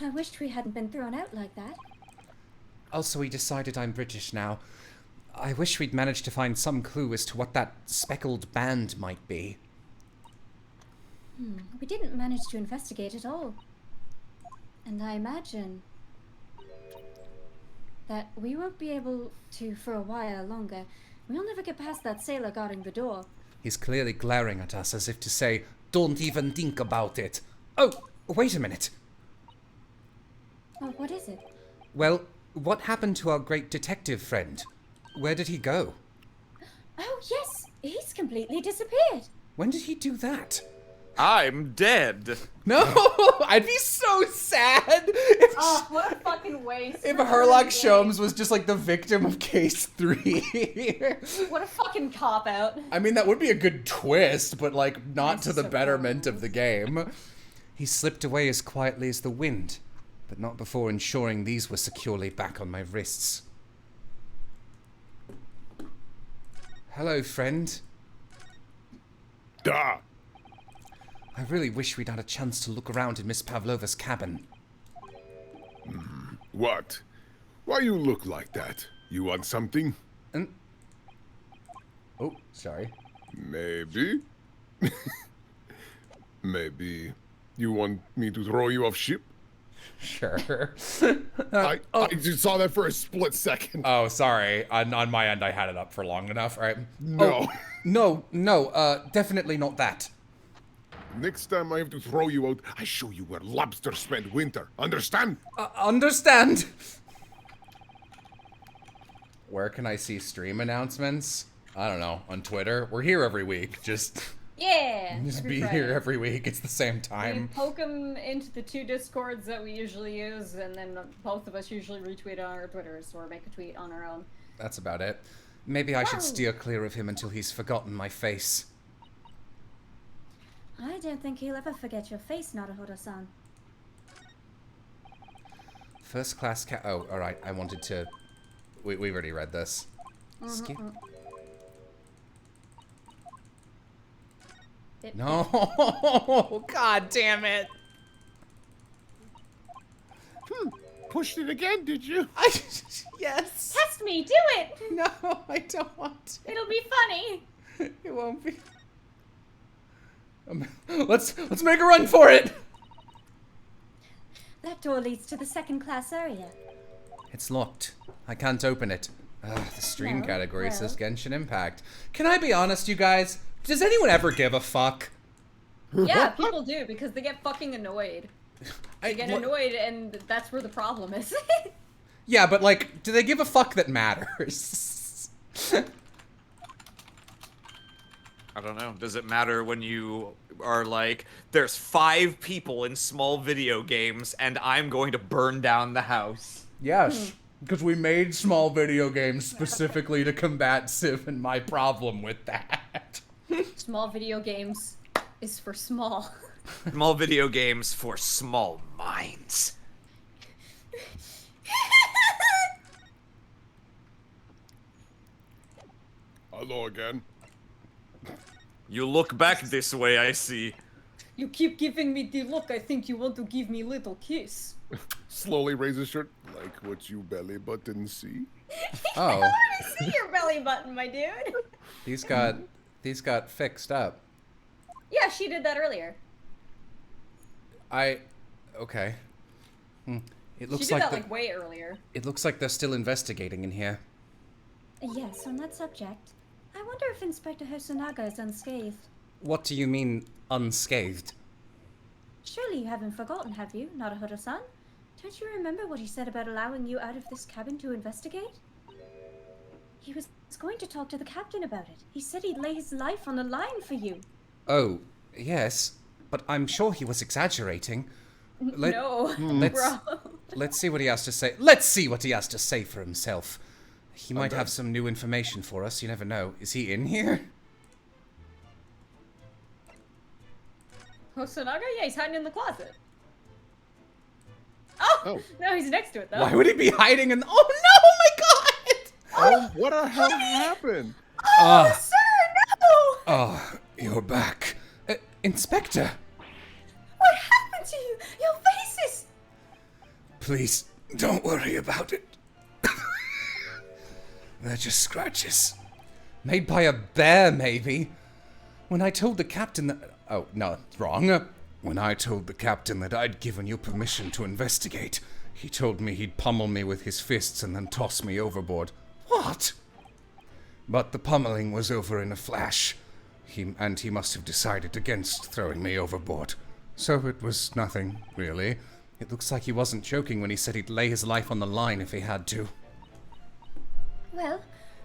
I wished we hadn't been thrown out like that. Also, he decided I'm British now. I wish we'd managed to find some clue as to what that speckled band might be. We didn't manage to investigate at all. And I imagine that we won't be able to for a while longer. We'll never get past that sailor guarding the door. He's clearly glaring at us as if to say, "Don't even think about it." Oh, wait a minute. Oh, what is it? Well, what happened to our great detective friend? Where did he go? Oh, yes! He's completely disappeared! When did he do that? I'm dead. No! I'd be so sad if, Oh, what a fucking waste. if Herlock Sholmes was just like the victim of case 3. What a fucking cop-out. I mean, that would be a good twist, but like not to the so betterment of the game. He slipped away as quietly as the wind, but not before ensuring these were securely back on my wrists. Hello, friend. Duh. I really wish we'd had a chance to look around in Miss Pavlova's cabin. What? Why you look like that? You want something? Oh, sorry. Maybe. Maybe. You want me to throw you off ship? Sure. I just saw that for a split second. Oh, sorry. On my end, I had it up for long enough, right? No. No, definitely not that. Next time I have to throw you out, I show you where lobsters spend winter. Understand? Understand. Where can I see stream announcements? I don't know, on Twitter. We're here every week. Just Yeah. be here every week. It's the same We time. poke them into the 2 discords that we usually use, and then both of us usually retweet on our Twitters or make a tweet on our own. That's about it. Maybe I should steer clear of him until he's forgotten my face. I don't think he'll ever forget your face, Naruhodo-san. First class oh, alright, I wanted to... We've already read this. No! God damn it! Pushed it again, did you? Yes! Test me! Do it! No, I don't want to. It'll be funny! It won't be. Let's make a run for it! That door leads to the second class area. It's locked. I can't open it. The stream No, category well. says Genshin Impact. Can I be honest, you guys? Does anyone ever give a fuck? Yeah, people do, because they get fucking annoyed. They get what- annoyed, and that's where the problem is. Yeah, but like, do they give a fuck that matters? I don't know. Does it matter when you are like, there's 5 people in small video games, and I'm going to burn down the house? Yes, because we made small video games specifically to combat Civ and my problem with that. Small video games is for small. Small video games for small minds. Hello again. You look back this way, I see. You keep giving me the look. I think you want to give me little kiss. Slowly raise his shirt, like what you belly button see. Oh, I see your belly button, my dude. these got fixed up. Yeah, she did that earlier. Okay. It She looks did like that like way earlier. it looks like they're still investigating in here. Yes, on that subject. I wonder if Inspector Hosonaga is unscathed. What do you mean, unscathed? Surely you haven't forgotten, have you, Naruhodo-san? Don't you remember what he said about allowing you out of this cabin to investigate? He was going to talk to the captain about it. He said he'd lay his life on the line for you. Oh, yes, but I'm sure he was exaggerating. No, Let's bro. let's see what he has to say. Let's see what he has to say for himself. He might have some new information for us. You never know. Is he in here? Hosonaga? Yeah, he's hiding in the closet. Oh! No, he's next to it, though. Why would he be hiding in? Oh no! My God! Oh, what the hell happened? Oh, sir, no! Oh, you're back, Inspector. What happened to you? Your face is... Please, don't worry about it. They're just scratches. Made by a bear, maybe. When I told the captain that... Oh, no, wrong. When I told the captain that I'd given you permission to investigate, he told me he'd pummel me with his fists and then toss me overboard. What? But the pummeling was over in a flash. He must have decided against throwing me overboard. So it was nothing, really. It looks like he wasn't joking when he said he'd lay his life on the line if he had to. Well,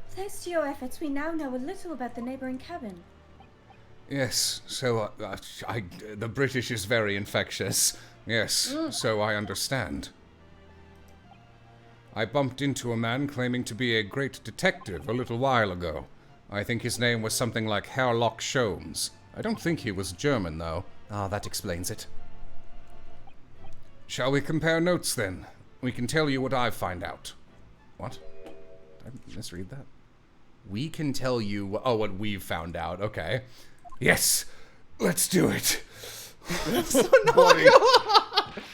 thanks to your efforts, we now know a little about the neighboring cabin. Yes, so the British is very infectious. Yes, so I understand. I bumped into a man claiming to be a great detective a little while ago. I think his name was something like Herlock Sholmes. I don't think he was German, though. Ah, that explains it. Shall we compare notes, then? We can tell you what I find out. What? Did I misread that? We can tell you, what we've found out. Okay. Yes, let's do it.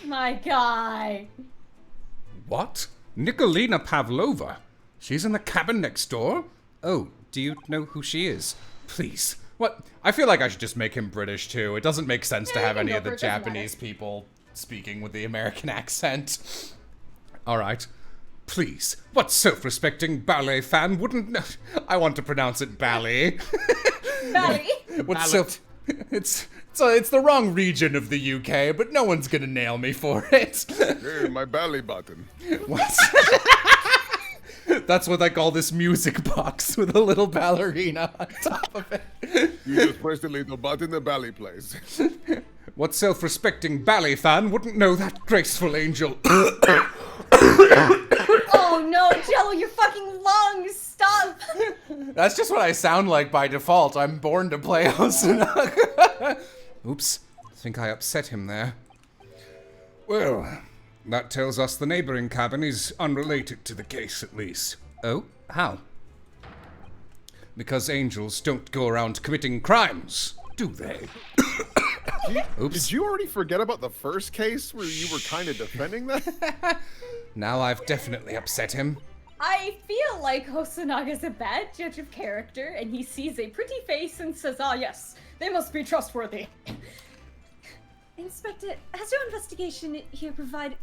My guy. What? Nikolina Pavlova? She's in the cabin next door? Oh, do you know who she is? Please. What? I feel like I should just make him British, too. It doesn't make sense to have any of the Japanese people speaking with the American accent. Alright. Please. What self-respecting ballet fan wouldn't know? I want to pronounce it ballet. Ballet? It's the wrong region of the UK, but no one's gonna nail me for it. Hey, my belly button. What? That's what I call this music box with a little ballerina on top of it. You just press the little button, the belly plays. What self-respecting ballet fan wouldn't know that graceful angel? Oh no, Jello, your fucking lungs! Stop! That's just what I sound like by default. I'm born to play Hosonaga. Oops, I think I upset him there. Well, that tells us the neighboring cabin is unrelated to the case, at least. Oh? How? Because angels don't go around committing crimes, do they? Oops. Did you already forget about the first case where you were kind of defending that? Now I've definitely upset him. I feel like Hosanaga's a bad judge of character, and he sees a pretty face and says, ah yes, they must be trustworthy. Inspector, has your investigation here provided...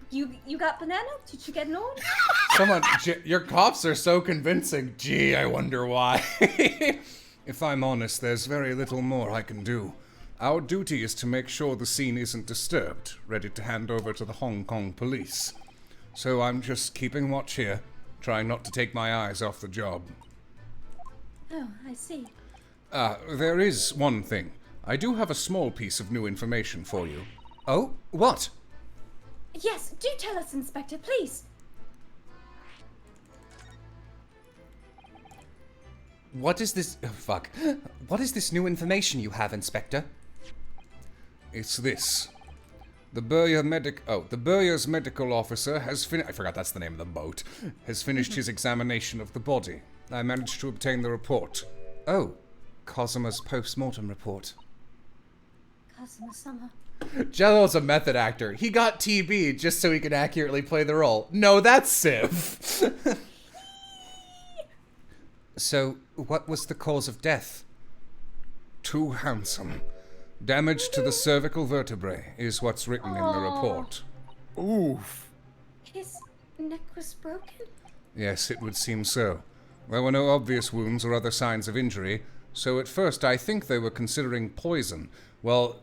You got banana? Did you get an orange? Someone, your coughs are so convincing. Gee, I wonder why. If I'm honest, there's very little more I can do. Our duty is to make sure the scene isn't disturbed, ready to hand over to the Hong Kong police. So I'm just keeping watch here, trying not to take my eyes off the job. Oh, I see. There is one thing. I do have a small piece of new information for you. Oh, what? Yes, do tell us, Inspector, please. What is this? Oh, fuck. What is this new information you have, Inspector? It's this. The Burya's medical officer has finished... I forgot that's the name of the boat. Has finished his examination of the body. I managed to obtain the report. Oh, Cozima's post-mortem report. Kazuma-sama. Jello's a method actor. He got TB just so he could accurately play the role. No, that's Civ. So, what was the cause of death? Too handsome. Damage to the cervical vertebrae is what's written in the report. Oof. His neck was broken? Yes, it would seem so. There were no obvious wounds or other signs of injury, so at first I think they were considering poison. Well,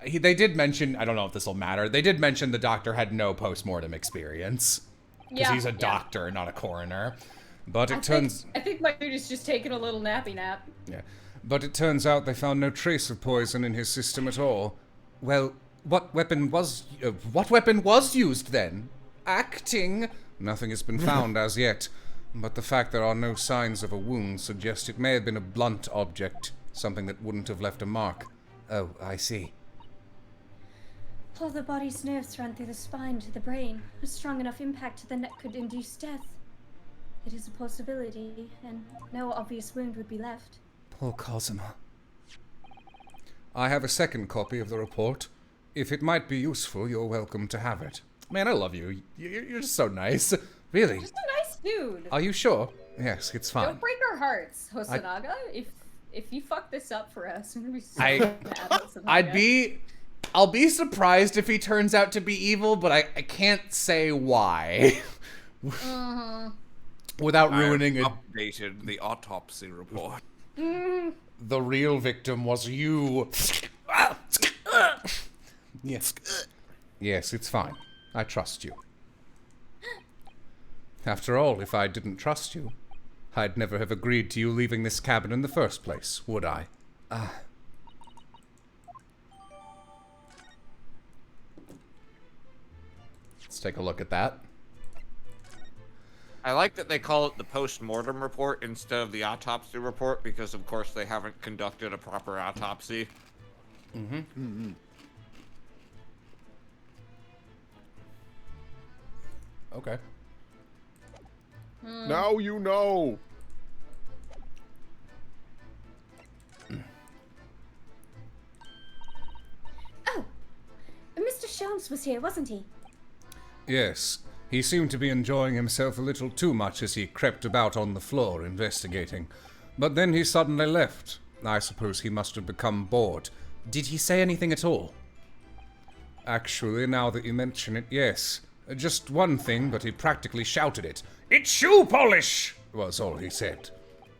they did mention, I don't know if this will matter, they did mention the doctor had no post-mortem experience. Because he's a doctor, not a coroner. But it turns... I think my dude is just taking a little nappy nap. Yeah. But it turns out they found no trace of poison in his system at all. Well, what weapon was used then? Acting? Nothing has been found as yet. But the fact there are no signs of a wound suggests it may have been a blunt object. Something that wouldn't have left a mark. Oh, I see. All the body's nerves run through the spine to the brain. A strong enough impact to the neck could induce death. It is a possibility, and no obvious wound would be left. Poor Cosima. I have a second copy of the report. If it might be useful, you're welcome to have it. Man, I love you. You're just so nice. Really? He's a nice dude. Are you sure? Yes, it's fine. Don't break our hearts, Hosonaga. If you fuck this up for us, I'm gonna be so I- mad, Hosonaga. I'll be surprised if he turns out to be evil, but I can't say why. Without ruining it. Updated the autopsy report. The real victim was you. Yes. Yes, it's fine. I trust you. After all, if I didn't trust you, I'd never have agreed to you leaving this cabin in the first place, would I? Let's take a look at that. I like that they call it the post-mortem report instead of the autopsy report because, of course, they haven't conducted a proper autopsy. Okay. Now you know. Oh, Mr. Sholmes was here, wasn't he? Yes, he seemed to be enjoying himself a little too much as he crept about on the floor investigating. But then he suddenly left. I suppose he must have become bored. Did he say anything at all? Actually, now that you mention it, yes. Just one thing, but he practically shouted it. "It's shoe polish!" was all he said.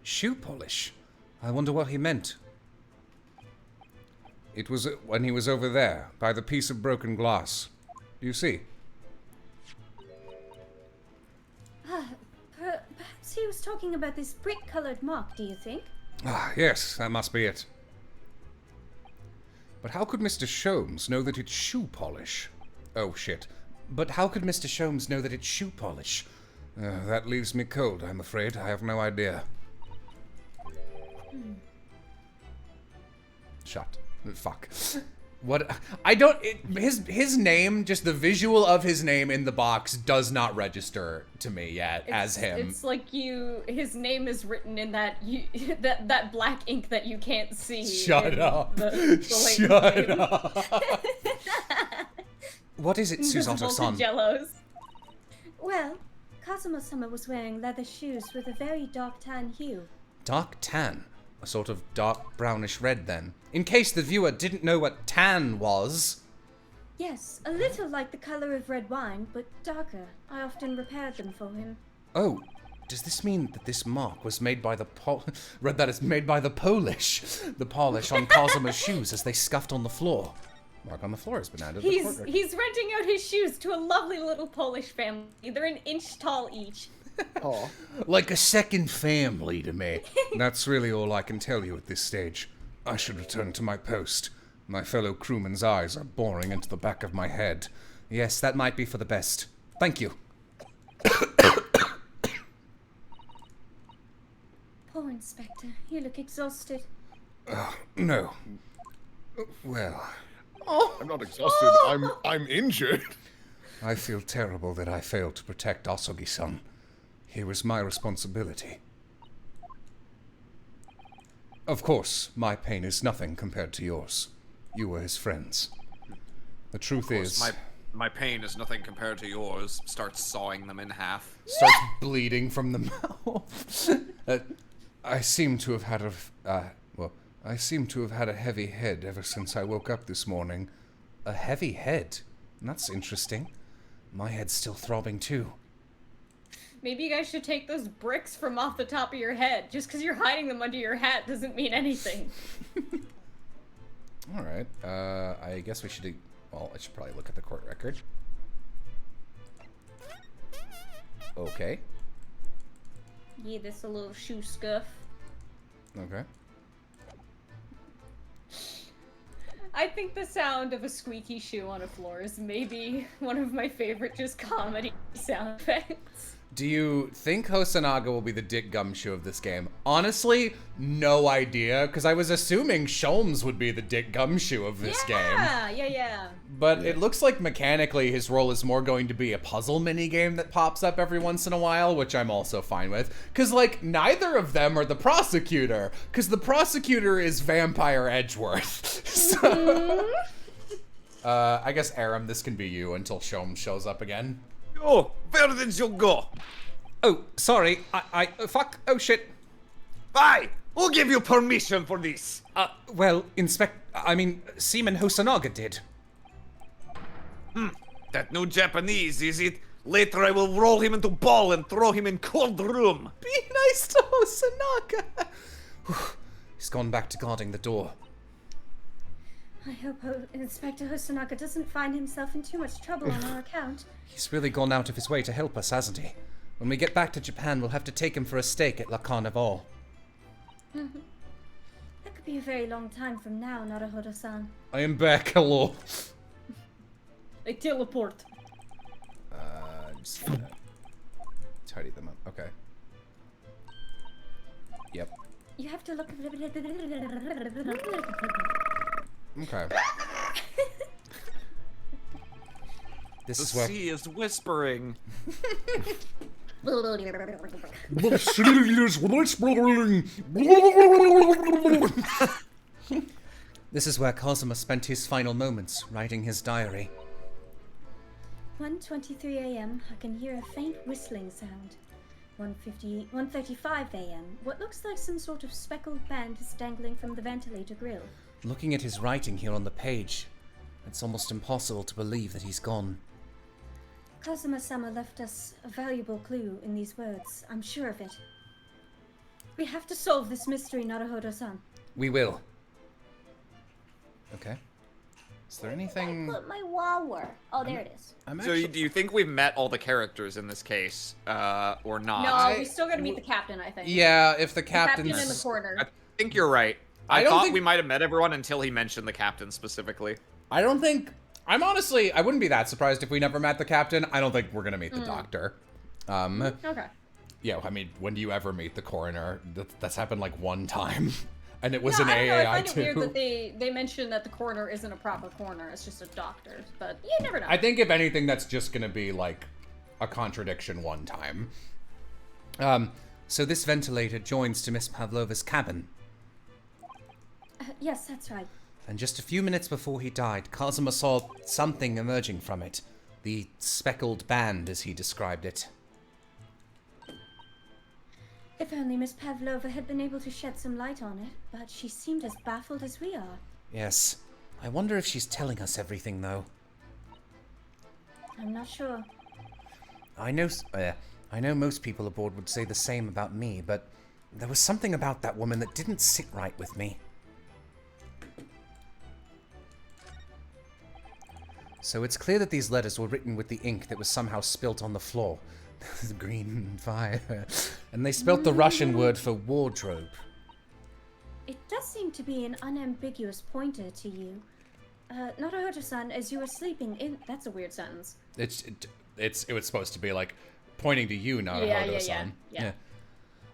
Shoe polish? I wonder what he meant. It was when he was over there, by the piece of broken glass. Do you see? Perhaps he was talking about this brick-colored mark, do you think? Ah, yes, that must be it. But how could Mr. Sholmes know that it's shoe polish? Oh, shit. But how could Mr. Sholmes know that it's shoe polish? That leaves me cold, I'm afraid. I have no idea. Shut. Fuck. What? I don't... his name, just the visual of his name in the box does not register to me yet as him. It's like his name is written in that that black ink that you can't see. Shut up. The Shut up. What is it, Susato-san? Jellos. Well, Kazuma-sama was wearing leather shoes with a very dark tan hue. Dark tan? A sort of dark brownish red, then. In case the viewer didn't know what tan was. Yes, a little like the color of red wine, but darker. I often repaired them for him. Oh, does this mean that this mark was made by the read that it's made by the Polish. The polish on Kazuma's shoes as they scuffed on the floor. Mark on the floor has been added. He's renting out his shoes to a lovely little Polish family. They're an inch tall each. Aw. Like a second family to me. That's really all I can tell you at this stage. I should return to my post. My fellow crewmen's eyes are boring into the back of my head. Yes, that might be for the best. Thank you. Poor Inspector, you look exhausted. No. Well, I'm not exhausted. I'm injured. I feel terrible that I failed to protect Asogi-san. It was my responsibility. Of course, my pain is nothing compared to yours. You were his friends. The truth is... My pain is nothing compared to yours. Starts sawing them in half. Starts bleeding from the mouth. I seem to have had a heavy head ever since I woke up this morning. A heavy head? That's interesting. My head's still throbbing too. Maybe you guys should take those bricks from off the top of your head. Just because you're hiding them under your hat doesn't mean anything. Alright, I guess we should... Well, I should probably look at the court record. Okay. Yeah, that's a little shoe scuff. Okay. I think the sound of a squeaky shoe on a floor is maybe one of my favorite just comedy sound effects. Do you think Hosonaga will be the Dick Gumshoe of this game? Honestly, no idea, because I was assuming Sholmes would be the Dick Gumshoe of this game. Yeah. But it looks like mechanically his role is more going to be a puzzle minigame that pops up every once in a while, which I'm also fine with. Because, like, neither of them are the prosecutor, because the prosecutor is Vampire Edgeworth. So... I guess Aram, this can be you until Shom shows up again. Oh, where did you go? Oh, sorry. Fuck. Oh, shit. Aye, who gave you permission for this? Well, Seaman Hosanaga did. That new Japanese, is it? Later I will roll him into ball and throw him in cold room. Be nice to Hosanaga. He's gone back to guarding the door. I hope Inspector Hosanaga doesn't find himself in too much trouble on our account. He's really gone out of his way to help us, hasn't he? When we get back to Japan, we'll have to take him for a steak at La Carnival. That could be a very long time from now, Naruhodo-san. I am back, hello. I teleport. Just gonna tidy them up. Okay. Yep. You have to look. Okay. This The is where sea is whispering. This is where Kazuma spent his final moments, writing his diary. 1:23 a.m. I can hear a faint whistling sound. 1:35 a.m. What looks like some sort of speckled band is dangling from the ventilator grill. Looking at his writing here on the page, it's almost impossible to believe that he's gone. Kazuma-sama left us a valuable clue in these words. I'm sure of it. We have to solve this mystery, Naruhodo-san. We will. Okay. Is there anything... Put my wawa. Oh, there it is. I'm So actually... do you think we've met all the characters in this case, or not? No, we still gotta meet the captain, I think. Yeah, if the The captain captain's... in the corner. I think you're right. I I don't thought think- we might have met everyone until he mentioned the captain specifically. I don't think... I'm honestly... I wouldn't be that surprised if we never met the captain. I don't think we're gonna meet the doctor. Okay. Yeah, I mean, when do you ever meet the coroner? That's happened like one time. And it was No, an I don't know. I AAI find it too. weird that they mention that the coroner isn't a proper coroner. It's just a doctor. But you never know. I think if anything, that's just gonna be like a contradiction one time. So this ventilator joins to Miss Pavlova's cabin. Yes, that's right. And just a few minutes before he died, Kazuma saw something emerging from it. The speckled band, as he described it. If only Miss Pavlova had been able to shed some light on it, but she seemed as baffled as we are. Yes. I wonder if she's telling us everything, though. I'm not sure. I know most people aboard would say the same about me, but there was something about that woman that didn't sit right with me. So it's clear that these letters were written with the ink that was somehow spilt on the floor. Green fire. And they spelt the Russian word for wardrobe. It does seem to be an unambiguous pointer to you. Naruhodo-san, as you were sleeping in... That's a weird sentence. It was supposed to be like pointing to you, Naruhodo-san. Yeah.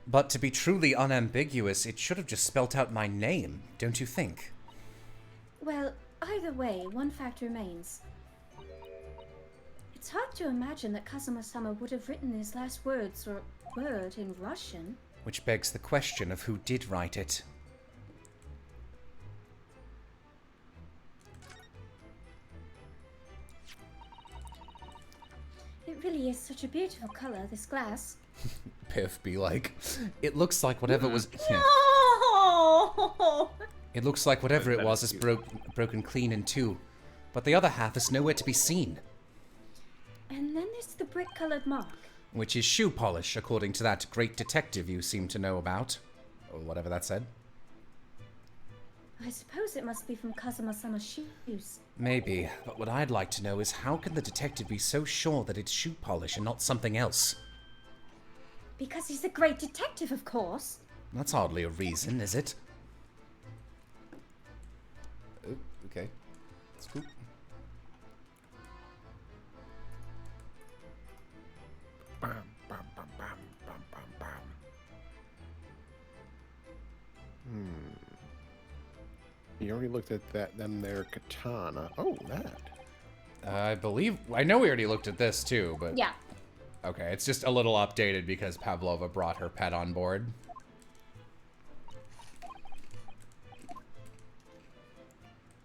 But to be truly unambiguous, it should have just spelt out my name, don't you think? Well, either way, one fact remains. It's hard to imagine that Kazuma-sama would have written his last words or word in Russian. Which begs the question of who did write it. It really is such a beautiful color, this glass. Piff be like, it looks like whatever was... Oh! It looks like whatever it That was is is broken clean in two. But the other half is nowhere to be seen. And then there's the brick-colored mark. Which is shoe polish, according to that great detective you seem to know about. Or whatever that said. I suppose it must be from Kazuma-sama's shoes. Maybe, but what I'd like to know is how can the detective be so sure that it's shoe polish and not something else? Because he's a great detective, of course. That's hardly a reason, is it? Oh, okay. That's cool. Bam, bam, bam, bam, bam, bam, bam. You already looked at them there katana. Oh, that. I know we already looked at this too, but... Yeah. Okay, it's just a little updated because Pavlova brought her pet on board.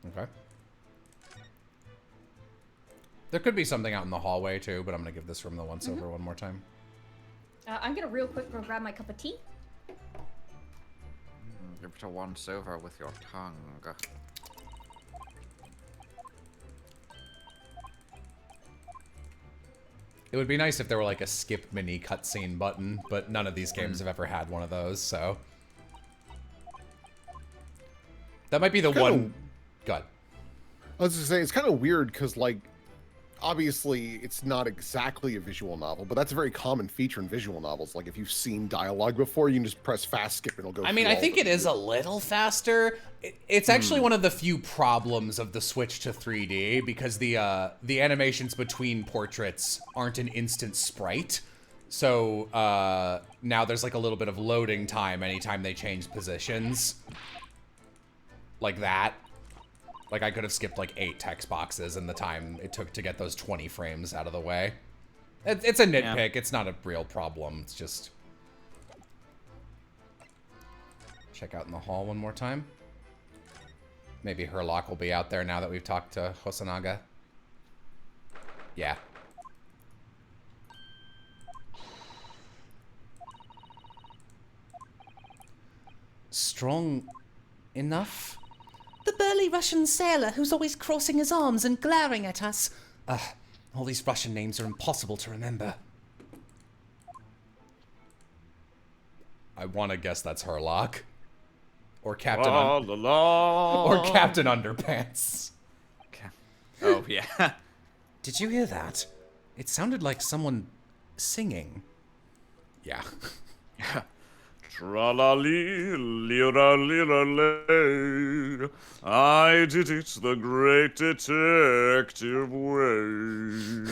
Okay. There could be something out in the hallway too, but I'm gonna give this room the once over one more time. I'm gonna real quick go grab my cup of tea. Give it a once over with your tongue. It would be nice if there were like a skip mini cutscene button, but none of these games have ever had one of those, so. That might be the one. God. I was just saying, it's kind of weird because, like, obviously it's not exactly a visual novel, but that's a very common feature in visual novels. Like, if you've seen dialogue before, you can just press fast skip and it'll go. I mean, I think it is a little faster. It's actually one of the few problems of the switch to 3D because the animations between portraits aren't an instant sprite. So now there's like a little bit of loading time anytime they change positions. Like that. Like, I could have skipped, like, 8 text boxes in the time it took to get those 20 frames out of the way. It's a nitpick. Yeah. It's not a real problem. It's just... Check out in the hall one more time. Maybe Herlock will be out there now that we've talked to Hosonaga. Yeah. Strong enough? The burly Russian sailor who's always crossing his arms and glaring at us. All these Russian names are impossible to remember. I want to guess that's Herlock. Or Captain or Captain Underpants. Okay. Oh, yeah. Did you hear that? It sounded like someone singing. Yeah. Tra-la-lee-lira-lira-lay. I did it the great detective way.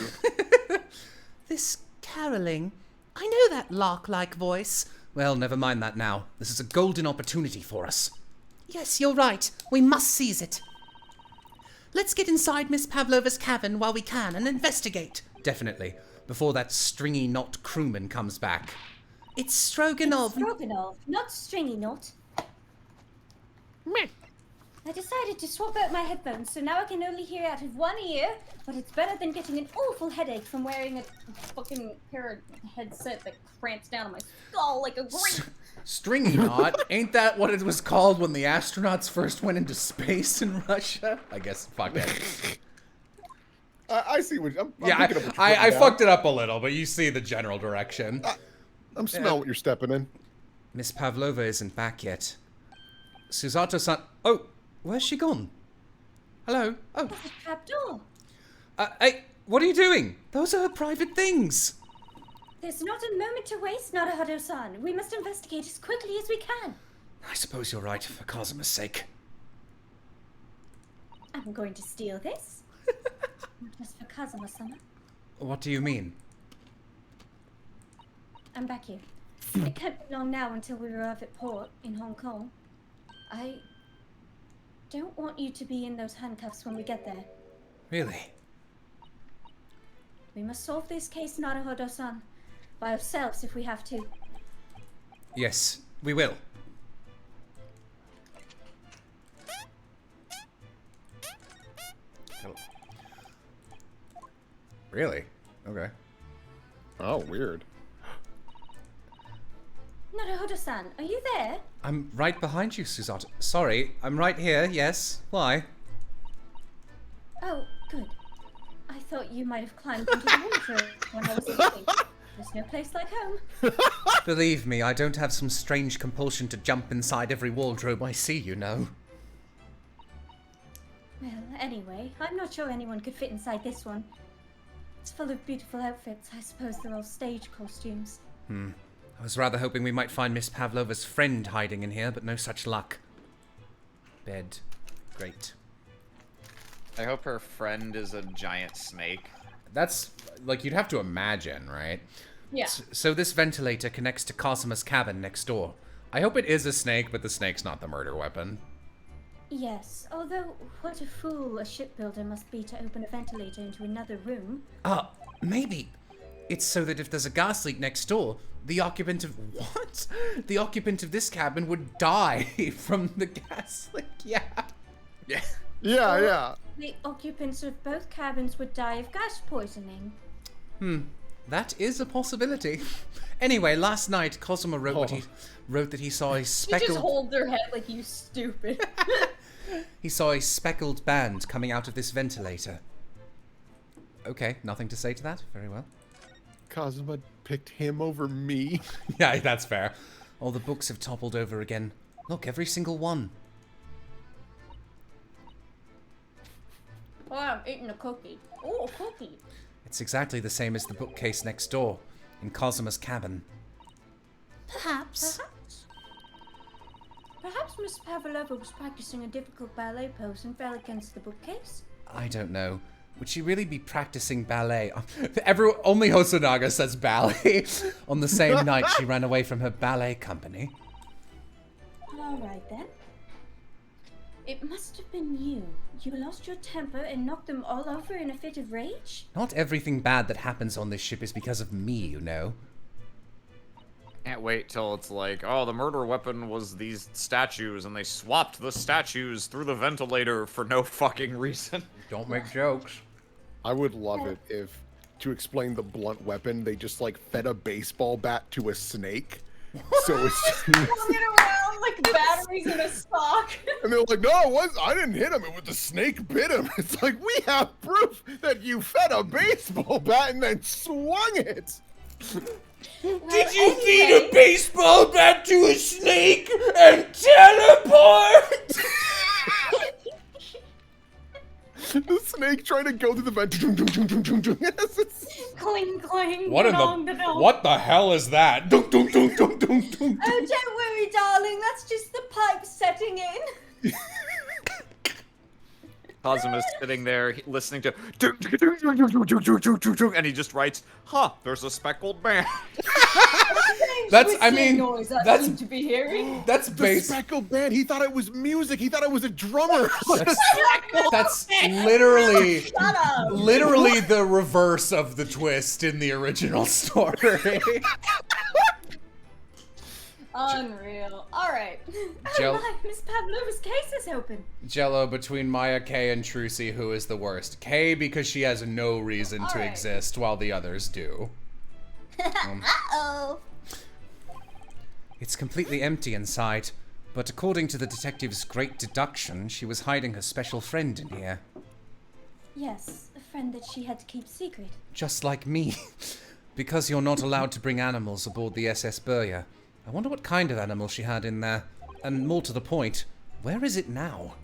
This caroling. I know that lark-like voice. Well, never mind that now. This is a golden opportunity for us. Yes, you're right. We must seize it. Let's get inside Miss Pavlova's cabin while we can and investigate. Definitely. Before that stringy knot crewman comes back. It's Stroganoff. Stroganoff, not stringy knot. I decided to swap out my headphones, so now I can only hear out of one ear, but it's better than getting an awful headache from wearing a fucking pair of headset that cramps down on my skull like a grape. Stringy knot? Ain't that what it was called when the astronauts first went into space in Russia? I guess, fuck it. I see what I'm yeah, thinking of. I fucked it up a little, but you see the general direction. I'm smelling what you're stepping in. Miss Pavlova isn't back yet. Susato-san... Oh, where's she gone? Hello? Oh. There's a trapdoor. Hey, what are you doing? Those are her private things. There's not a moment to waste, Naruhodo-san. We must investigate as quickly as we can. I suppose you're right, for Kazuma's sake. I'm going to steal this. Not just for Kazuma-sama. What do you mean? I'm back here. It can't be long now until we arrive at port in Hong Kong. I don't want you to be in those handcuffs when we get there. Really? We must solve this case, Naruhodo-san, by ourselves if we have to. Yes, we will. Really? Okay. Oh, weird. Naruhodo-san, are you there? I'm right behind you, Susato. Sorry, I'm right here, yes. Why? Oh, good. I thought you might have climbed into the wardrobe when I was sleeping. There's no place like home. Believe me, I don't have some strange compulsion to jump inside every wardrobe I see, you know. Well, anyway, I'm not sure anyone could fit inside this one. It's full of beautiful outfits. I suppose they're all stage costumes. I was rather hoping we might find Miss Pavlova's friend hiding in here, but no such luck. Bed. Great. I hope her friend is a giant snake. That's, like, you'd have to imagine, right? Yeah. So this ventilator connects to Kazuma's cabin next door. I hope it is a snake, but the snake's not the murder weapon. Yes, although what a fool a shipbuilder must be to open a ventilator into another room. Maybe. It's so that if there's a gas leak next door, the occupant of... What? The occupant of this cabin would die from the gas leak, yeah. Yeah. Yeah, Or yeah. the occupants of both cabins would die of gas poisoning. That is a possibility. Anyway, last night Cosimo wrote that he saw a You just speckled hold their head like you stupid. he saw a speckled band coming out of this ventilator. Okay, nothing to say to that. Very well. Kazuma picked him over me. Yeah, that's fair. All the books have toppled over again. Look, every single one. Oh, I'm eating a cookie. Oh, a cookie. It's exactly the same as the bookcase next door, in Cosuma's cabin. Perhaps. Perhaps Miss Pavlova was practicing a difficult ballet pose and fell against the bookcase? I don't know. Would she really be practicing ballet? Only Hosonaga says ballet. On the same night she ran away from her ballet company. Alright then. It must have been you. You lost your temper and knocked them all over in a fit of rage? Not everything bad that happens on this ship is because of me, you know. Can't wait till it's like, oh, the murder weapon was these statues, and they swapped the statues through the ventilator for no fucking reason. Don't make jokes. I would love it if, to explain the blunt weapon, they just like fed a baseball bat to a snake. So it's Swung it around like batteries in a sock. and they're like, no, I didn't hit him. It was the snake bit him. It's like, we have proof that you fed a baseball bat and then swung it. Did you feed a baseball bat to a snake and teleport? The snake trying to go through the vent. Yes, it's- Cling, cling. What the hell is that? Dunk, dunk, dunk, dunk, dunk, dunk. Oh, don't worry, darling. That's just the pipe setting in. Kazuma's sitting there listening to, and he just writes, huh, there's a speckled man. That's, I Whistling mean, noise I that's seem to be hearing. that's the base. speckled band. He thought it was music. He thought it was a drummer. That's literally, Shut up. literally the reverse of the twist in the original story. Unreal. Alright. Jell- Oh my, Miss Pavlova's case is open. Jello between Maya, Kay, and Trucy, who is the worst? Kay because she has no reason to Alright. exist, while the others do. Uh-oh. It's completely empty inside, but according to the detective's great deduction, she was hiding her special friend in here. Yes, a friend that she had to keep secret. Just like me. Because you're not allowed to bring animals aboard the SS Burya. I wonder what kind of animal she had in there. And more to the point, where is it now?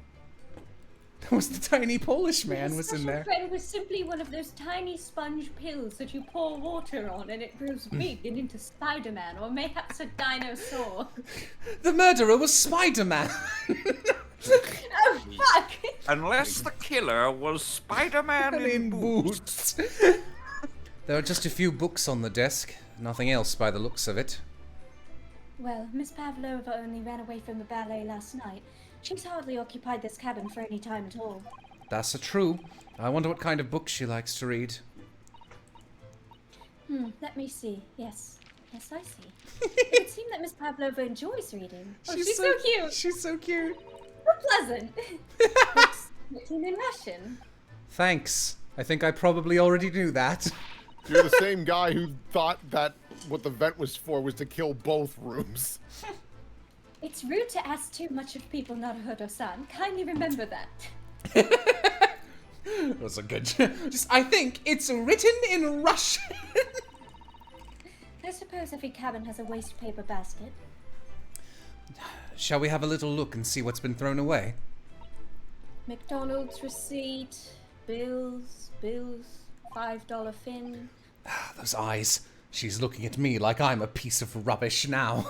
That was the tiny Polish man was in there. friend was simply one of those tiny sponge pills that you pour water on and it grows big and into Spider-Man or mayhaps a dinosaur. The murderer was Spider-Man. Oh fuck! Unless the killer was Spider-Man in boots. There are just a few books on the desk. Nothing else by the looks of it. Well, Miss Pavlova only ran away from the ballet last night. She's hardly occupied this cabin for any time at all. That's true. I wonder what kind of books she likes to read. Let me see. Yes, I see. It would seem that Miss Pavlova enjoys reading. Oh, she's so cute. She's so cute. So pleasant. Books written in Russian. Thanks. I think I probably already knew that. You're the same guy who thought that what the vent was for was to kill both rooms. It's rude to ask too much of people, Naruhodo-san. Kindly remember that. That's a good. I think it's written in Russian. I suppose every cabin has a waste paper basket. Shall we have a little look and see what's been thrown away? McDonald's receipt, bills, $5 fin. Those eyes. She's looking at me like I'm a piece of rubbish now.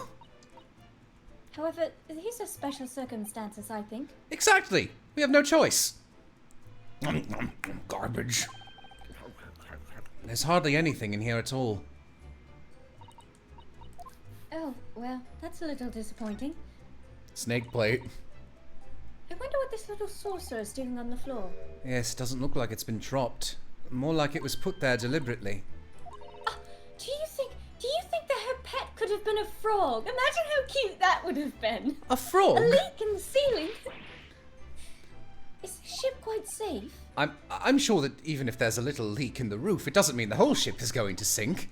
However, these are special circumstances, I think. Exactly. We have no choice. Garbage. There's hardly anything in here at all. Oh, well, that's a little disappointing. Snake plate. I wonder what this little saucer is doing on the floor. Yes, doesn't look like it's been dropped. More like it was put there deliberately. Do you think that her pet could have been a frog? Imagine how cute that would have been. A frog? A leak in the ceiling. Is ship quite safe? I'm sure that even if there's a little leak in the roof, it doesn't mean the whole ship is going to sink.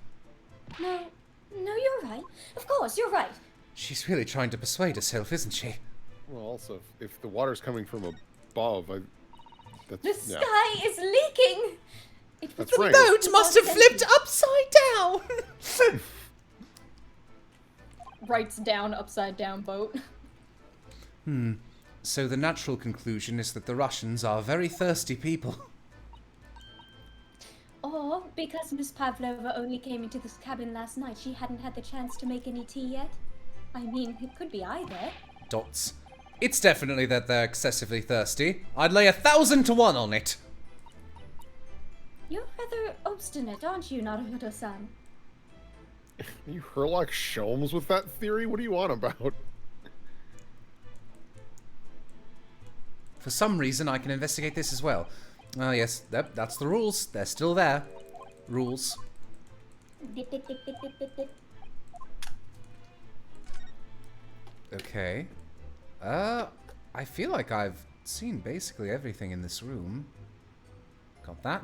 No, you're right. Of course, you're right. She's really trying to persuade herself, isn't she? Well, also, if the water's coming from above, The that's yeah. sky is leaking. It was That's right. Boat must have flipped upside down. Writes down upside down boat. So the natural conclusion is that the Russians are very thirsty people. Or because Miss Pavlova only came into this cabin last night, she hadn't had the chance to make any tea yet. I mean, it could be either. Dots. It's definitely that they're excessively thirsty. I'd lay 1,000 to 1 on it. You're rather obstinate, aren't you, Naruto-san? You Herlock Sholmes with that theory? What are you on about? For some reason, I can investigate this as well. Oh, yes, that's the rules. They're still there. Rules. Okay. I feel like I've seen basically everything in this room. Got that.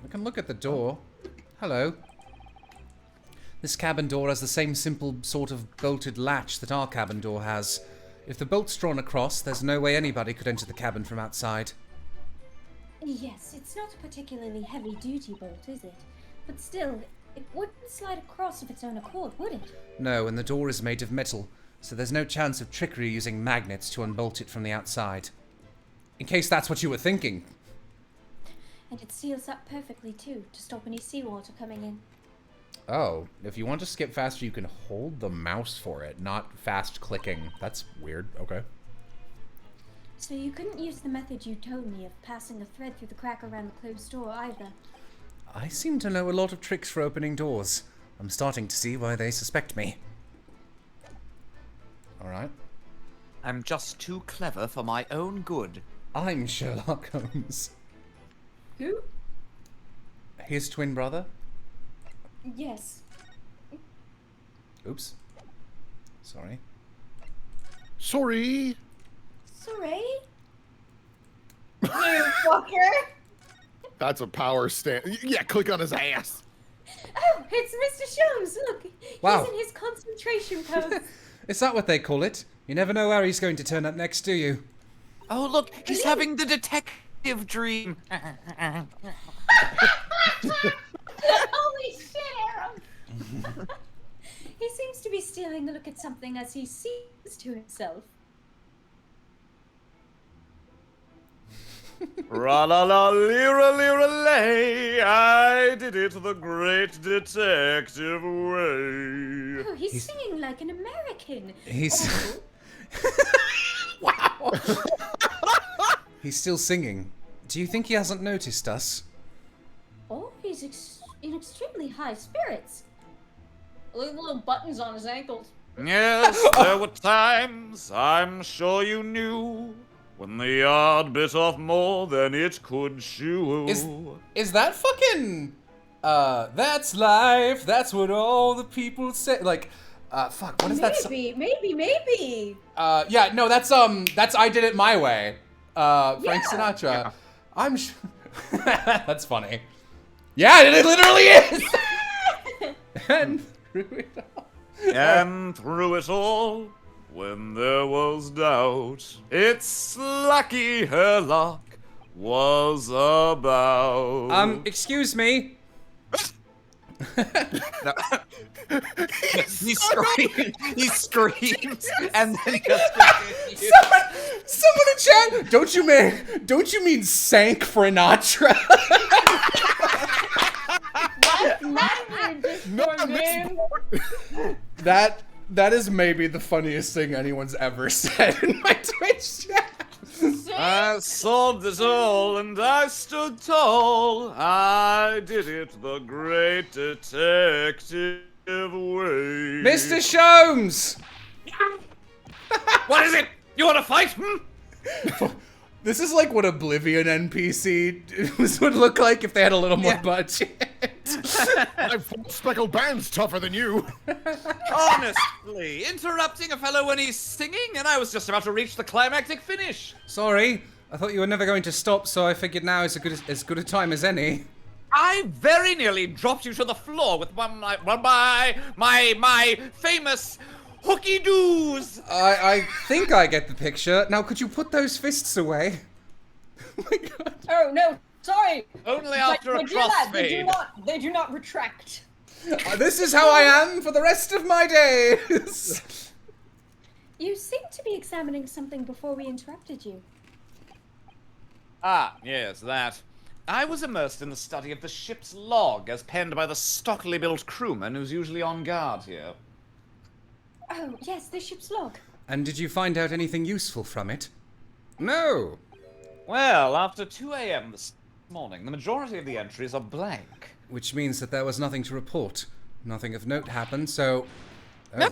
I can look at the door. Hello. This cabin door has the same simple sort of bolted latch that our cabin door has. If the bolt's drawn across, there's no way anybody could enter the cabin from outside. Yes, it's not a particularly heavy-duty bolt, is it? But still, it wouldn't slide across of its own accord, would it? No, and the door is made of metal, so there's no chance of trickery using magnets to unbolt it from the outside. In case that's what you were thinking. And it seals up perfectly, too, to stop any seawater coming in. Oh, if you want to skip faster, you can hold the mouse for it, not fast clicking. That's weird. Okay. So you couldn't use the method you told me of passing a thread through the crack around the closed door either. I seem to know a lot of tricks for opening doors. I'm starting to see why they suspect me. Alright. I'm just too clever for my own good. I'm Sherlock Holmes. Who? His twin brother? Yes. Oops. Sorry. Sorry. Sorry? You fucker! That's a power stand. Yeah, click on his ass. Oh, it's Mr. Sholmes, look! Wow. He's in his concentration pose. Is that what they call it? You never know where he's going to turn up next, do you? Oh, look, he's having the detective dream. Holy shit, Aaron! He seems to be stealing a look at something as he seems to himself. Ra-la-la-lira-lira-lay, I did it the great detective way. Oh, he's singing like an American. He's... Wow. He's still singing. Do you think he hasn't noticed us? Oh, he's in extremely high spirits. Look at the little buttons on his ankles. Yes, there were times, I'm sure you knew, when the yard bit off more than it could chew. Is that fucking... that's life, that's what all the people say. Like, fuck, what is that song? Maybe. Yeah, no, that's I Did It My Way. Frank Yeah. Sinatra. Yeah. I'm sure... That's funny. Yeah, it literally is! And through it all... And through it all, when there was doubt, it's lucky her luck was about. Excuse me. No. He screams, and then he just continues. Someone in chat, don't you mean Sank Sinatra? That is maybe the funniest thing anyone's ever said in my Twitch chat. I solved it all and I stood tall. I did it the great detective way. Mr. Sholmes! What is it? You want to fight? This is like what Oblivion NPC would look like if they had a little more budget. My speckled band's tougher than you. Honestly, interrupting a fellow when he's singing, and I was just about to reach the climactic finish. Sorry, I thought you were never going to stop, so I figured now is as good a time as any. I very nearly dropped you to the floor with my famous hooky doos. I think I get the picture. Now, could you put those fists away? Oh my god. Oh no, sorry. Only after a They do that. crossfade. They do not retract. This is how I am for the rest of my days. You seemed to be examining something before we interrupted you. Ah, yes, that. I was immersed in the study of the ship's log, as penned by the stockily built crewman who's usually on guard here. Oh, yes, the ship's log. And did you find out anything useful from it? No. Well, after 2 a.m. this morning, the majority of the entries are blank. Which means that there was nothing to report. Nothing of note happened, so... Oh.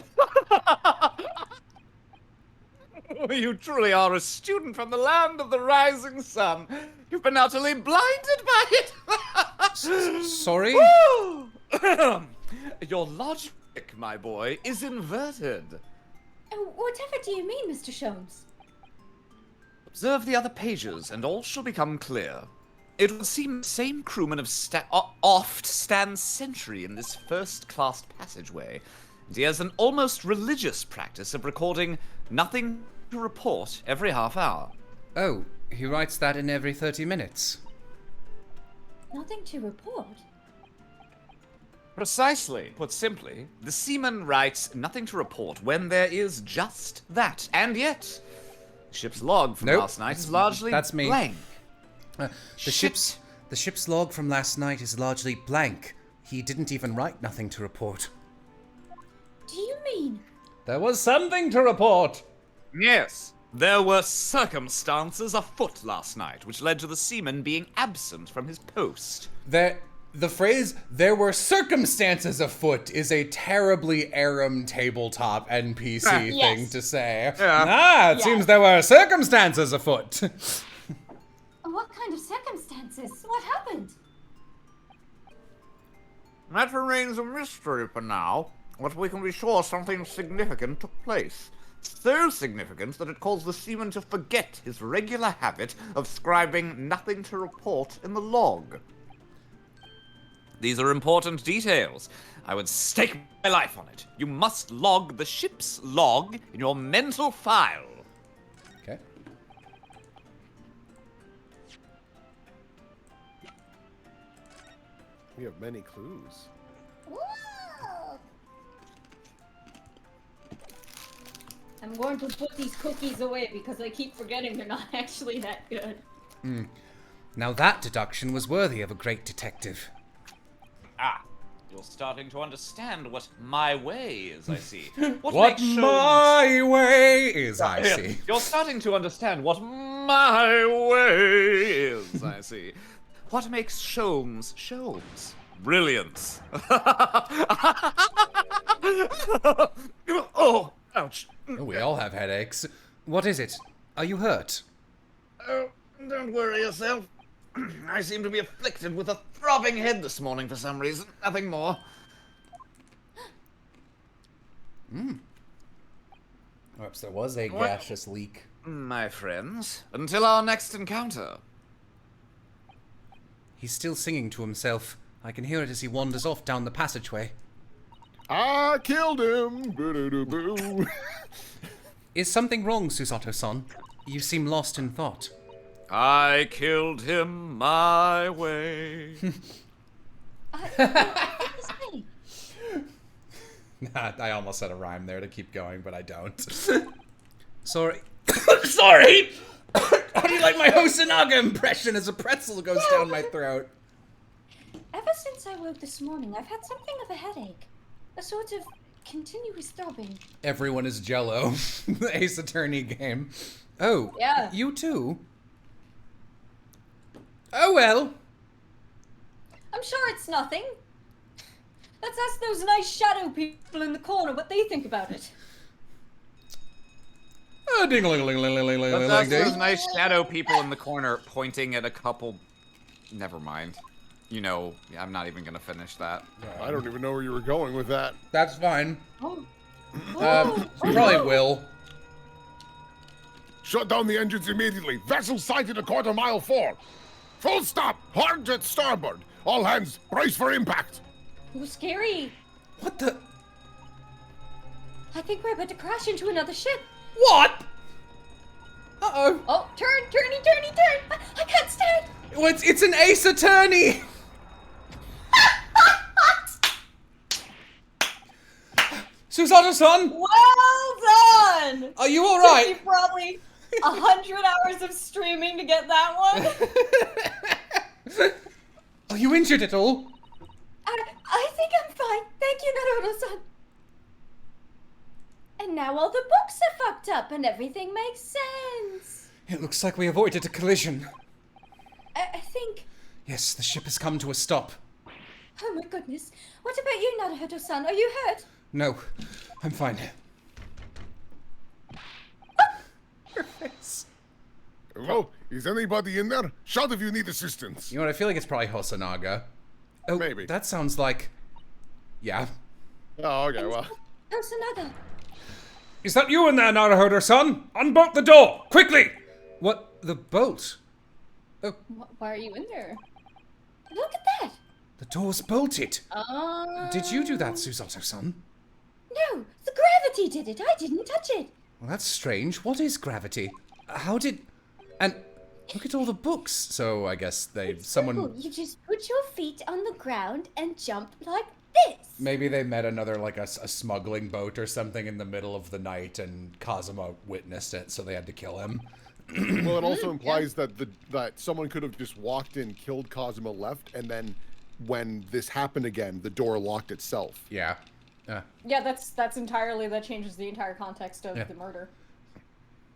You truly are a student from the land of the rising sun. You've been utterly blinded by it. Sorry? Your logic, my boy, is inverted. Oh, whatever do you mean, Mr. Sholmes? Observe the other pages, and all shall become clear. It would seem the same crewman of oft stands sentry in this first-class passageway, and he has an almost religious practice of recording nothing to report every half hour. Oh, he writes that in every 30 minutes. Nothing to report. Precisely. Put simply, the seaman writes nothing to report when there is just that. And yet, the ship's log from Nope. last night is largely That's me. blank. The ship's log from last night is largely blank. He didn't even write nothing to report. Do you mean? There was something to report. Yes, there were circumstances afoot last night, which led to the seaman being absent from his post. The phrase, there were circumstances afoot, is a terribly Aram tabletop NPC thing Yes. to say. Yeah. It seems there were circumstances afoot. What kind of circumstances? What happened? That remains a mystery for now, but we can be sure something significant took place. So significant that it caused the seaman to forget his regular habit of scribing nothing to report in the log. These are important details. I would stake my life on it. You must log the ship's log in your mental file. Okay. We have many clues. I'm going to put these cookies away because I keep forgetting they're not actually that good. Now that deduction was worthy of a great detective. Ah, you're starting to understand what my way is, I see. What makes Sholmes- my way is, I Yeah, see. You're starting to understand what my way is, I see. What makes Sholmes Sholmes? Brilliance. Oh, ouch. We all have headaches. What is it? Are you hurt? Oh, don't worry yourself. I seem to be afflicted with a throbbing head this morning for some reason. Nothing more. Perhaps there was a What? gaseous leak. My friends, until our next encounter. He's still singing to himself. I can hear it as he wanders off down the passageway. I killed him. Boo-doo-doo-boo. Is something wrong, Susato-san? You seem lost in thought. I killed him my way. I almost said a rhyme there to keep going, but I don't. Sorry. Sorry! How do you like my Hosonaga impression as a pretzel goes down my throat? Ever since I woke this morning, I've had something of a headache. A sort of continuous throbbing. Everyone is Jello. The Ace Attorney game. Oh, Yeah. you too? Oh well. I'm sure it's nothing. Let's ask those nice shadow people in the corner what they think about it. Oh, ding-a-ling-a-ling-a-ling-a-ling-a-ling-a-ling-a-ling. That's those nice shadow people in the corner pointing at a couple... Never mind. You know, I'm not even gonna finish that. I don't even know where you were going with that. That's fine. Oh. You probably will. Shut down the engines immediately. Vessel sighted a quarter-mile forward. Full stop. Hard at starboard. All hands, brace for impact. Ooh, scary. What the? I think we're about to crash into another ship. What? Uh-oh. Oh, turn. I can't stand. Well, it's an ace attorney. Susato-san, Well done! are you all Took right? me probably 100 hours of streaming to get that one. Are you injured at all? I think I'm fine. Thank you, Naruto-san. And now all the books are fucked up and everything makes sense. It looks like we avoided a collision. I think... Yes, the ship has come to a stop. Oh my goodness. What about you, Naruto-san? Are you hurt? No, I'm fine. Your face. Hello? Is anybody in there? Shout if you need assistance. You know what, I feel like it's probably Hosonaga. Oh, Maybe. That sounds like... Yeah. Oh, okay, well. Hosonaga. Is that you in there, Naruto-san? Unbolt the door, quickly! What? The boat? Why are you in there? Look at that. The door's bolted. Did you do that, Susato-san? No, the gravity did it. I didn't touch it. Well, that's strange. What is gravity? How did... And look at all the books. So I guess someone... Simple. You just put your feet on the ground and jump like this. Maybe they met another, like, a smuggling boat or something in the middle of the night, and Kazuma witnessed it, so they had to kill him. Well, it also implies that that someone could have just walked in, killed Kazuma, left, and then when this happened again, the door locked itself. Yeah. Yeah, that changes the entire context of Yeah. the murder.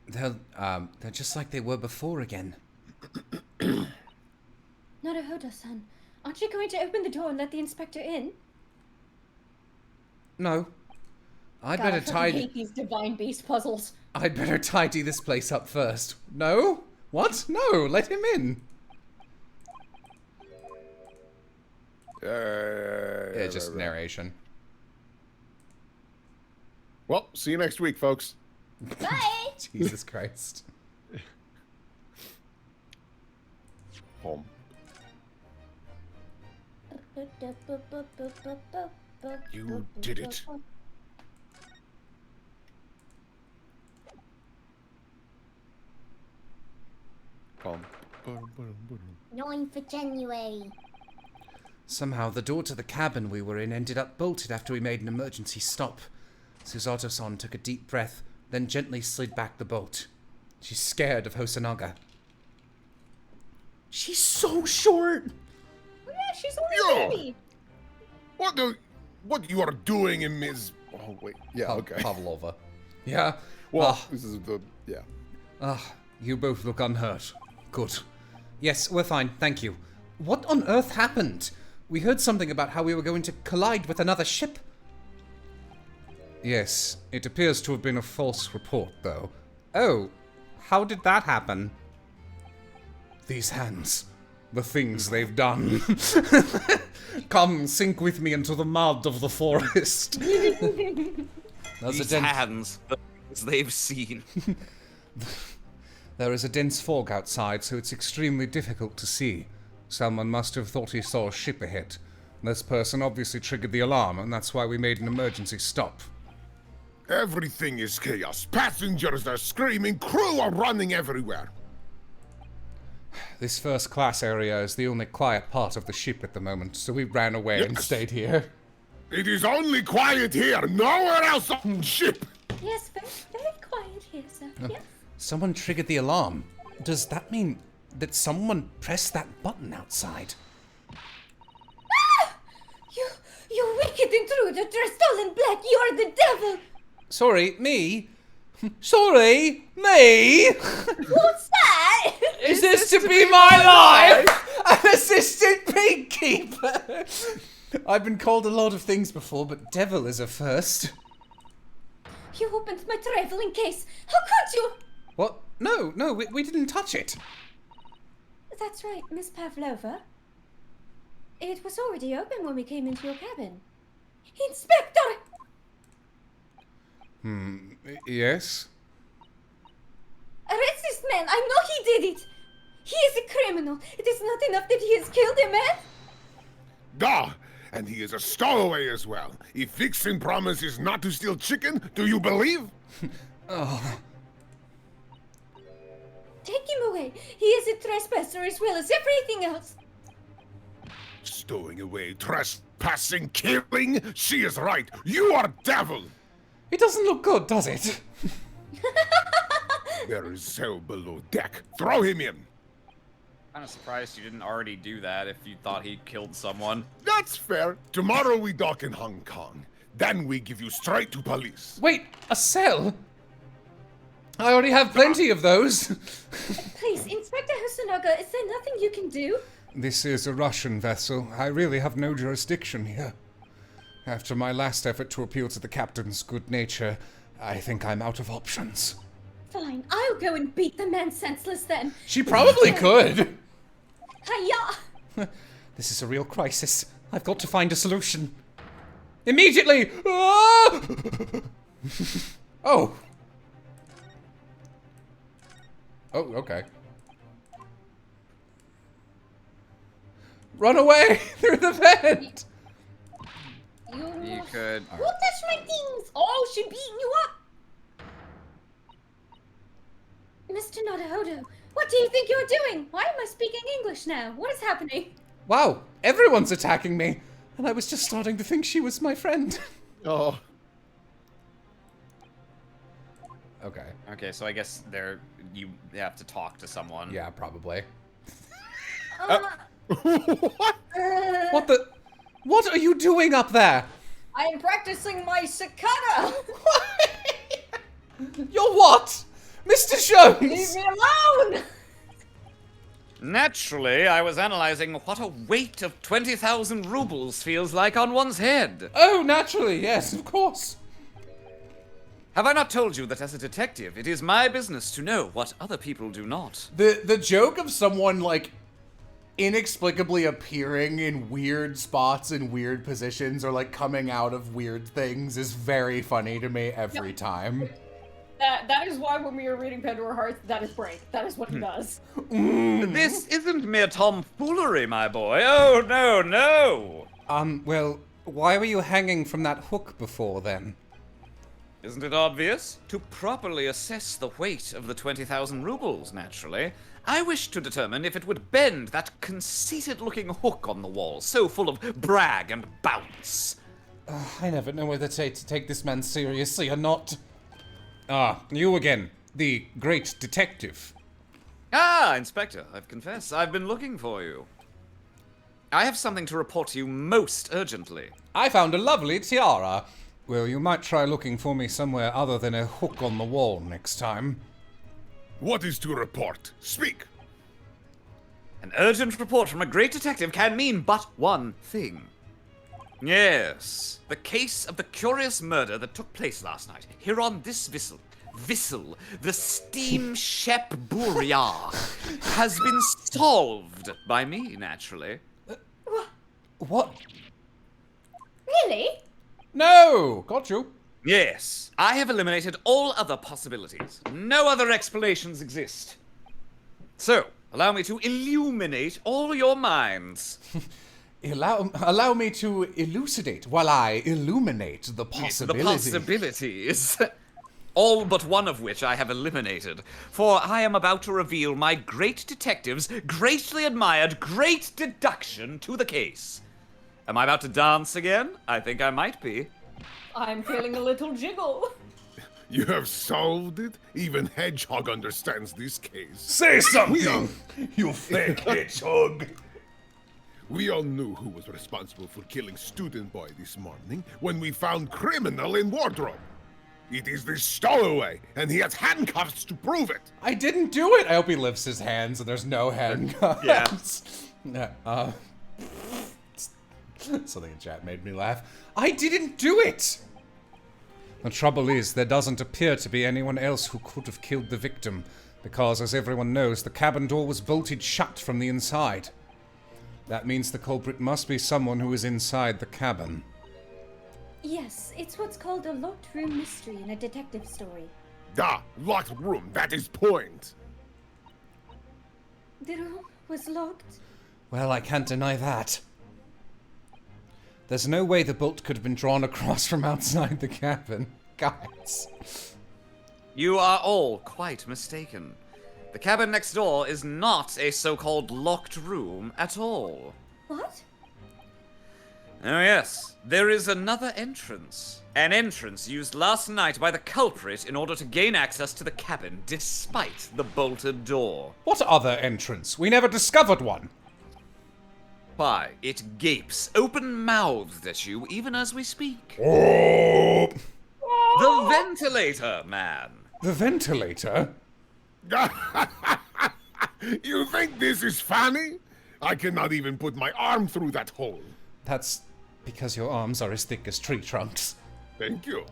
They're just like they were before again. Naruto-san, aren't you going to open the door and let the inspector in? No. I'd God, better I fucking tidy... hate these divine beast puzzles. I'd better tidy this place up first. No? What? No, let him in. Yeah, just narration. Well, see you next week, folks. Bye. Jesus Christ. Home. You did it. Home. 9 for January. Somehow, the door to the cabin we were in ended up bolted after we made an emergency stop. Susato-san took a deep breath, then gently slid back the bolt. She's scared of Hosonaga. She's so short! Yeah, she's only Yo! a baby. What you are doing in Ms. Oh, wait. Yeah, okay. Pavlova. Yeah? Well, this is the... Yeah. You both look unhurt. Good. Yes, we're fine, thank you. What on earth happened? We heard something about how we were going to collide with another ship. Yes, it appears to have been a false report, though. Oh, how did that happen? These hands. The things they've done. Come, sink with me into the mud of the forest. These hands, the things they've seen. There is a dense fog outside, so it's extremely difficult to see. Someone must have thought he saw a ship ahead. This person obviously triggered the alarm, and that's why we made an emergency stop. Everything is chaos. Passengers are screaming, crew are running everywhere. This first class area is the only quiet part of the ship at the moment, so we ran away and Yes. stayed here. It is only quiet here, nowhere else on ship. Yes, very, very quiet here, sir. Yes. Someone triggered the alarm. Does that mean that someone pressed that button outside? You wicked intruder dressed all in black. You are the devil. Sorry, me? Sorry, me? What's that? Is this to be my life? An assistant peacekeeper? I've been called a lot of things before, but devil is a first. You opened my traveling case. How could you? What? No, we didn't touch it. That's right, Miss Pavlova. It was already open when we came into your cabin. Inspector! Yes? Arrest man. I know he did it. He is a criminal. It is not enough that he has killed a man. Da! And he is a stowaway as well. If Vixen promises not to steal chicken, do you believe? Take him away. He is a trespasser as well as everything else. Stowing away, trespassing, killing? She is right. You are devil! It doesn't look good, does it? There is cell below deck. Throw him in. Kind of surprised you didn't already do that if you thought he killed someone. That's fair. Tomorrow we dock in Hong Kong. Then we give you straight to police. Wait, a cell? I already have plenty of those. Please, Inspector Hosonaga, is there nothing you can do? This is a Russian vessel. I really have no jurisdiction here. After my last effort to appeal to the captain's good nature, I think I'm out of options. Fine, I'll go and beat the man senseless then. She probably could. Hiya! This is a real crisis. I've got to find a solution. Immediately! Ah! Oh. Oh, okay. Run away through the vent! You could. Who touched my things? Oh, she beating you up! Mr. Nadahodo, what do you think you're doing? Why am I speaking English now? What is happening? Wow, everyone's attacking me. And I was just starting to think she was my friend. Oh. Okay. Okay, so I guess you have to talk to someone. Yeah, probably. What? What the? What are you doing up there? I am practicing my cicada. You're what? Mr. Jones! Leave me alone. Naturally, I was analyzing what a weight of 20,000 rubles feels like on one's head. Oh, naturally, yes, of course. Have I not told you that as a detective, it is my business to know what other people do not? The joke of someone, like, inexplicably appearing in weird spots in weird positions or, like, coming out of weird things is very funny to me every time. That is why when we were reading Pandora Hearts, that is Break. That is what he does. This isn't mere tomfoolery, my boy. Oh, no, no! Well, why were you hanging from that hook before, then? Isn't it obvious? To properly assess the weight of the 20,000 rubles, naturally, I wish to determine if it would bend that conceited-looking hook on the wall, so full of brag and bounce. I never know whether to take this man seriously or not. Ah, you again. The great detective. Ah, Inspector, I confess, I've been looking for you. I have something to report to you most urgently. I found a lovely tiara. Well, you might try looking for me somewhere other than a hook on the wall next time. What is to report? Speak! An urgent report from a great detective can mean but one thing. Yes, the case of the curious murder that took place last night, here on this vessel, the steamship Buria, has been solved by me, naturally. What? Really? No! Got you. Yes, I have eliminated all other possibilities. No other explanations exist. So, allow me to illuminate all your minds. Allow me to elucidate while I illuminate the possibilities. The possibilities. All but one of which I have eliminated. For I am about to reveal my great detective's greatly admired great deduction to the case. Am I about to dance again? I think I might be. I'm feeling a little jiggle. You have solved it? Even Hedgehog understands this case. Say something, you fake hedgehog. We all knew who was responsible for killing student boy this morning when we found criminal in wardrobe. It is the stowaway, and he has handcuffs to prove it. I didn't do it! I hope he lifts his hands and there's no handcuffs. Yeah. Something in chat made me laugh. I didn't do it! The trouble is, there doesn't appear to be anyone else who could have killed the victim, because, as everyone knows, the cabin door was bolted shut from the inside. That means the culprit must be someone who is inside the cabin. Yes, it's what's called a locked room mystery in a detective story. Da, locked room, that is point. The room was locked. Well, I can't deny that. There's no way the bolt could have been drawn across from outside the cabin. Guys. You are all quite mistaken. The cabin next door is not a so-called locked room at all. What? Oh yes, there is another entrance. An entrance used last night by the culprit in order to gain access to the cabin despite the bolted door. What other entrance? We never discovered one. Why, it gapes open-mouthed at you even as we speak. Oh! The ventilator, man. The ventilator? You think this is funny? I cannot even put my arm through that hole. That's because your arms are as thick as tree trunks. Thank you.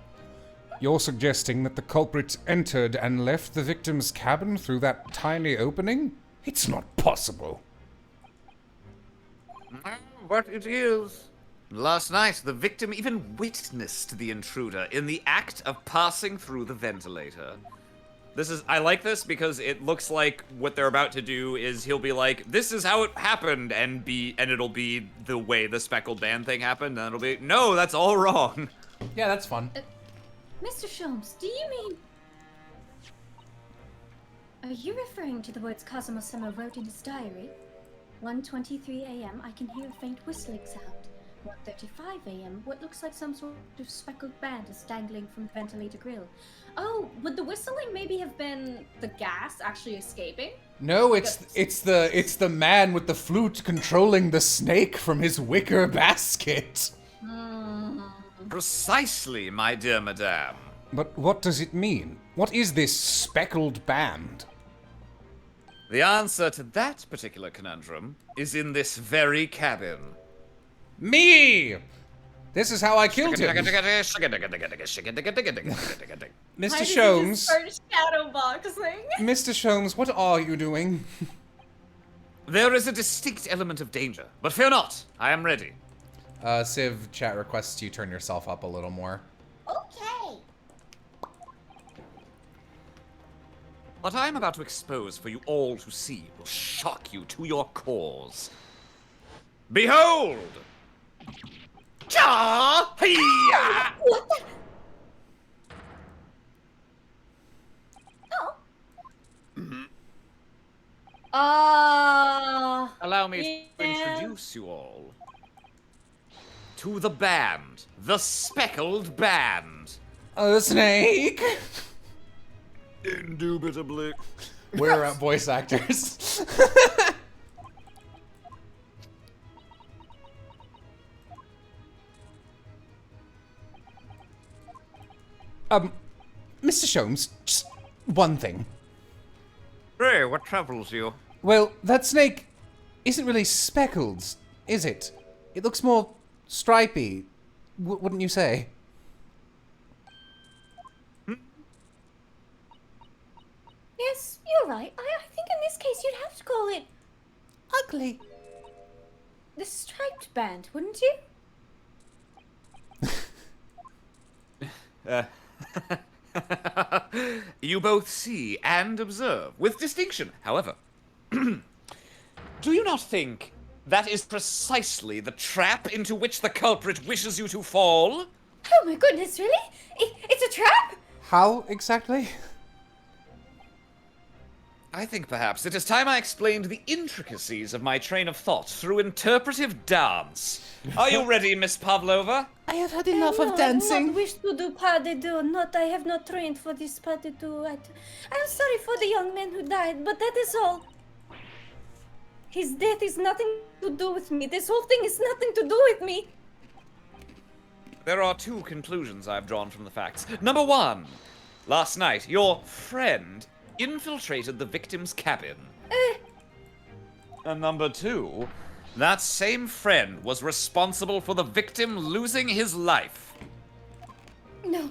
You're suggesting that the culprit entered and left the victim's cabin through that tiny opening? It's not possible. But it is. Last night, the victim even witnessed the intruder in the act of passing through the ventilator. I like this because it looks like what they're about to do is he'll be like, this is how it happened, and it'll be the way the speckled band thing happened, and it'll be, no, that's all wrong. Yeah, that's fun. Mr. Sholmes, do you mean... Are you referring to the words Kazuma-sama wrote in his diary? 1:23 a.m. I can hear a faint whistling sound. 1:35 a.m. What looks like some sort of speckled band is dangling from the ventilator grill. Oh, would the whistling maybe have been the gas actually escaping? No, it's the man with the flute controlling the snake from his wicker basket. Precisely, my dear madame. But what does it mean? What is this speckled band? The answer to that particular conundrum is in this very cabin. Me! This is how I killed him. Mr. Mr. Sholmes. Start shadow boxing. Mr. Sholmes, what are you doing? There is a distinct element of danger, but fear not, I am ready. Civ, chat requests you turn yourself up a little more. Okay. What I am about to expose for you all to see will shock you to your cores. Behold! Ja! Hiya! What the? Oh. Allow me to Yeah. introduce you all to the band, the Speckled Band. A snake! Indubitably. We're voice actors. Mr. Sholmes, just one thing. Pray, what troubles you? Well, that snake isn't really speckled, is it? It looks more stripy, wouldn't you say? Yes, you're right. I think in this case you'd have to call it Ugly. the striped band, wouldn't you? You both see and observe with distinction, however. Do you not think that is precisely the trap into which the culprit wishes you to fall? Oh my goodness, really? It's a trap? How exactly? I think perhaps it is time I explained the intricacies of my train of thought through interpretive dance. Are you ready, Miss Pavlova? I have had enough No, of I do dancing. not wish to do pas de deux. I have not trained for this pas de deux. I'm sorry for the young man who died, but that is all. His death is nothing to do with me. This whole thing is nothing to do with me. There are two conclusions I've drawn from the facts. Number one, last night, your friend infiltrated the victim's cabin. And number two, that same friend was responsible for the victim losing his life. No.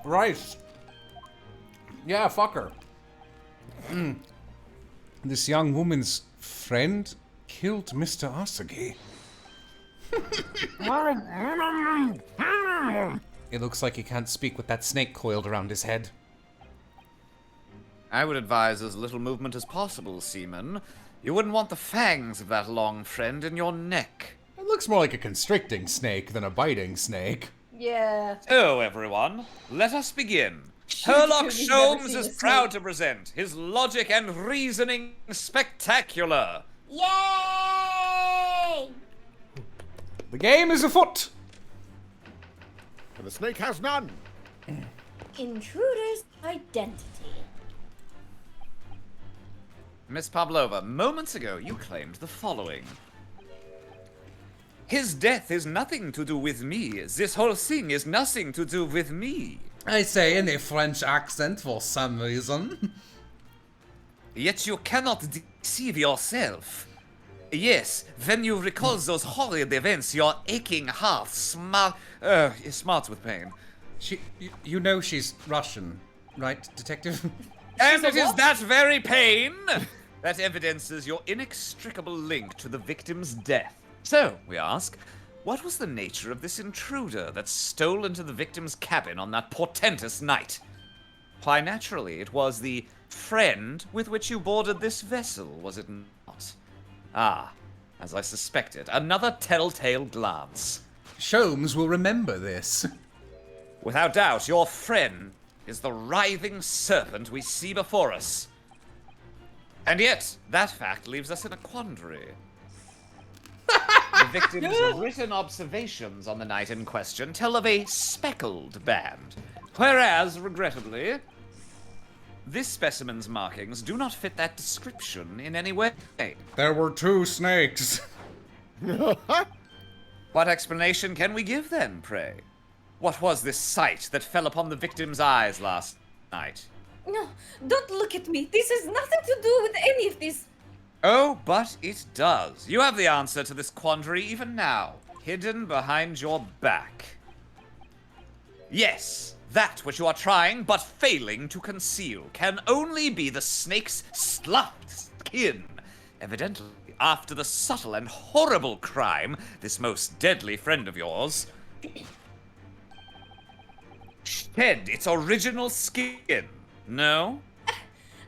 Right. Yeah, fuck her. This young woman's friend killed Mr. Asagi. It looks like he can't speak with that snake coiled around his head. I would advise as little movement as possible, Seaman. You wouldn't want the fangs of that long friend in your neck. It looks more like a constricting snake than a biting snake. Yeah. So, everyone, let us begin. Shoot, Herlock you've never Sholmes seen is a proud snake. to present his logic and reasoning spectacular. Yay! The game is afoot! And the snake has none. Intruder's identity. Miss Pavlova, moments ago you claimed the following. His death is nothing to do with me. This whole thing is nothing to do with me. I say in a French accent for some reason. Yet you cannot deceive yourself. Yes, when you recall those horrid events, your aching heart smarts with pain. You know she's Russian, right, detective? And it is that very pain that evidences your inextricable link to the victim's death. So, we ask, what was the nature of this intruder that stole into the victim's cabin on that portentous night? Why, naturally, it was the friend with which you boarded this vessel, was it not? Ah, as I suspected, another telltale glance. Sholmes will remember this. Without doubt, your friend is the writhing serpent we see before us. And yet, that fact leaves us in a quandary. The victim's written observations on the night in question tell of a speckled band, whereas, regrettably, this specimen's markings do not fit that description in any way. There were 2 snakes. What explanation can we give then, pray? What was this sight that fell upon the victim's eyes last night? No, don't look at me. This has nothing to do with any of this. Oh, but it does. You have the answer to this quandary even now, hidden behind your back. Yes, that which you are trying but failing to conceal can only be the snake's sloughed skin. Evidently, after the subtle and horrible crime, this most deadly friend of yours shed its original skin. No?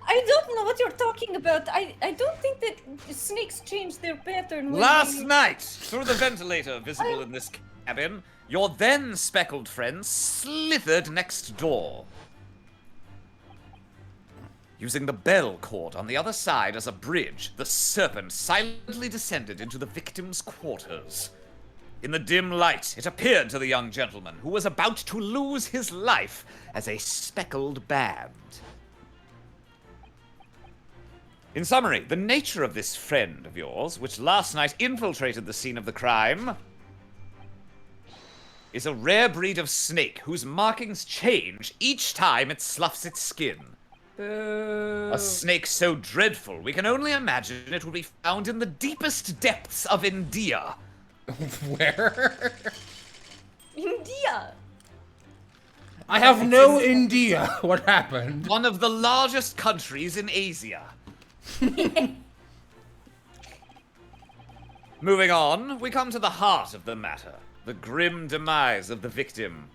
I don't know what you're talking about. I don't think that snakes change their pattern when Last they... night, through the ventilator visible in this cabin, your then speckled friend slithered next door. Using the bell cord on the other side as a bridge, the serpent silently descended into the victim's quarters. In the dim light, it appeared to the young gentleman, who was about to lose his life, as a speckled band. In summary, the nature of this friend of yours, which last night infiltrated the scene of the crime, is a rare breed of snake whose markings change each time it sloughs its skin. Boo. A snake so dreadful, we can only imagine it will be found in the deepest depths of India. Where? India. I have no idea what happened. One of the largest countries in Asia. Moving on, we come to the heart of the matter. The grim demise of the victim.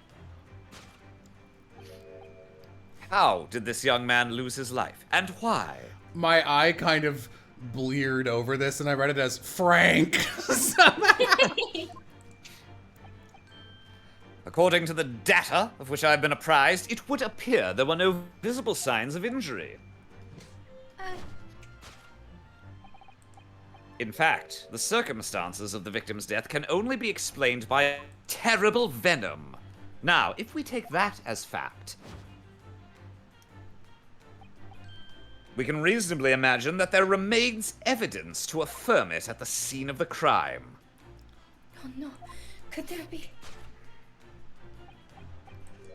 How did this young man lose his life, and why? My eye kind of bleared over this and I read it as Frank. According to the data of which I have been apprised, it would appear there were no visible signs of injury. In fact, the circumstances of the victim's death can only be explained by a terrible venom. Now, if we take that as fact, we can reasonably imagine that there remains evidence to affirm it at the scene of the crime. Oh no, could there be...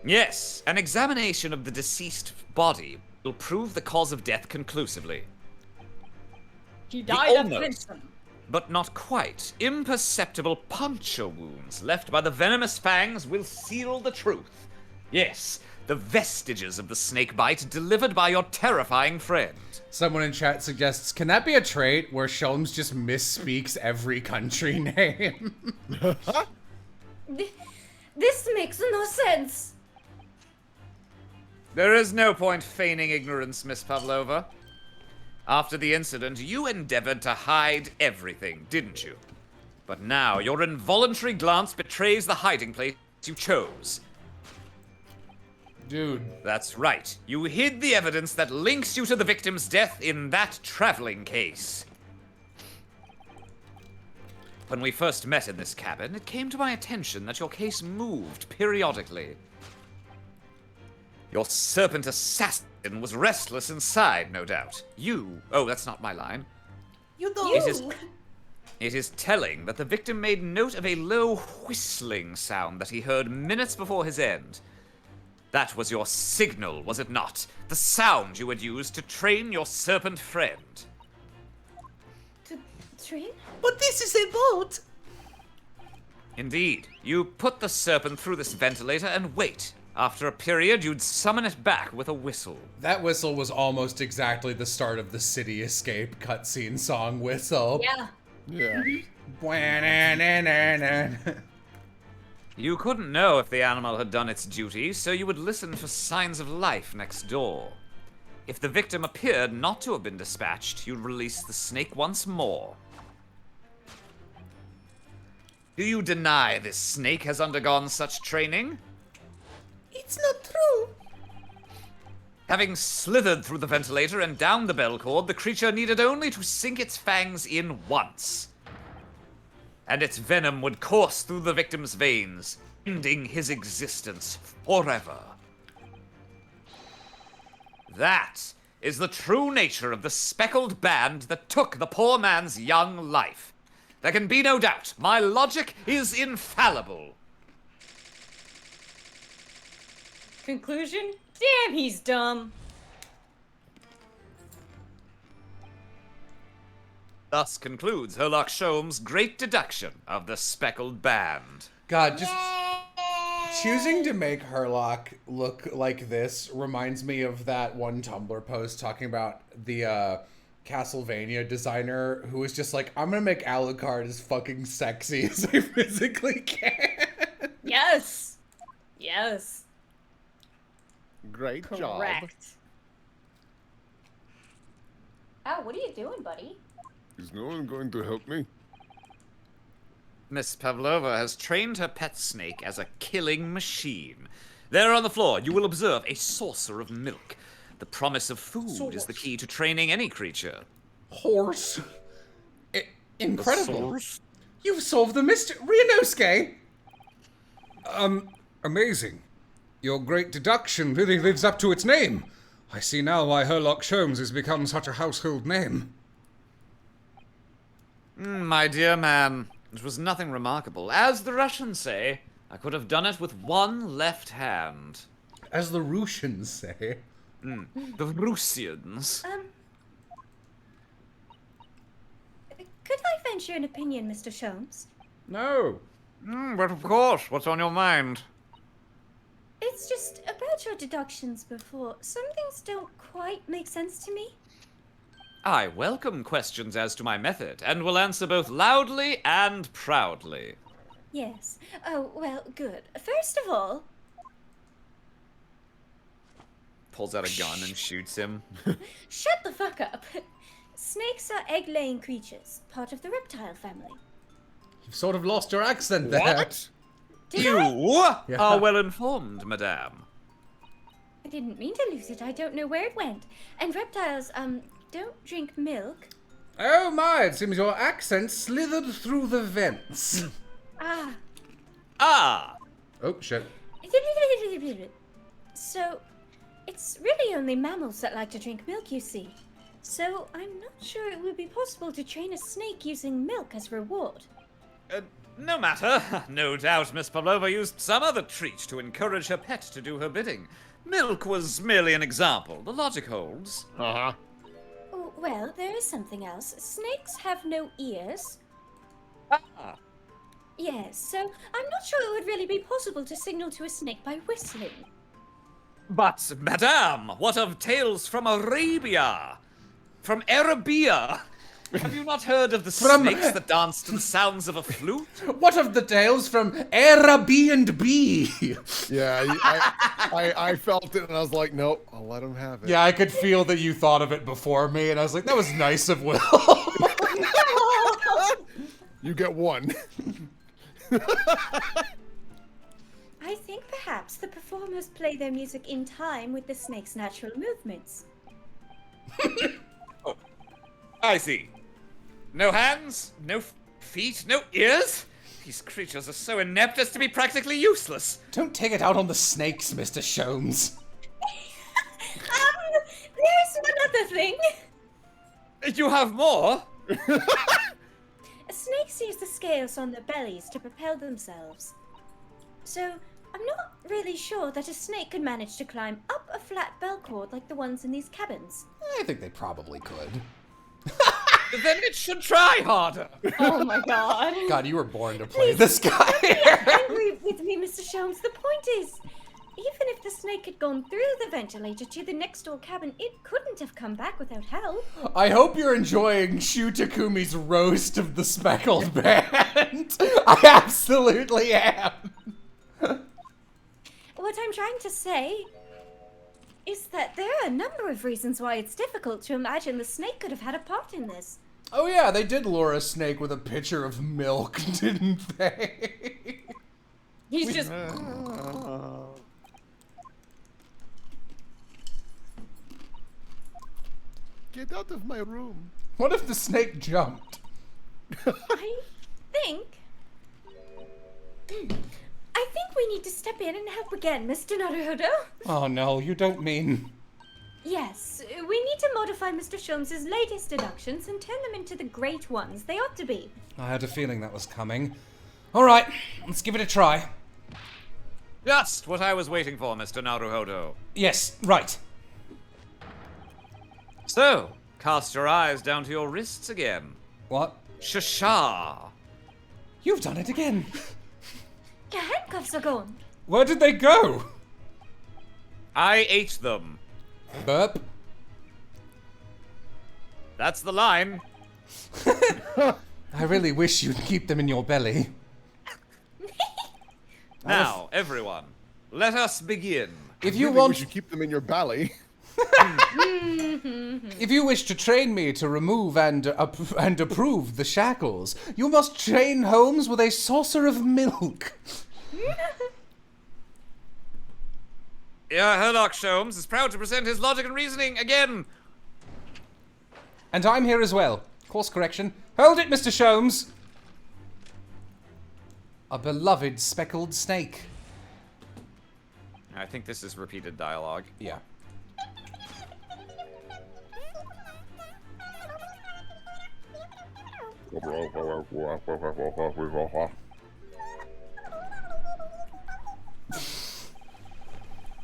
Yes, an examination of the deceased body will prove the cause of death conclusively. He The died of almost, Vincent. but not quite, imperceptible puncture wounds left by the venomous fangs will seal the truth. Yes, the vestiges of the snake bite delivered by your terrifying friend. Someone in chat suggests, can that be a trait where Sholmes just misspeaks every country name? This makes no sense. There is no point feigning ignorance, Miss Pavlova. After the incident, you endeavored to hide everything, didn't you? But now your involuntary glance betrays the hiding place you chose. Dude. That's right. You hid the evidence that links you to the victim's death in that traveling case. When we first met in this cabin, it came to my attention that your case moved periodically. Your serpent assassin was restless inside, no doubt. Oh, that's not my line. You go. It is telling that the victim made note of a low whistling sound that he heard minutes before his end. That was your signal, was it not? The sound you had used to train your serpent friend. To train? But this is a boat. Indeed. You put the serpent through this ventilator and wait. After a period, you'd summon it back with a whistle. That whistle was almost exactly the start of the City Escape cutscene song whistle. Yeah. Yeah. You couldn't know if the animal had done its duty, so you would listen for signs of life next door. If the victim appeared not to have been dispatched, you'd release the snake once more. Do you deny this snake has undergone such training? It's not true. Having slithered through the ventilator and down the bell cord, the creature needed only to sink its fangs in once. And its venom would course through the victim's veins, ending his existence forever. That is the true nature of the speckled band that took the poor man's young life. There can be no doubt. My logic is infallible. Conclusion? Damn, he's dumb. Thus concludes Herlock Sholmes' great deduction of the speckled band. God, just choosing to make Herlock look like this reminds me of that one Tumblr post talking about the Castlevania designer who was just like, I'm gonna make Alucard as fucking sexy as I physically can. Yes. Yes. Great job. Correct. Ow, what are you doing, buddy? Is no one going to help me? Miss Pavlova has trained her pet snake as a killing machine. There on the floor, you will observe a saucer of milk. The promise of food is the key to training any creature. Horse. Incredible. You've solved the mystery. Ryunosuke! Amazing. Your great deduction really lives up to its name. I see now why Herlock Sholmes has become such a household name. My dear man, it was nothing remarkable. As the Russians say, I could have done it with one left hand. As the Russians say. The Russians. Could I venture an opinion, Mr. Sholmes? No. But of course, what's on your mind? It's just about your deductions before. Some things don't quite make sense to me. I welcome questions as to my method, and will answer both loudly and proudly. Yes. Oh, well, good. First of all... Pulls out a gun and shoots him. Shut the fuck up. Snakes are egg-laying creatures, part of the reptile family. You've sort of lost your accent there. What? Did You I? Yeah. are well informed, madame. I didn't mean to lose it. I don't know where it went. And reptiles, don't drink milk. Oh my, it seems your accent slithered through the vents. Ah. Ah! Oh, shit. So, it's really only mammals that like to drink milk, you see. So, I'm not sure it would be possible to train a snake using milk as reward. No matter. No doubt Miss Pavlova used some other treat to encourage her pet to do her bidding. Milk was merely an example. The logic holds. Uh-huh. Oh, well, there is something else. Snakes have no ears. Ah. Yes, so I'm not sure it would really be possible to signal to a snake by whistling. But, madame, what of tales from Arabia? From Arabia? Have you not heard of the From- snakes that dance to the sounds of a flute? What of the tales from Airbnb? Yeah, I felt it and I was like, nope, I'll let him have it. Yeah, I could feel that you thought of it before me, and I was like, that was nice of Will. You get one. I think perhaps the performers play their music in time with the snake's natural movements. Oh, I see. No hands, no feet, no ears? These creatures are so inept as to be practically useless. Don't take it out on the snakes, Mr. Sholmes. There's one other thing. You have more? Snakes use the scales on their bellies to propel themselves. So, I'm not really sure that a snake could manage to climb up a flat bell cord like the ones in these cabins. I think they probably could. Then it should try harder. Oh my god. God, you were born to play this guy. Angry with me, Mr. Sholmes. The point is, even if the snake had gone through the ventilator to the next door cabin, it couldn't have come back without help. I hope you're enjoying Shu Takumi's roast of the speckled band. I absolutely am. What I'm trying to say is that there are a number of reasons why it's difficult to imagine the snake could have had a part in this. Oh yeah, they did lure a snake with a pitcher of milk, didn't they? He's just. Get out of my room. What if the snake jumped? I think we need to step in and help again, Mr. Naruhodo. Oh no, you don't mean... Yes, we need to modify Mr. Sholmes' latest deductions and turn them into the great ones they ought to be. I had a feeling that was coming. Alright, let's give it a try. Just what I was waiting for, Mr. Naruhodo. Yes, right. So, cast your eyes down to your wrists again. What? Shasha. You've done it again. Your handcuffs are gone. Where did they go? I ate them. Burp. That's the line. I really wish you'd keep them in your belly. Now, everyone, let us begin. If you Really want... wish you keep them in your belly. If you wish to train me to remove and approve the shackles, you must train Holmes with a saucer of milk. Herlock Sholmes is proud to present his logic and reasoning again. And I'm here as well. Course correction. Hold it, Mr. Sholmes. A beloved speckled snake. I think this is repeated dialogue. Yeah.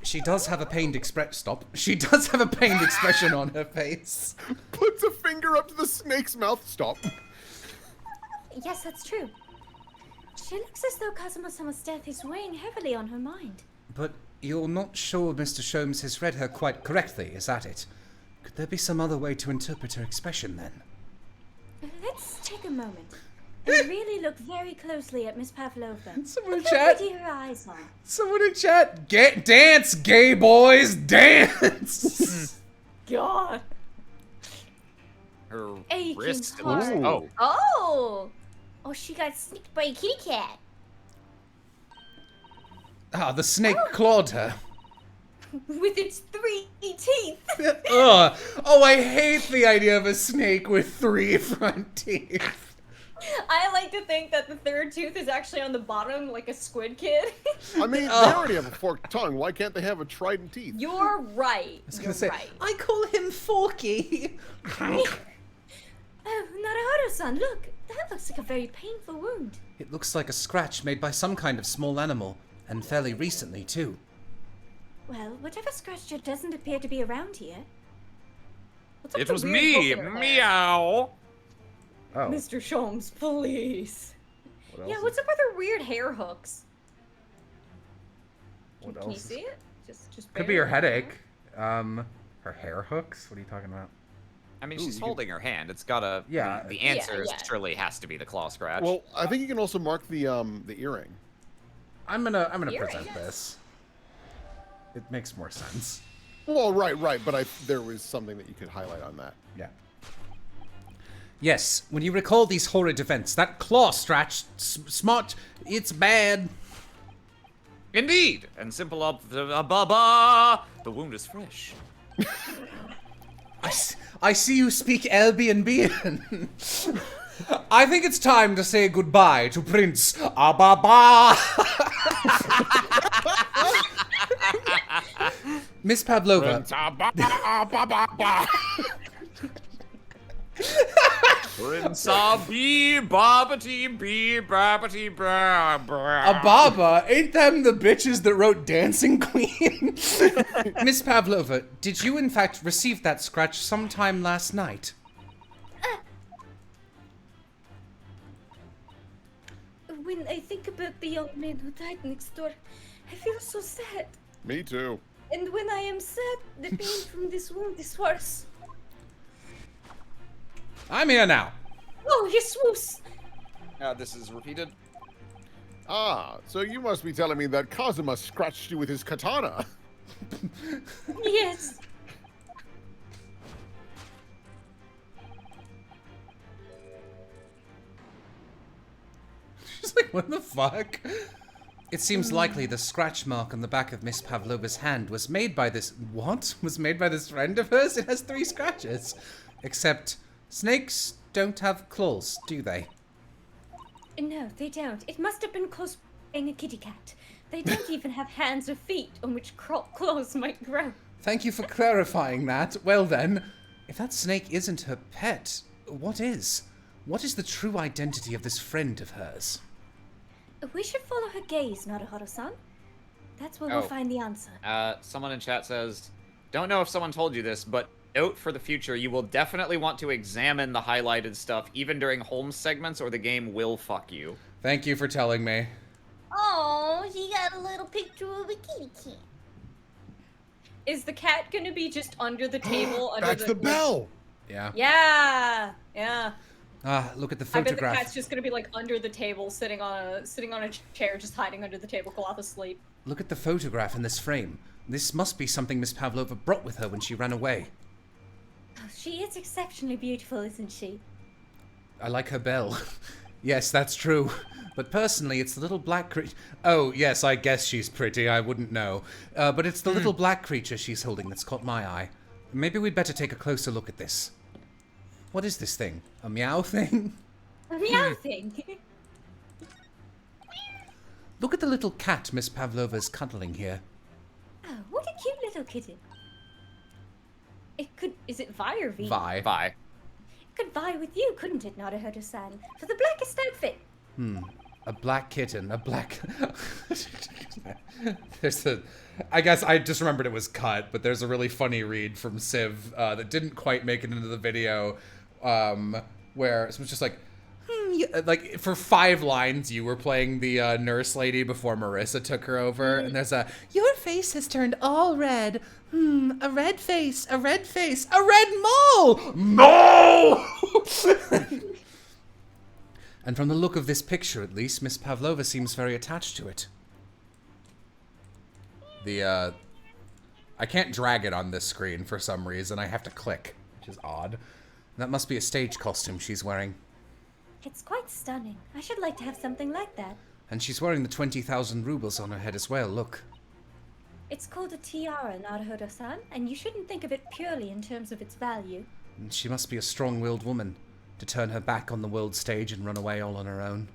She does have a pained Stop. She does have a pained expression on her face. Puts a finger up to the snake's mouth. Stop. Yes, that's true. She looks as though Kazuma-sama's death is weighing heavily on her mind. But you're not sure Mr. Sholmes has read her quite correctly, is that it? Could there be some other way to interpret her expression then? Let's take a moment and really look very closely at Miss Pavlova. Someone Look in how chat. pretty her eyes are. Someone in chat. Dance, gay boys, dance! God. Her Aching wrist. heart. Oh, Oh! Oh, she got snicked by a kitty cat. Ah, the snake clawed her. With its 3 teeth. Ugh. Oh, I hate the idea of a snake with 3 front teeth. I like to think that the third tooth is actually on the bottom, like a squid kid. I mean, they already have a forked tongue. Why can't they have a trident teeth? You're right. I was You're gonna say, right. I call him Forky. Oh, Naruhodo-san, look. That looks like a very painful wound. it looks like a scratch made by some kind of small animal, and fairly recently too. Well, whatever scratched her doesn't appear to be around here. What's up it with was the weird me. hook in her hair? Meow. Oh. Mr. Sholmes, please. What Yeah, else what's up with her weird hair hooks? What Can you else? see it? Just Could be her barely. headache. Her hair hooks? What are you talking about? I mean, Ooh, she's you can- holding her hand. It's gotta. Yeah. The answer yeah. surely has to be the claw scratch. Well, I think you can also mark the earring. I'm gonna Earring. present this. It makes more sense. Well, right, but there was something that you could highlight on that. Yeah. Yes, when you recall these horrid events, that claw scratch, smart, it's bad. Indeed, and simple ba. The wound is fresh. I see you speak Albanian. I think it's time to say goodbye to Prince Ababa. Miss Pavlova. Prince Bee Babati Bee Babati Bra Bra. Ababa, ain't them the bitches that wrote Dancing Queen? Miss Pavlova, did you in fact receive that scratch sometime last night? When I think about the young man who died next door, I feel so sad. Me too. And when I am sad, the pain from this wound is worse. I'm here now. Oh, Jesus! This is repeated. Ah, so you must be telling me that Kazuma scratched you with his katana. Yes. She's like, what the fuck? It seems likely the scratch mark on the back of Miss Pavlova's hand was made by this... What? Was made by this friend of hers? It has 3 scratches. Except, snakes don't have claws, do they? No, they don't. It must have been caused by a kitty cat. They don't even have hands or feet on which claws might grow. Thank you for clarifying that. Well then, if that snake isn't her pet, what is? What is the true identity of this friend of hers? We should follow her gaze, Naruhodo-san. That's where Oh. we'll find the answer. Someone in chat says, don't know if someone told you this, but note for the future, you will definitely want to examine the highlighted stuff even during home segments or the game will fuck you. Thank you for telling me. Oh, she got a little picture of a kitty cat. Is the cat gonna be just under the table? Under That's the bell. Yeah. Yeah. Ah, look at the I bet the photograph. cat's just gonna be like under the table, sitting on a chair, just hiding under the tablecloth asleep. Look at the photograph in this frame. This must be something Miss Pavlova brought with her when she ran away. Oh, she is exceptionally beautiful, isn't she? I like her bell. Yes, that's true. But personally, it's the little black creature... Oh, yes, I guess she's pretty. I wouldn't know. But it's the little black creature she's holding that's caught my eye. Maybe we'd better take a closer look at this. What is this thing? A meow thing? A meow thing. Look at the little cat Miss Pavlova's cuddling here. Oh, what a cute little kitten. It could. Is it Vi or V? Vi. Bye. It could vie with you, couldn't it, Naruhodo-san? For the blackest outfit. A black kitten. A black... There's a... I guess I just remembered it was cut, but there's a really funny read from Civ that didn't quite make it into the video, where it was just like, like for 5 lines you were playing the nurse lady before Marissa took her over, and there's a, your face has turned all red. A red face, a red face, a red mole! No! And from the look of this picture, at least, Miss Pavlova seems very attached to it. I can't drag it on this screen for some reason. I have to click, which is odd. That must be a stage costume she's wearing. It's quite stunning. I should like to have something like that. And she's wearing the 20,000 rubles on her head as well, look. It's called a tiara, Naruhodo-san, and you shouldn't think of it purely in terms of its value. And she must be a strong-willed woman to turn her back on the world stage and run away all on her own.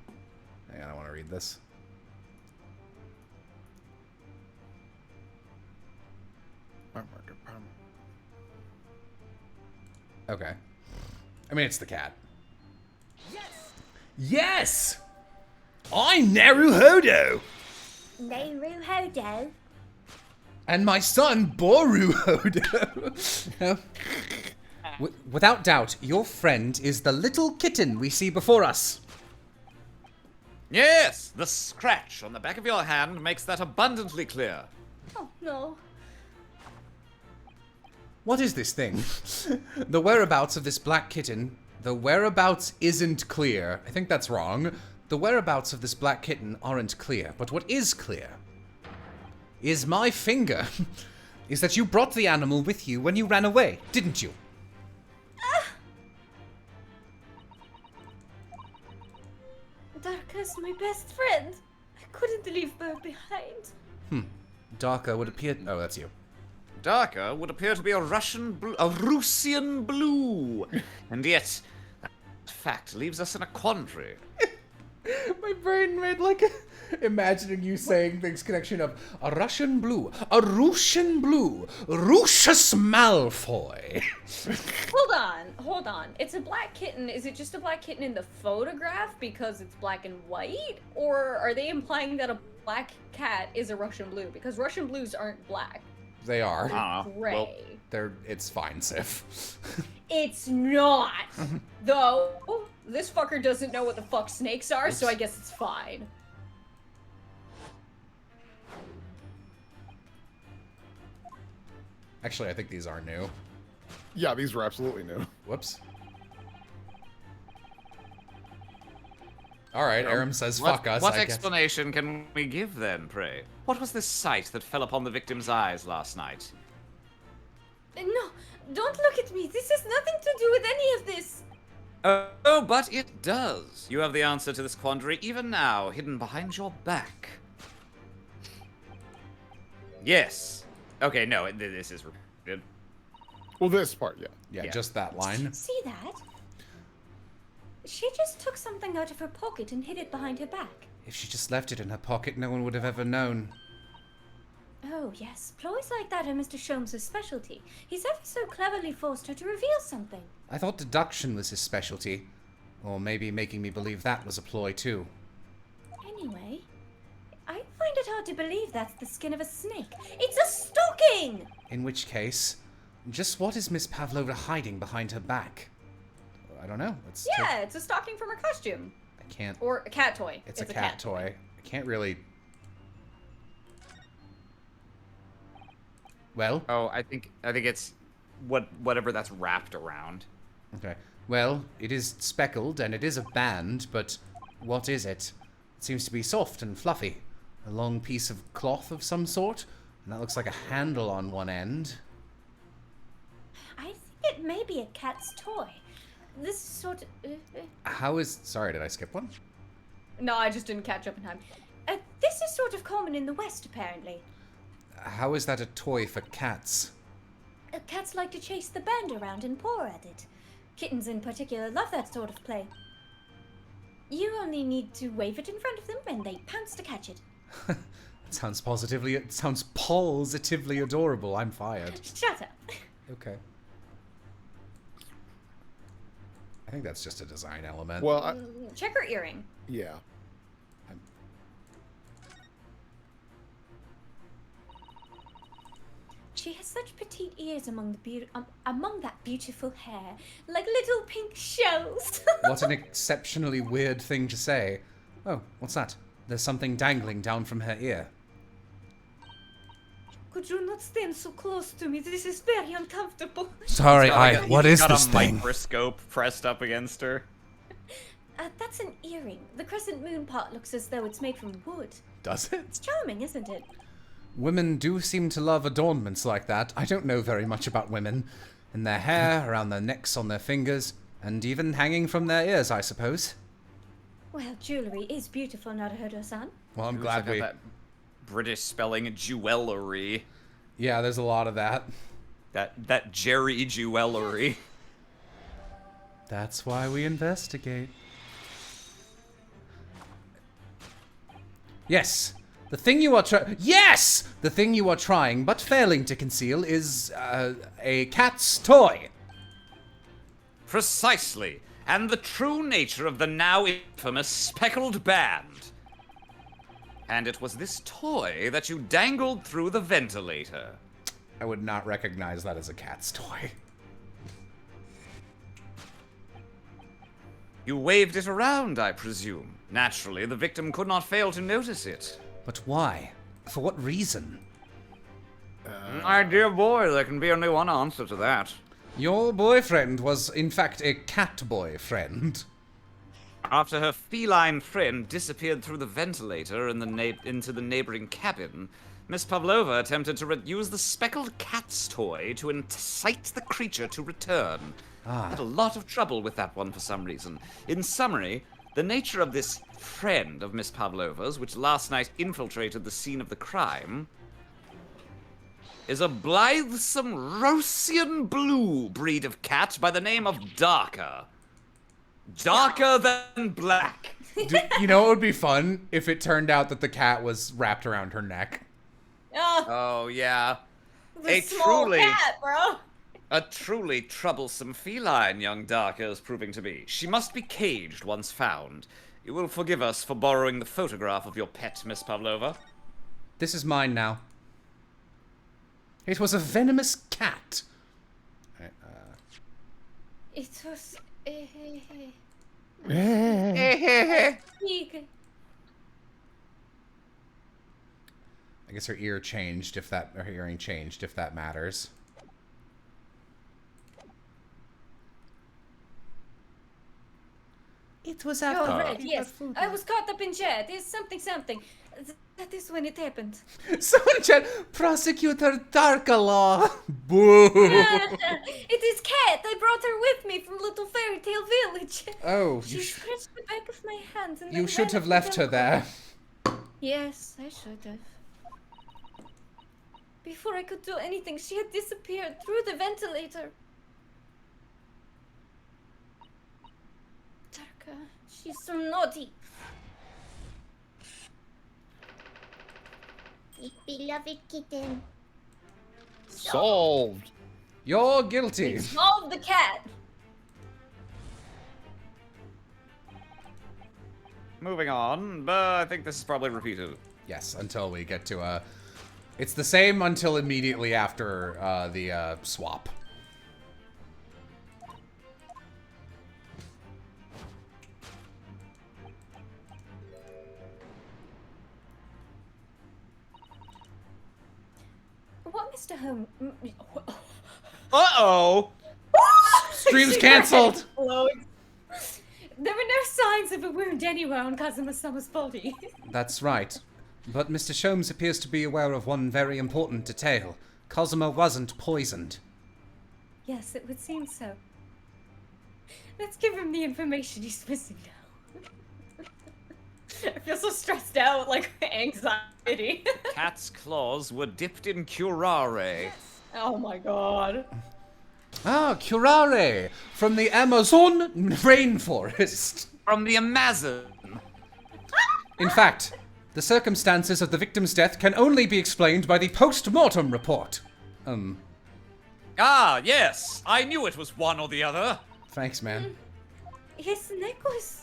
Hang on, I want to read this. Okay. I mean, it's the cat. Yes! I'm Naruhodo! Naruhodo? And my son, Boruhodo. Without doubt, your friend is the little kitten we see before us. Yes, the scratch on the back of your hand makes that abundantly clear. Oh, no. What is this thing? The whereabouts of this black kitten. The whereabouts isn't clear. I think that's wrong. The whereabouts of this black kitten aren't clear. But what is clear is my finger. Is that you brought the animal with you when you ran away, didn't you? Darka's my best friend. I couldn't leave her behind. Darker would appear. Oh, that's you. Darker would appear to be a Russian blue. And yet, that fact leaves us in a quandary. My brain made like a, imagining you saying things connection of a Russian blue, a Russian blue, Russius Malfoy. Hold on. It's a black kitten. Is it just a black kitten in the photograph because it's black and white? Or are they implying that a black cat is a Russian blue? Because Russian blues aren't black. They are. Gray. well, It's fine, Sif. It's not. Though, this fucker doesn't know what the fuck snakes are, so I guess it's fine. Actually, I think these are new. Yeah, these were absolutely new. Whoops. Alright, Aram says fuck us. What I guess. explanation can we give then, pray? What was this sight that fell upon the victim's eyes last night? No, don't look at me. This has nothing to do with any of this. Oh, but it does. You have the answer to this quandary even now, hidden behind your back. Yes. Okay, no, this is repeated. Well, this part, yeah. Yeah, Yeah. just that line. See that? She just took something out of her pocket and hid it behind her back. If she just left it in her pocket, no one would have ever known. Oh, yes. Ploys like that are Mr. Sholmes' specialty. He's ever so cleverly forced her to reveal something. I thought deduction was his specialty. Or maybe making me believe that was a ploy too. Anyway, I find it hard to believe that's the skin of a snake. It's a stocking! In which case, just what is Miss Pavlova hiding behind her back? I don't know. Let's Yeah, it's a stocking from her costume. I can't. Or a cat toy. It's a cat toy. I can't really. Well. Oh, I think it's whatever that's wrapped around. Okay. Well, it is speckled and it is a band, but what is it? It seems to be soft and fluffy. A long piece of cloth of some sort, and that looks like a handle on one end. I think it may be a cat's toy. This sort of... How is... Sorry, did I skip one? No, I just didn't catch up in time. this is sort of common in the West, apparently. How is that a toy for cats? Cats like to chase the band around and paw at it. Kittens in particular love that sort of play. You only need to wave it in front of them and they pounce to catch it. It sounds positively adorable. I'm fired. Shut up. Okay. I think that's just a design element. Well, Check her earring. yeah. She has such petite ears among that beautiful hair, like little pink shells. What an exceptionally weird thing to say. Oh, what's that? There's something dangling down from her ear. Could you not stand so close to me? This is very uncomfortable. Sorry, what is got this a thing? microscope pressed up against her. That's an earring. The crescent moon part looks as though it's made from wood. Does it? It's charming, isn't it? Women do seem to love adornments like that. I don't know very much about women. In their hair, around their necks, on their fingers, and even hanging from their ears, I suppose. Well, jewellery is beautiful, Naruhodo-san. Well, I'm Ooh, glad check out we... that British spelling jewellery. Yeah, there's a lot of that. That Jerry jewellery. That's why we investigate. Yes! The thing you are Yes! The thing you are trying, but failing to conceal, is, a cat's toy. Precisely. And the true nature of the now infamous speckled band. And it was this toy that you dangled through the ventilator. I would not recognize that as a cat's toy. You waved it around, I presume. Naturally, the victim could not fail to notice it. But why? For what reason? My dear boy, there can be only one answer to that. Your boyfriend was, in fact, a cat boyfriend. After her feline friend disappeared through the ventilator in into the neighboring cabin, Miss Pavlova attempted to use the speckled cat's toy to incite the creature to return. Had a lot of trouble with that one for some reason. In summary, the nature of this friend of Miss Pavlova's, which last night infiltrated the scene of the crime, is a blithesome Rosian blue breed of cat by the name of Darker. Darker than black. You know, it would be fun if it turned out that the cat was wrapped around her neck. Oh, Oh, yeah. the small cat, bro. A truly troublesome feline young Darker is proving to be. She must be caged once found. You will forgive us for borrowing the photograph of your pet, Miss Pavlova. This is mine now. It was a venomous cat. It was. I guess her ear changed if that, or her hearing changed if that matters. It was Oh, after right, yes. I was caught up in chat. There's something. That is when it happened. Someone chat, Prosecutor Darkalaw. Boo. It is Cat. I brought her with me from Little Fairy Tale Village. Oh, She scratched the back of my hand and you then should ran have up left her and there. Yes, I should have. Before I could do anything, she had disappeared through the ventilator. Darka, she's so naughty. Beloved kitten. Solved. You're guilty. Solve the cat. Moving on, but I think this is probably repeated. Yes, until we get to it's the same until immediately after the swap. What, Mr. Holmes? Uh-oh! Stream's cancelled. There were no signs of a wound anywhere on Kazuma-sama's body. That's right. But Mr. Sholmes appears to be aware of one very important detail. Kazuma wasn't poisoned. Yes, it would seem so. Let's give him the information he's missing now. I feel so stressed out, like anxiety. Cat's claws were dipped in curare. Oh my god. Ah, curare! From the Amazon rainforest. From the Amazon. In fact, the circumstances of the victim's death can only be explained by the post-mortem report. Ah, yes. I knew it was one or the other. Thanks, man. His neck was...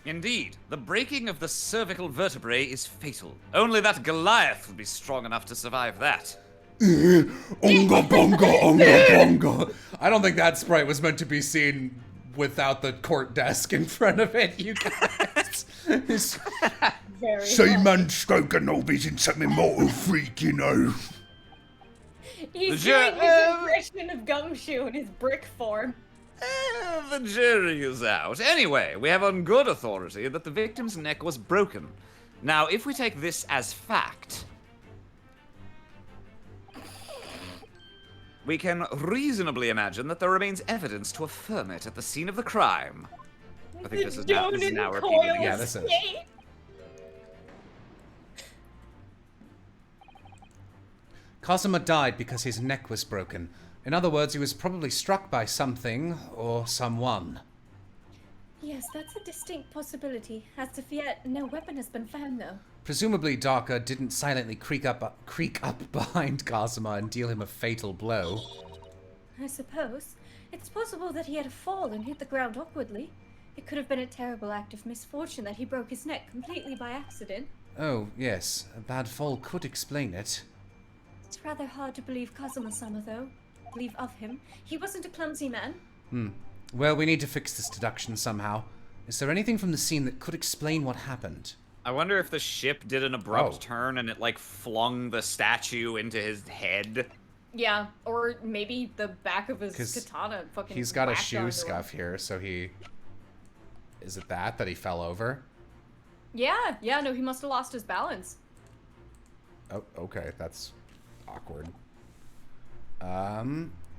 Indeed, the breaking of the cervical vertebrae is fatal. Only that Goliath would be strong enough to survive that. Unga bonga, unga bonga. I don't think that sprite was meant to be seen without the court desk in front of it, you guys. Very Seaman Skokanobi's in some immortal freak, you know. He's doing his impression of Gumshoe in his brick form. The jury is out. Anyway, we have on good authority that the victim's neck was broken. Now, if we take this as fact, we can reasonably imagine that there remains evidence to affirm it at the scene of the crime. I think this is now repeated. Yeah, this is. Kazuma died because his neck was broken. In other words, he was probably struck by something or someone. Yes, that's a distinct possibility. As of yet, no weapon has been found, though. Presumably, Darker didn't silently creak up behind Kazuma and deal him a fatal blow. I suppose. It's possible that he had a fall and hit the ground awkwardly. It could have been a terrible act of misfortune that he broke his neck completely by accident. Oh, yes. A bad fall could explain it. It's rather hard to believe Kazuma-sama, though. Believe of him. He wasn't a clumsy man. Well, we need to fix this deduction somehow. Is there anything from the scene that could explain what happened? I wonder if the ship did an abrupt Oh. turn and it, like, flung the statue into his head. Yeah, or maybe the back of his 'Cause katana fucking He's got a whacked shoe onto him. scuff here, so he... Is it that he fell over? Yeah, no, he must have lost his balance. Oh, okay, that's awkward.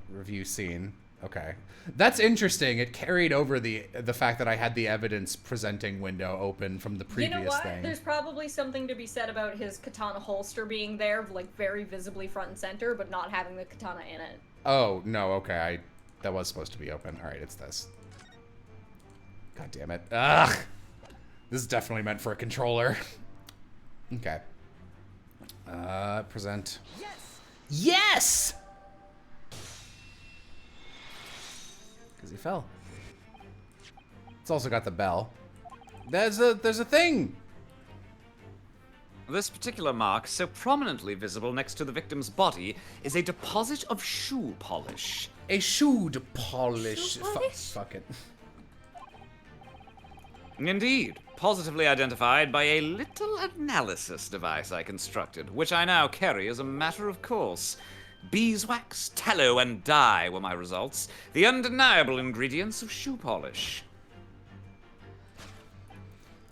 Review scene. Okay. That's interesting. It carried over the fact that I had the evidence presenting window open from the previous You know what? thing. There's probably something to be said about his katana holster being there, like, very visibly front and center, but not having the katana in it. Oh, no, okay, that was supposed to be open. Alright, it's this. God damn it. Ugh! This is definitely meant for a controller. Okay. Present. Yes! Because he fell. It's also got the bell. There's a thing! This particular mark, so prominently visible next to the victim's body, is a deposit of shoe polish. A shoe polish. Shoe polish? Fuck it. Indeed, positively identified by a little analysis device I constructed, which I now carry as a matter of course. Beeswax, tallow, and dye were my results, the undeniable ingredients of shoe polish.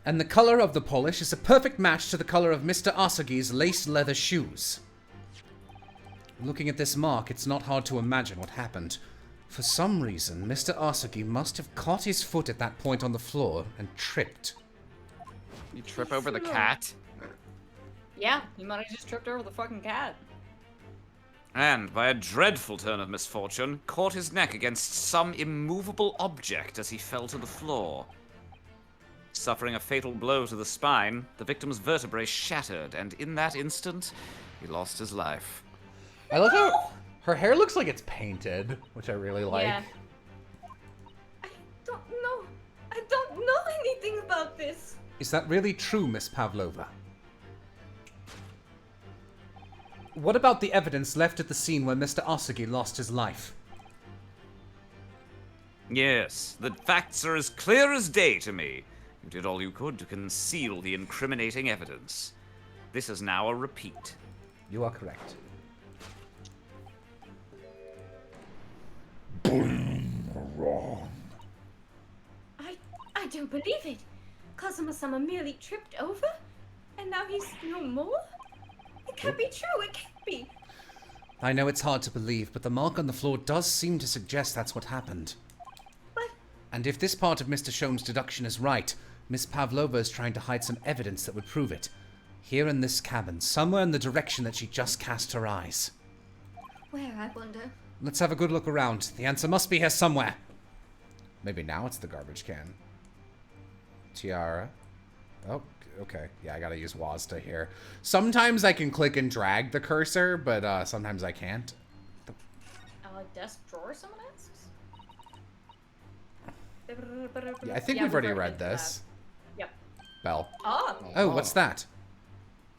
And the color of the polish is a perfect match to the color of Mr. Asagi's laced leather shoes. Looking at this mark, it's not hard to imagine what happened. For some reason, Mr. Asagi must have caught his foot at that point on the floor and tripped. You trip over the cat? Yeah, he might have just tripped over the fucking cat. And, by a dreadful turn of misfortune, caught his neck against some immovable object as he fell to the floor. Suffering a fatal blow to the spine, the victim's vertebrae shattered, and in that instant, he lost his life. I love how her hair looks like it's painted, which I really like. Yeah. I don't know anything about this. Is that really true, Miss Pavlova? What about the evidence left at the scene where Mr. Asagi lost his life? Yes, the facts are as clear as day to me. You did all you could to conceal the incriminating evidence. This is now a repeat. You are correct. Wrong. I don't believe it. Kazuma-sama merely tripped over, and now he's no more? It can't be true, it can't be. I know it's hard to believe, but the mark on the floor does seem to suggest that's what happened. But And if this part of Mr. Shone's deduction is right, Miss Pavlova is trying to hide some evidence that would prove it. Here in this cabin, somewhere in the direction that she just cast her eyes. where, I wonder? Let's have a good look around. The answer must be here somewhere. Maybe now it's the garbage can. Tiara. Oh, okay. Yeah, I gotta use WASDA here. Sometimes I can click and drag the cursor, but sometimes I can't. Desk drawer, someone asks? Yeah, I think we've already read this. Yep. Bell. Ah! Oh, what's that?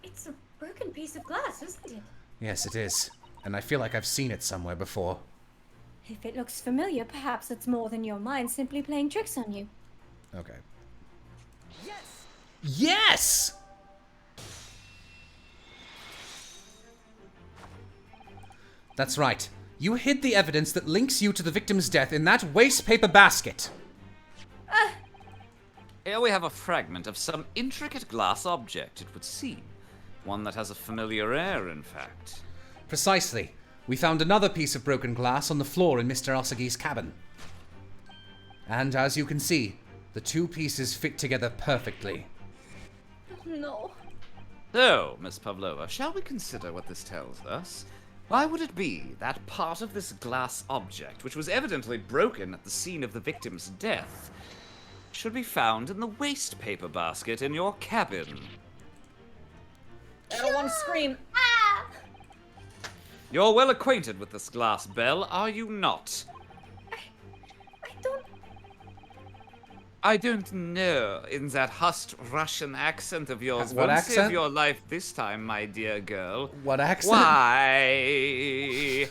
It's a broken piece of glass, isn't it? Yes, it is. And I feel like I've seen it somewhere before. If it looks familiar, perhaps it's more than your mind simply playing tricks on you. Okay. Yes! That's right. You hid the evidence that links you to the victim's death in that waste paper basket. Here we have a fragment of some intricate glass object, it would seem. One that has a familiar air, in fact. Precisely. We found another piece of broken glass on the floor in Mr. Asagi's cabin. And as you can see, the two pieces fit together perfectly. No. So, Miss Pavlova, shall we consider what this tells us? Why would it be that part of this glass object, which was evidently broken at the scene of the victim's death, should be found in the waste paper basket in your cabin? I don't want to scream. Ah! You're well acquainted with this glass, Belle, are you not? I don't... I don't know, in that hushed Russian accent of yours. What Won't accent? save your life this time, my dear girl. What accent? Why?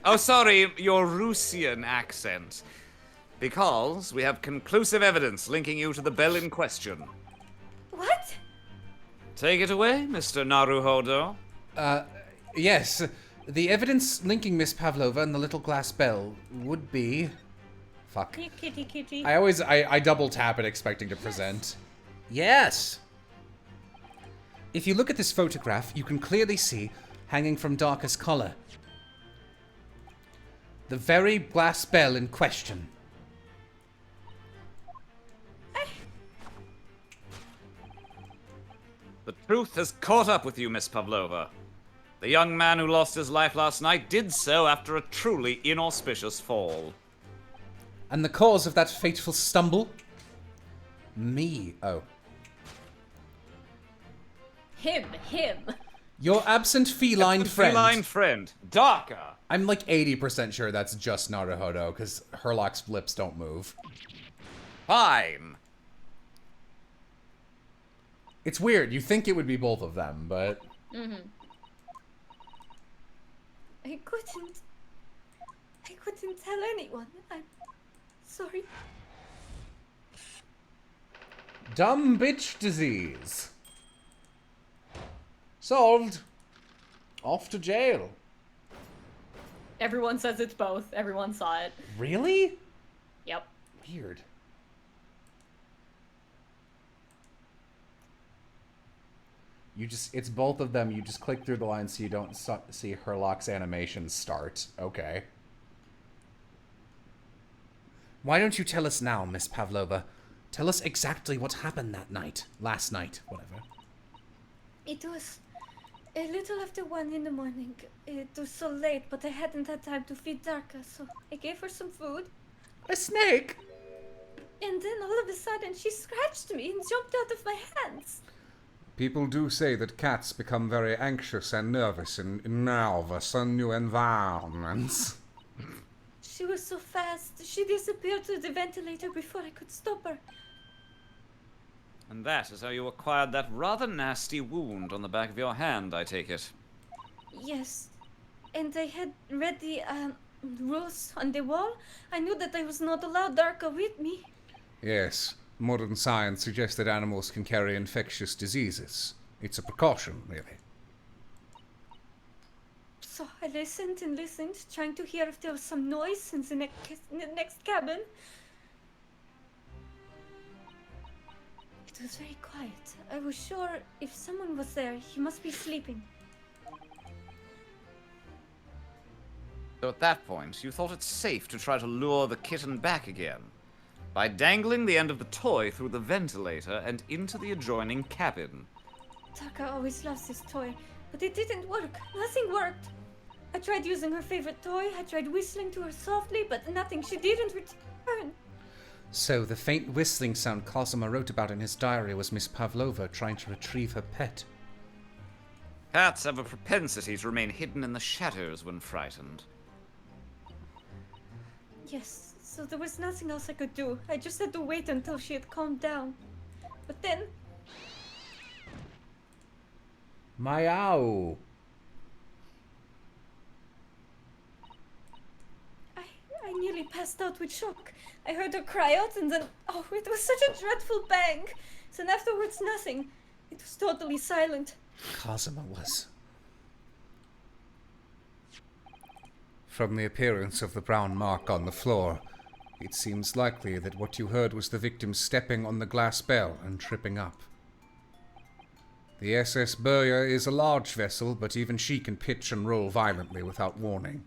Oh, sorry, your Russian accent. Because we have conclusive evidence linking you to the Belle in question. What? Take it away, Mr. Naruhodo. Yes. The evidence linking Miss Pavlova and the little glass bell would be... Fuck. Kitty, kitty. I double tap it expecting to present. Yes! If you look at this photograph, you can clearly see, hanging from Darka's collar, the very glass bell in question. The truth has caught up with you, Miss Pavlova. The young man who lost his life last night did so after a truly inauspicious fall. And the cause of that fateful stumble? Me. Oh. Him. Your absent feline friend. Feline friend, Darka. I'm like 80% sure that's just Naruhodo, because Herlock's lips don't move. Fine. It's weird. You think it would be both of them, but... I couldn't tell anyone. I'm sorry. Dumb bitch disease. Solved. Off to jail. Everyone says it's both. Everyone saw it. Really? Yep. Weird. It's both of them. You just click through the line so you don't see Herlock's animation start. Okay. Why don't you tell us now, Miss Pavlova? Tell us exactly what happened that night. Last night, whatever. It was a little after 1 in the morning. It was so late, but I hadn't had time to feed Darka, so I gave her some food. A snake? And then all of a sudden she scratched me and jumped out of my hands. People do say that cats become very anxious and nervous in nervous and new environments. She was so fast, she disappeared through the ventilator before I could stop her. And that is how you acquired that rather nasty wound on the back of your hand, I take it. Yes. And I had read the rules on the wall. I knew that I was not allowed Darka with me. Yes, modern science suggests that animals can carry infectious diseases. It's a precaution, really. So I listened and listened, trying to hear if there was some noise in the next cabin. It was very quiet. I was sure if someone was there, he must be sleeping. So at that point, you thought it safe to try to lure the kitten back again by dangling the end of the toy through the ventilator and into the adjoining cabin. Taka always loves this toy, but it didn't work. Nothing worked. I tried using her favorite toy, I tried whistling to her softly, but nothing. She didn't return. So the faint whistling sound Cosima wrote about in his diary was Miss Pavlova trying to retrieve her pet. Cats have a propensity to remain hidden in the shadows when frightened. Yes, so there was nothing else I could do. I just had to wait until she had calmed down. But then... Meow. I nearly passed out with shock. I heard her cry out and then, oh, it was such a dreadful bang. Then afterwards, nothing. It was totally silent. Cosima was. From the appearance of the brown mark on the floor, it seems likely that what you heard was the victim stepping on the glass bell and tripping up. The SS Burya is a large vessel, but even she can pitch and roll violently without warning.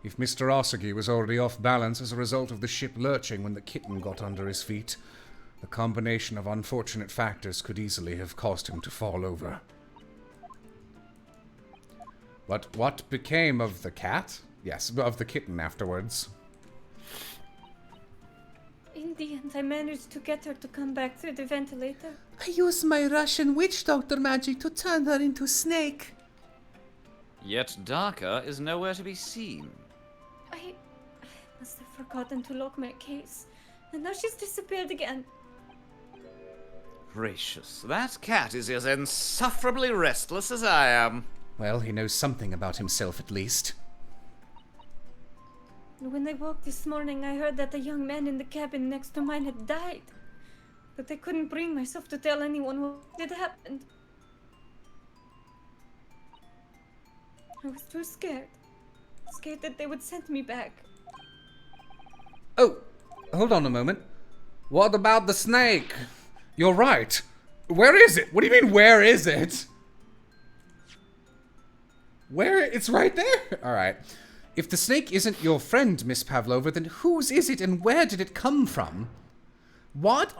If Mr. Asagi was already off balance as a result of the ship lurching when the kitten got under his feet, the combination of unfortunate factors could easily have caused him to fall over. But what became of the cat? Yes, of the kitten afterwards. In the end, I managed to get her to come back through the ventilator. I used my Russian witch doctor magic to turn her into a snake. Yet Darka is nowhere to be seen. I must have forgotten to lock my case. And now she's disappeared again. Gracious, that cat is as insufferably restless as I am. Well, he knows something about himself at least. When I woke this morning, I heard that a young man in the cabin next to mine had died. But I couldn't bring myself to tell anyone what had happened. I was too scared. Scared that they would send me back. Oh, hold on a moment. What about the snake? You're right. Where is it? What do you mean, where is it? Where? It's right there? Alright. If the snake isn't your friend, Miss Pavlova, then whose is it and where did it come from? What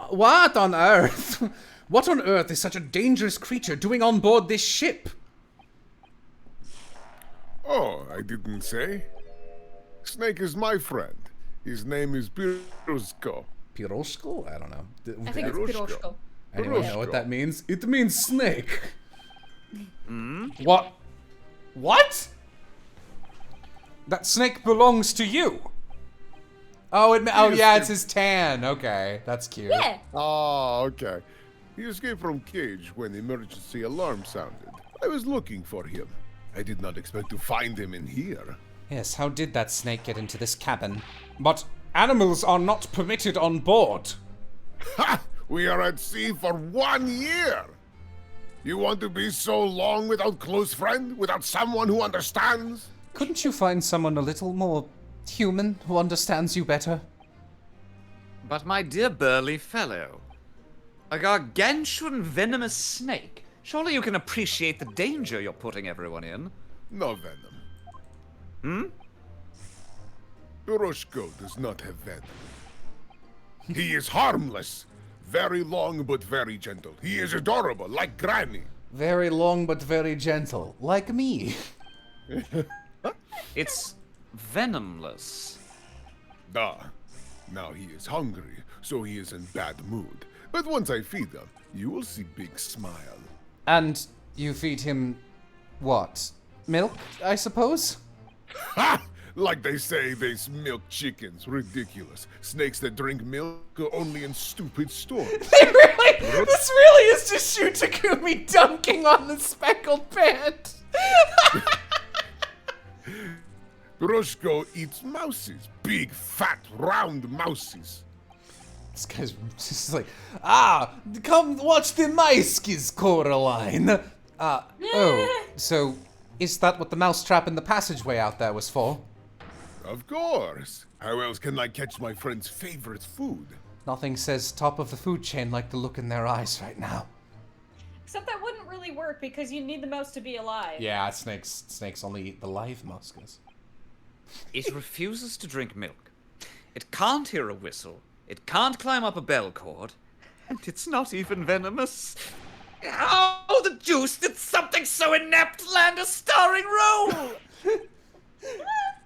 on earth? What on earth is such a dangerous creature doing on board this ship? Oh, I didn't say. Snake is my friend. His name is Pirusko. Piroshko? I don't know. I think it's Piroshko. Piroshko. Anyone know what that means? It means snake. Hmm? What? What? That snake belongs to you. Oh, yeah, it's his tan. Okay, that's cute. Yeah. Ah, okay. He escaped from cage when the emergency alarm sounded. I was looking for him. I did not expect to find him in here. Yes, how did that snake get into this cabin? But animals are not permitted on board. Ha! We are at sea for 1 year! You want to be so long without close friend? Without someone who understands? Couldn't you find someone a little more human who understands you better? But my dear burly fellow, a gargantuan venomous snake. Surely you can appreciate the danger you're putting everyone in. No venom. Hmm? Piroshko does not have venom. He is harmless. Very long but very gentle. He is adorable, like Granny. Very long but very gentle, like me. It's venomless. Now he is hungry, so he is in bad mood. But once I feed him, you will see big smile. And you feed him what? Milk, I suppose? Ha! Like they say, these milk chickens. Ridiculous. Snakes that drink milk go only in stupid stores. This really is just Shu Takumi dunking on the speckled pant. Piroshko eats mouses. Big, fat, round mouses. This guy's just like, come watch the mice, Coraline. Oh, so is that what the mousetrap in the passageway out there was for? Of course. How else can I catch my friend's favorite food? Nothing says top of the food chain like the look in their eyes right now. Except that wouldn't really work because you need the mouse to be alive. Yeah, snakes only eat the live moscas. It refuses to drink milk. It can't hear a whistle. It can't climb up a bell cord. And it's not even venomous. Oh, the deuce did something so inept land a starring role!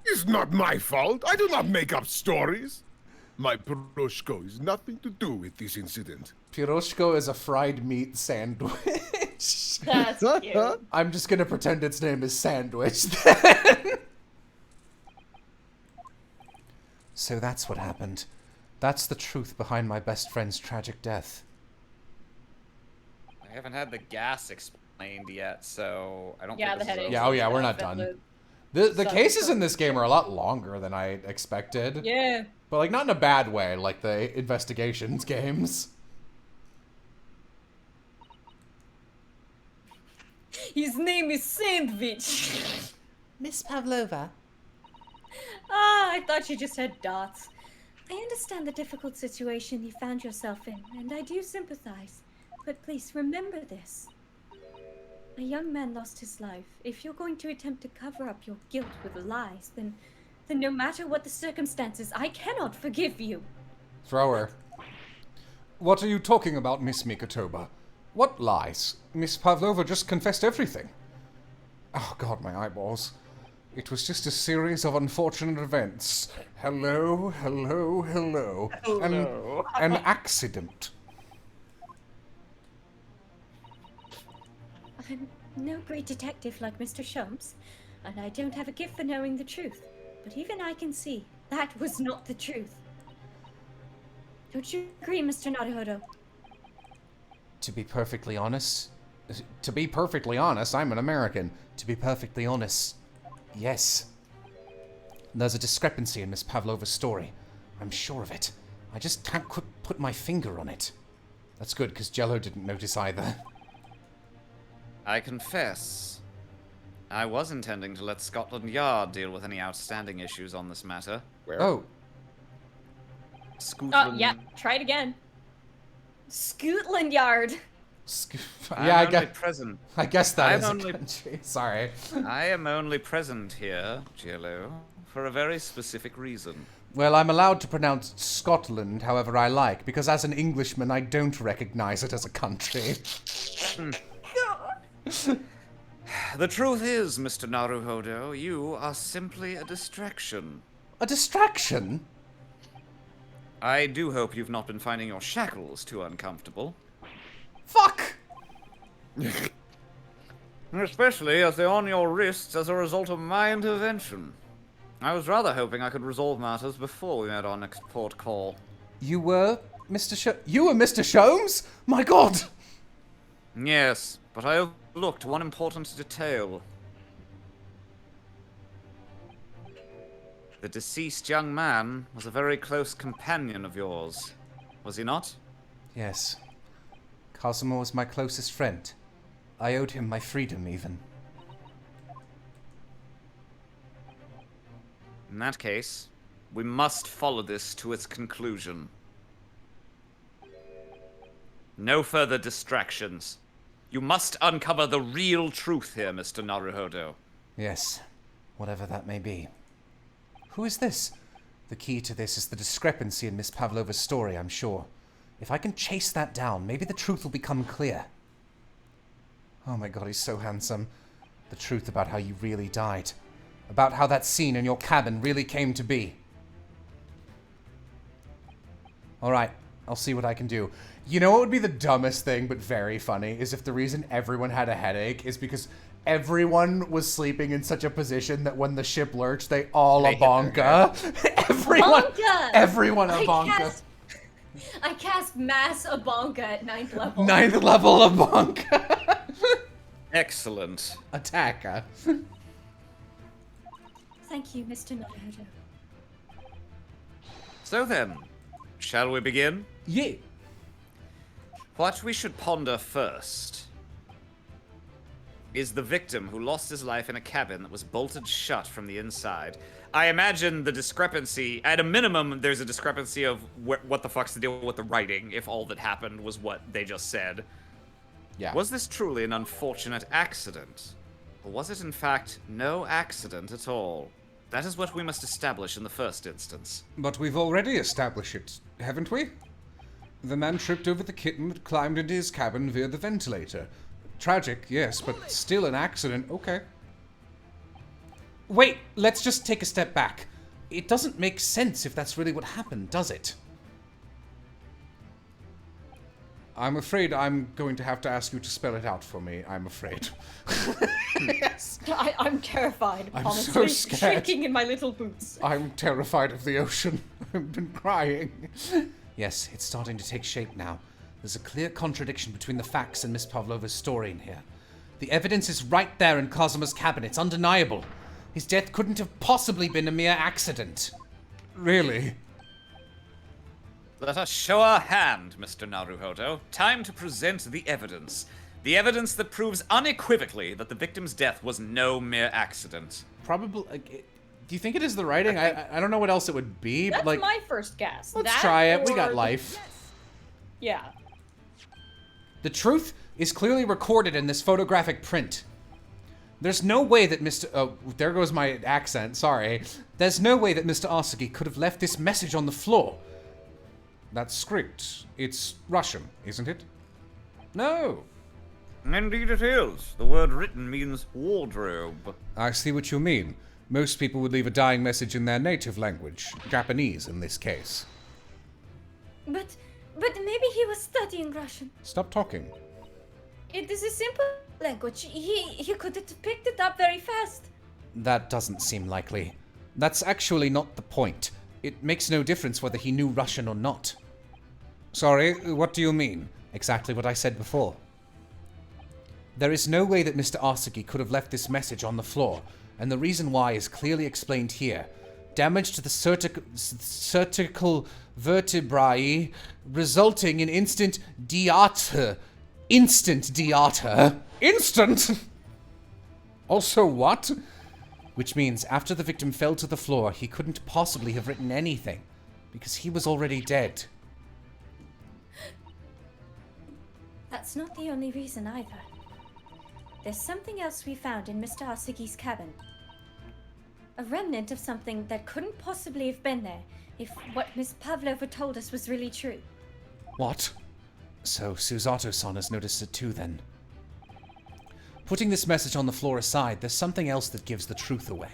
It's not my fault. I do not make up stories. My Piroshko has nothing to do with this incident. Piroshko is a fried meat sandwich. That's cute. I'm just gonna pretend its name is Sandwich then. So that's what happened. That's the truth behind my best friend's tragic death. I haven't had the gas explained yet, so I don't Yeah, think the this is headache. over. Yeah, oh yeah, we're not That done. loop. The cases in this game are a lot longer than I expected. Yeah. But like not in a bad way, like the investigations games. His name is Sandwich. Miss Pavlova, I thought you just had dots. I understand the difficult situation you found yourself in, and I do sympathize. But please remember this. A young man lost his life. If you're going to attempt to cover up your guilt with lies, then no matter what the circumstances, I cannot forgive you. Throw her. What are you talking about, Miss Mikotoba? What lies? Miss Pavlova just confessed everything. Oh god, my eyeballs. It was just a series of unfortunate events. Hello, hello, hello. Hello. An accident. I'm no great detective like Mr. Shumps, and I don't have a gift for knowing the truth. But even I can see that was not the truth. Don't you agree, Mr. Naruhodo? To be perfectly honest, I'm an American. To be perfectly honest, yes. There's a discrepancy in Miss Pavlova's story. I'm sure of it. I just can't put my finger on it. That's good, because Jello didn't notice either. I confess, I was intending to let Scotland Yard deal with any outstanding issues on this matter. Where? Oh, Scotland. Yeah, try it again. Scotland Yard. yeah, I I'm only guess. present. I guess that I'm is a only- country. Sorry. I am only present here, Jello, for a very specific reason. Well, I'm allowed to pronounce Scotland however I like, because as an Englishman, I don't recognize it as a country. The truth is, Mr. Naruhodo, you are simply a distraction. A distraction? I do hope you've not been finding your shackles too uncomfortable. Fuck! Especially as they're on your wrists as a result of my intervention. I was rather hoping I could resolve matters before we made our next port call. You were You were Mr. Sholmes? My god! Yes, but I overlooked one important detail. The deceased young man was a very close companion of yours, was he not? Yes. Cosimo was my closest friend. I owed him my freedom, even. In that case, we must follow this to its conclusion. No further distractions. You must uncover the real truth here, Mr. Naruhodo. Yes. Whatever that may be. Who is this? The key to this is the discrepancy in Miss Pavlova's story, I'm sure. If I can chase that down, maybe the truth will become clear. Oh my god, he's so handsome. The truth about how you really died. About how that scene in your cabin really came to be. Alright, I'll see what I can do. You know what would be the dumbest thing, but very funny, is if the reason everyone had a headache is because everyone was sleeping in such a position that when the ship lurched, they all a bonka. Everyone a bonka. I cast Mass Abonka at 9th level. 9th level a bonka. Excellent. Attacker. Thank you, Mr. Naruhodo. So then, shall we begin? Yeah. What we should ponder first is the victim who lost his life in a cabin that was bolted shut from the inside. I imagine the discrepancy, at a minimum, there's a discrepancy of what the fuck's the deal with the writing if all that happened was what they just said. Yeah. Was this truly an unfortunate accident? Or was it in fact no accident at all? That is what we must establish in the first instance. But we've already established it, haven't we? The man tripped over the kitten that climbed into his cabin via the ventilator. Tragic, yes, but still an accident. Okay. Wait, let's just take a step back. It doesn't make sense if that's really what happened, does it? I'm afraid I'm going to have to ask you to spell it out for me, I'm afraid. Yes. I'm terrified, I'm honestly. so scared. Shrinking in my little boots. I'm terrified of the ocean. I've been crying. Yes, it's starting to take shape now. There's a clear contradiction between the facts and Miss Pavlova's story in here. The evidence is right there in Cosimo's cabin. It's undeniable. His death couldn't have possibly been a mere accident. Really? Let us show our hand, Mr. Naruhodo. Time to present the evidence. The evidence that proves unequivocally that the victim's death was no mere accident. Probably. Do you think it is the writing? I don't know what else it would be. That's but like, my first guess. let's That try it. We got or- life. Yeah. The truth is clearly recorded in this photographic print. There's no way that Mr. Oh, there goes my accent, sorry. There's no way that Mr. Asagi could have left this message on the floor. That's script. It's Russian, isn't it? No. Indeed it is. The word written means wardrobe. I see what you mean. Most people would leave a dying message in their native language. Japanese, in this case. But maybe he was studying Russian. Stop talking. It is a simple language. He could have picked it up very fast. That doesn't seem likely. That's actually not the point. It makes no difference whether he knew Russian or not. Sorry, what do you mean? Exactly what I said before. There is no way that Mr. Asagi could have left this message on the floor, and the reason why is clearly explained here. Damage to the cervical vertebrae, resulting in instant diata. Instant diata? Instant? Also what? Which means after the victim fell to the floor, he couldn't possibly have written anything, because he was already dead. That's not the only reason either. There's something else we found in Mr. Asagi's cabin. A remnant of something that couldn't possibly have been there if what Miss Pavlova told us was really true. What? So Susato-san has noticed it too, then. Putting this message on the floor aside, there's something else that gives the truth away.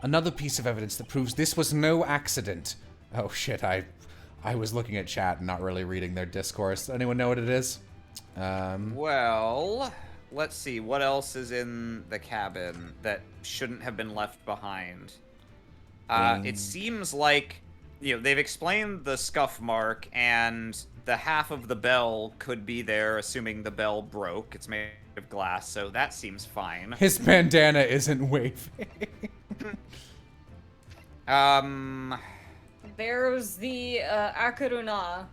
Another piece of evidence that proves this was no accident. Oh shit, I was looking at chat and not really reading their discourse. Anyone know what it is? Well, let's see. What else is in the cabin that shouldn't have been left behind? It seems like, they've explained the scuff mark, and the half of the bell could be there, assuming the bell broke. It's made of glass, so that seems fine. His bandana isn't waving. There's the Akaruna,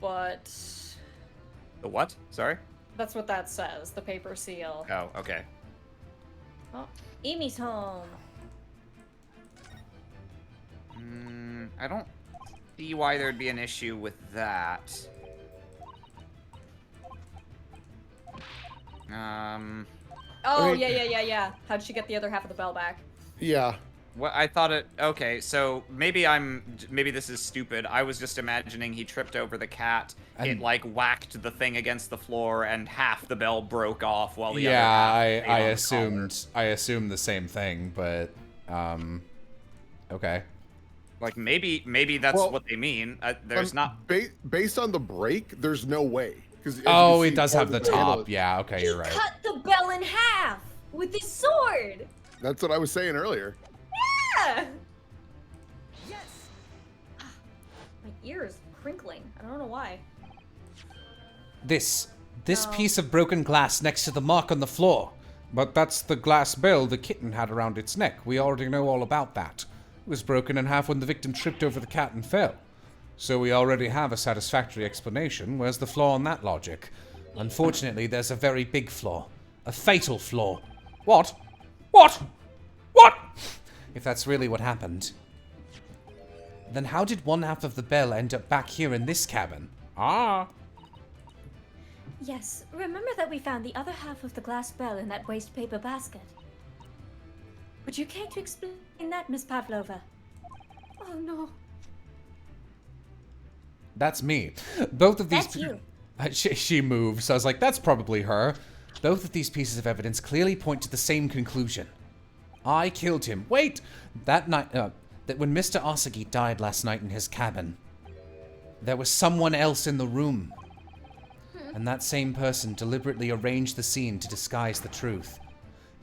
but The what? Sorry? that's what that says, the paper seal. Oh, okay. Oh, Amy's home. I don't see why there'd be an issue with that. Oh, mean- yeah. How'd she get the other half of the bell back? Yeah. Well, I thought it. Okay, so maybe this is stupid. I was just imagining he tripped over the cat. It And- like whacked the thing against the floor, and half the bell broke off while the Yeah, other half I stayed on the collar. I assumed the same thing, but okay. Like maybe that's Well, what they mean. There's not. Based on the break, there's no way. Oh, it does have the top. Yeah, okay, you're right. Cut the bell in half with his sword. That's what I was saying earlier. Yeah! Yes! My ear is crinkling. I don't know why. This No. piece of broken glass next to the mark on the floor. But that's the glass bell the kitten had around its neck. We already know all about that. It was broken in half when the victim tripped over the cat and fell. So we already have a satisfactory explanation. Where's the flaw in that logic? Unfortunately, there's a very big flaw. A fatal flaw. What? What? What? If that's really what happened, then how did one half of the bell end up back here in this cabin? Ah. Yes, remember that we found the other half of the glass bell in that waste paper basket. Would you care to explain that, Miss Pavlova? Oh no. That's me. Both of these. That's you. She moves. I was like, that's probably her. Both of these pieces of evidence clearly point to the same conclusion. I killed him. Wait! That night, that when Mr. Asagi died last night in his cabin, there was someone else in the room. And that same person deliberately arranged the scene to disguise the truth,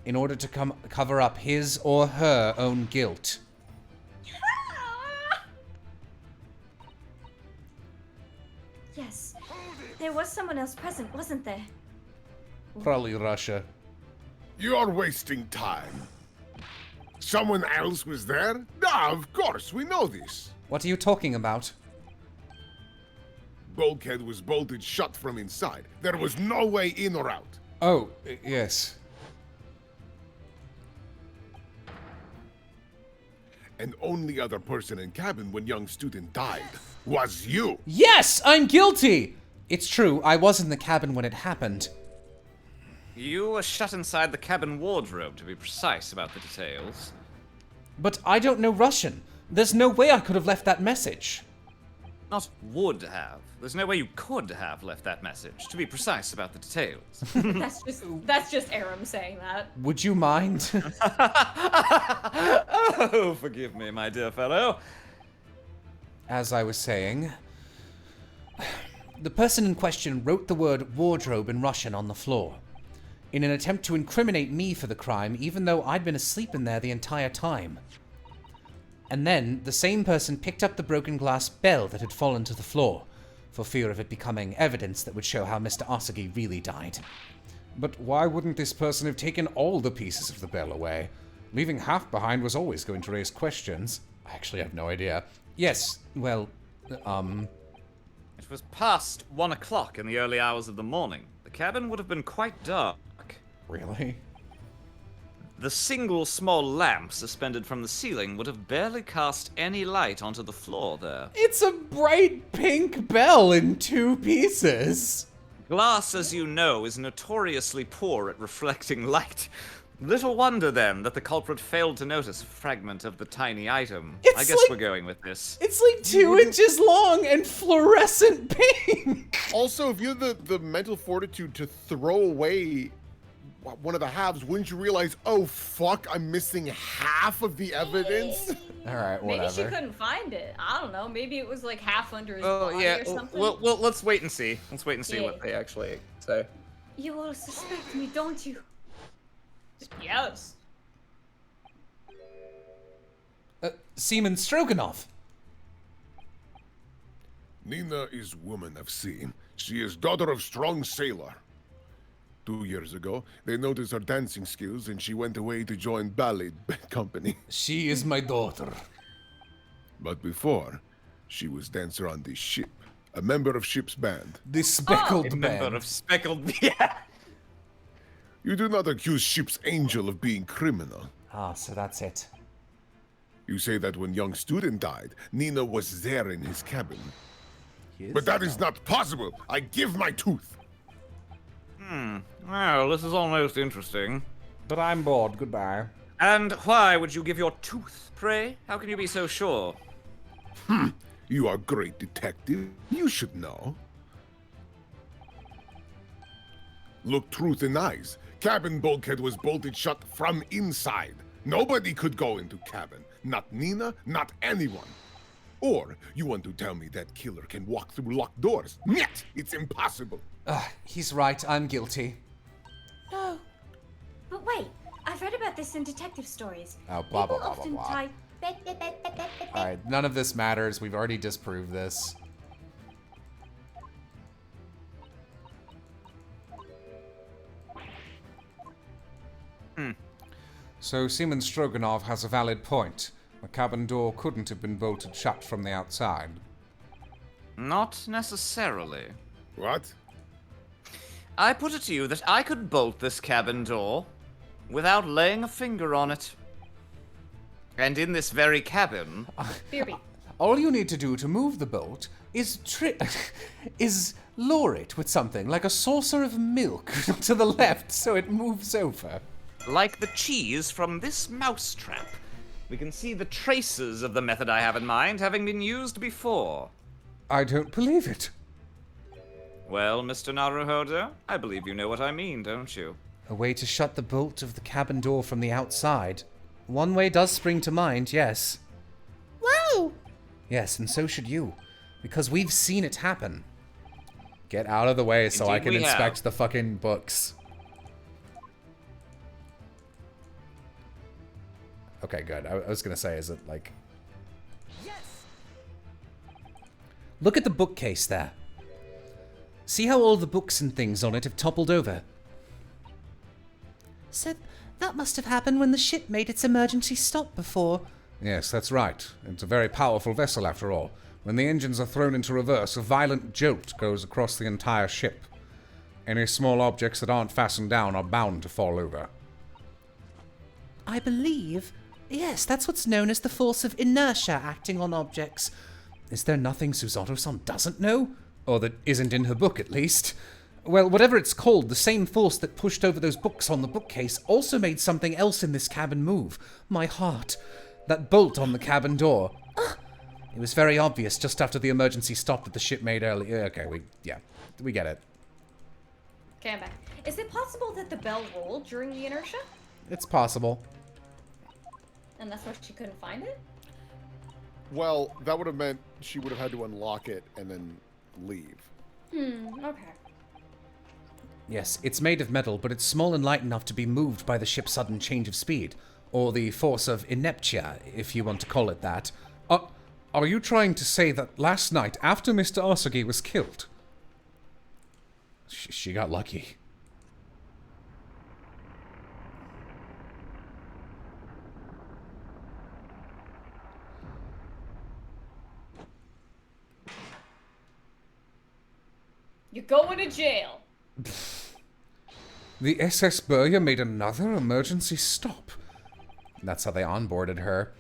in order to cover up his or her own guilt. Yes, there was someone else present, wasn't there? Probably Russia. You're wasting time. Someone else was there? Ah, of course, we know this. What are you talking about? Bulkhead was bolted shut from inside. There was no way in or out. Oh, yes. And only other person in cabin when young student died was you. Yes, I'm guilty! It's true, I was in the cabin when it happened. You were shut inside the cabin wardrobe, to be precise about the details. But I don't know Russian. There's no way I could have left that message. Not would have. There's no way you could have left that message, to be precise about the details. That's just Aram saying that. Would you mind? Oh, forgive me, my dear fellow. As I was saying, the person in question wrote the word wardrobe in Russian on the floor, in an attempt to incriminate me for the crime, even though I'd been asleep in there the entire time. And then, the same person picked up the broken glass bell that had fallen to the floor, for fear of it becoming evidence that would show how Mr. Asagi really died. But why wouldn't this person have taken all the pieces of the bell away? Leaving half behind was always going to raise questions. I actually have no idea. Yes, well, It was past 1 o'clock in the early hours of the morning. The cabin would have been quite dark. really? The single small lamp suspended from the ceiling would have barely cast any light onto the floor there. It's a bright pink bell in 2 pieces. Glass, as you know, is notoriously poor at reflecting light. Little wonder, then, that the culprit failed to notice a fragment of the tiny item. I guess we're going with this. It's like 2 inches long and fluorescent pink. Also, if you have the mental fortitude to throw away one of the halves, wouldn't you realize, oh fuck, I'm missing half of the evidence? All right, Maybe whatever. she couldn't find it. I don't know. Maybe it was like half under his Oh, body yeah. or something. Well, let's wait and see. Let's wait and see Yeah. what they actually say. You all suspect me, don't you? Yes. Seaman Stroganoff. Nina is woman I've seen. She is daughter of strong sailor. 2 years ago, they noticed her dancing skills and she went away to join ballet company. She is my daughter. But before, she was dancer on this ship, a member of ship's band. The speckled A member band. of speckled... Yeah. You do not accuse ship's angel of being criminal. Ah, so that's it. You say that when young student died, Nina was there in his cabin. But that is not possible. I give my tooth. Well, this is almost interesting. But I'm bored. Goodbye. And why would you give your tooth, pray? How can you be so sure? You are a great detective. You should know. Look truth in eyes. Cabin bulkhead was bolted shut from inside. Nobody could go into cabin. Not Nina, not anyone. Or you want to tell me that killer can walk through locked doors? Yet, it's impossible. He's right. I'm guilty. No. But wait, I've read about this in detective stories. Oh, blah, blah, People blah, blah, often blah. tie... All right, none of this matters. We've already disproved this. So Seaman Stroganoff has a valid point. The cabin door couldn't have been bolted shut from the outside. Not necessarily. What? I put it to you that I could bolt this cabin door without laying a finger on it. And in this very cabin... Beerby. All you need to do to move the bolt is is lower it with something like a saucer of milk to the left so it moves over. Like the cheese from this mousetrap. We can see the traces of the method I have in mind having been used before. I don't believe it. Well, Mr. Naruhodo, I believe you know what I mean, don't you? A way to shut the bolt of the cabin door from the outside. One way does spring to mind, yes. Wow! Yes, and so should you. Because we've seen it happen. Get out of the way so I Indeed can we inspect have. the fucking books. Okay, good. I was gonna say, is it like... Yes! Look at the bookcase there. See how all the books and things on it have toppled over? So that must have happened when the ship made its emergency stop before. Yes, that's right. It's a very powerful vessel after all. When the engines are thrown into reverse, a violent jolt goes across the entire ship. Any small objects that aren't fastened down are bound to fall over. I believe. Yes, that's what's known as the force of inertia acting on objects. Is there nothing Susato-san doesn't know? Or that isn't in her book, at least? Well, whatever it's called, the same force that pushed over those books on the bookcase also made something else in this cabin move. My heart. That bolt on the cabin door. It was very obvious just after the emergency stop that the ship made earlier. Okay, we get it. Okay, I'm back. Is it possible that the bell rolled during the inertia? It's possible. And that's why she couldn't find it? Well, that would have meant she would have had to unlock it and then leave. Okay. Yes, it's made of metal, but it's small and light enough to be moved by the ship's sudden change of speed. Or the force of ineptia, if you want to call it that. Are you trying to say that last night, after Mr. Asagi was killed... She got lucky. You're going to jail. The SS Burya made another emergency stop. That's how they onboarded her.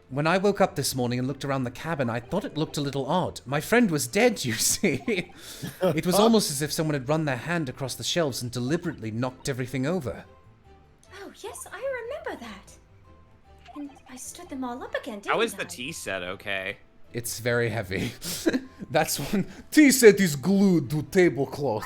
When I woke up this morning and looked around the cabin, I thought it looked a little odd. My friend was dead, you see. It was almost as if someone had run their hand across the shelves and deliberately knocked everything over. Oh, yes, I remember that. And I stood them all up again, didn't I? How is the tea set okay? It's very heavy. That's one. Tea set is glued to tablecloth.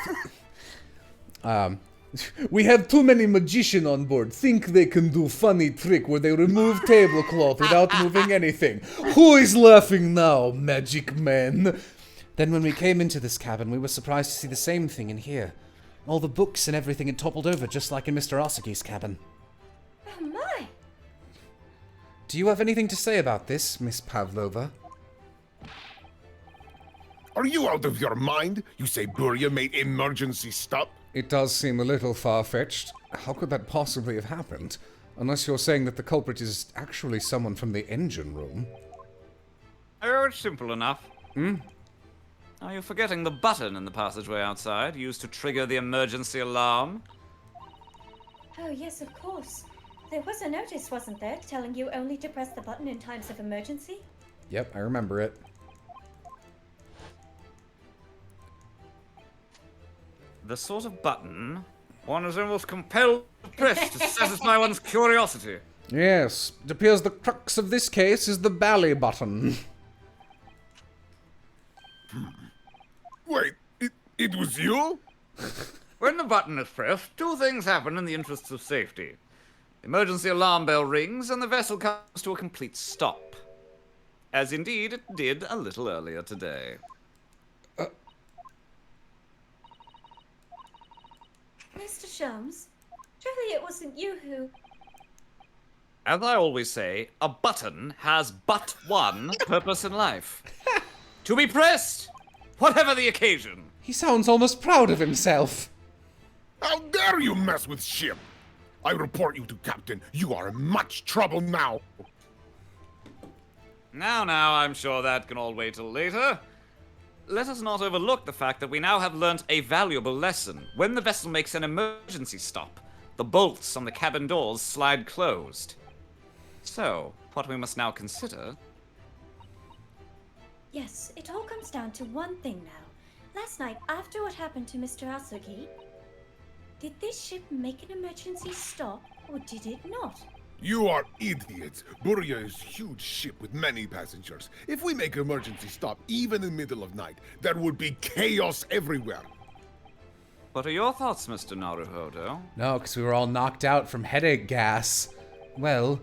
We have too many magicians on board. Think they can do funny trick where they remove tablecloth without moving anything. Who is laughing now, magic man? Then when we came into this cabin, we were surprised to see the same thing in here. All the books and everything had toppled over, just like in Mr. Asaki's cabin. Oh, my. Do you have anything to say about this, Miss Pavlova? Are you out of your mind? You say Burya made emergency stop? It does seem a little far-fetched. How could that possibly have happened? Unless you're saying that the culprit is actually someone from the engine room. Oh, it's simple enough. Are you forgetting the button in the passageway outside, used to trigger the emergency alarm? Oh, yes, of course. There was a notice, wasn't there, telling you only to press the button in times of emergency? Yep, I remember it. The sort of button one is almost compelled to press to satisfy one's curiosity. Yes, it appears the crux of this case is the belly button. Wait, it was you? When the button is pressed, two things happen in the interests of safety. The emergency alarm bell rings and the vessel comes to a complete stop. As indeed it did a little earlier today. Mr. Sholmes, surely it wasn't you who... As I always say, a button has but one purpose in life. To be pressed, whatever the occasion. He sounds almost proud of himself. How dare you mess with ship? I report you to Captain. You are in much trouble now. Now, I'm sure that can all wait till later. Let us not overlook the fact that we now have learnt a valuable lesson. When the vessel makes an emergency stop, the bolts on the cabin doors slide closed. So, what we must now consider... Yes, it all comes down to one thing now. Last night, after what happened to Mr. Asogi, did this ship make an emergency stop, or did it not? You are idiots. Burya is a huge ship with many passengers. If we make emergency stop, even in middle of night, there would be chaos everywhere. What are your thoughts, Mr. Naruhodo? No, because we were all knocked out from headache gas. Well,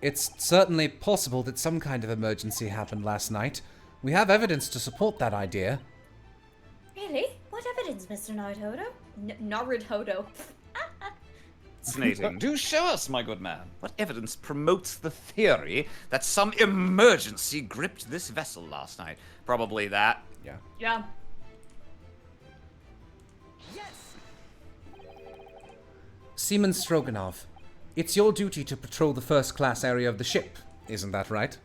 it's certainly possible that some kind of emergency happened last night. We have evidence to support that idea. Really? What evidence, Mr. Naruhodo? Naruhodo. Fascinating. Do show us, my good man. What evidence promotes the theory that some emergency gripped this vessel last night? Probably that. Yeah. Yeah. Seaman Stroganov, it's your duty to patrol the first-class area of the ship, isn't that right?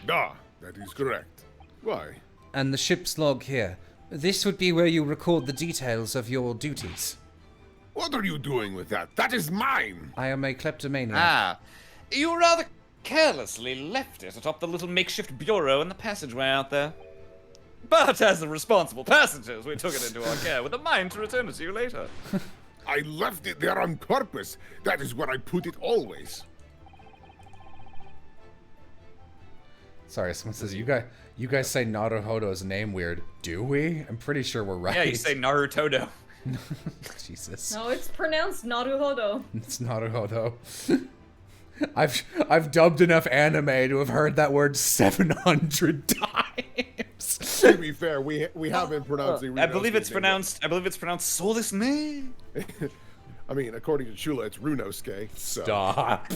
Ah, that is correct. Why? And the ship's log here. This would be where you record the details of your duties. What are you doing with that? That is mine! I am a kleptomaniac. Ah, you rather carelessly left it atop the little makeshift bureau in the passageway out there. But as the responsible passengers, we took it into our care with a mind to return it to you later. I left it there on purpose. That is where I put it always. Sorry, someone says, you guys say Naruhodo's name weird. Do we? I'm pretty sure we're right. Yeah, you say Narutodo. Jesus. No, it's pronounced Naruhodo. It's Naruhodo. I've dubbed enough anime to have heard that word 700 times. To be fair, we have been pronouncing. I believe it's pronounced Solisne. I mean, according to Chula, it's Runosuke. So. Stop.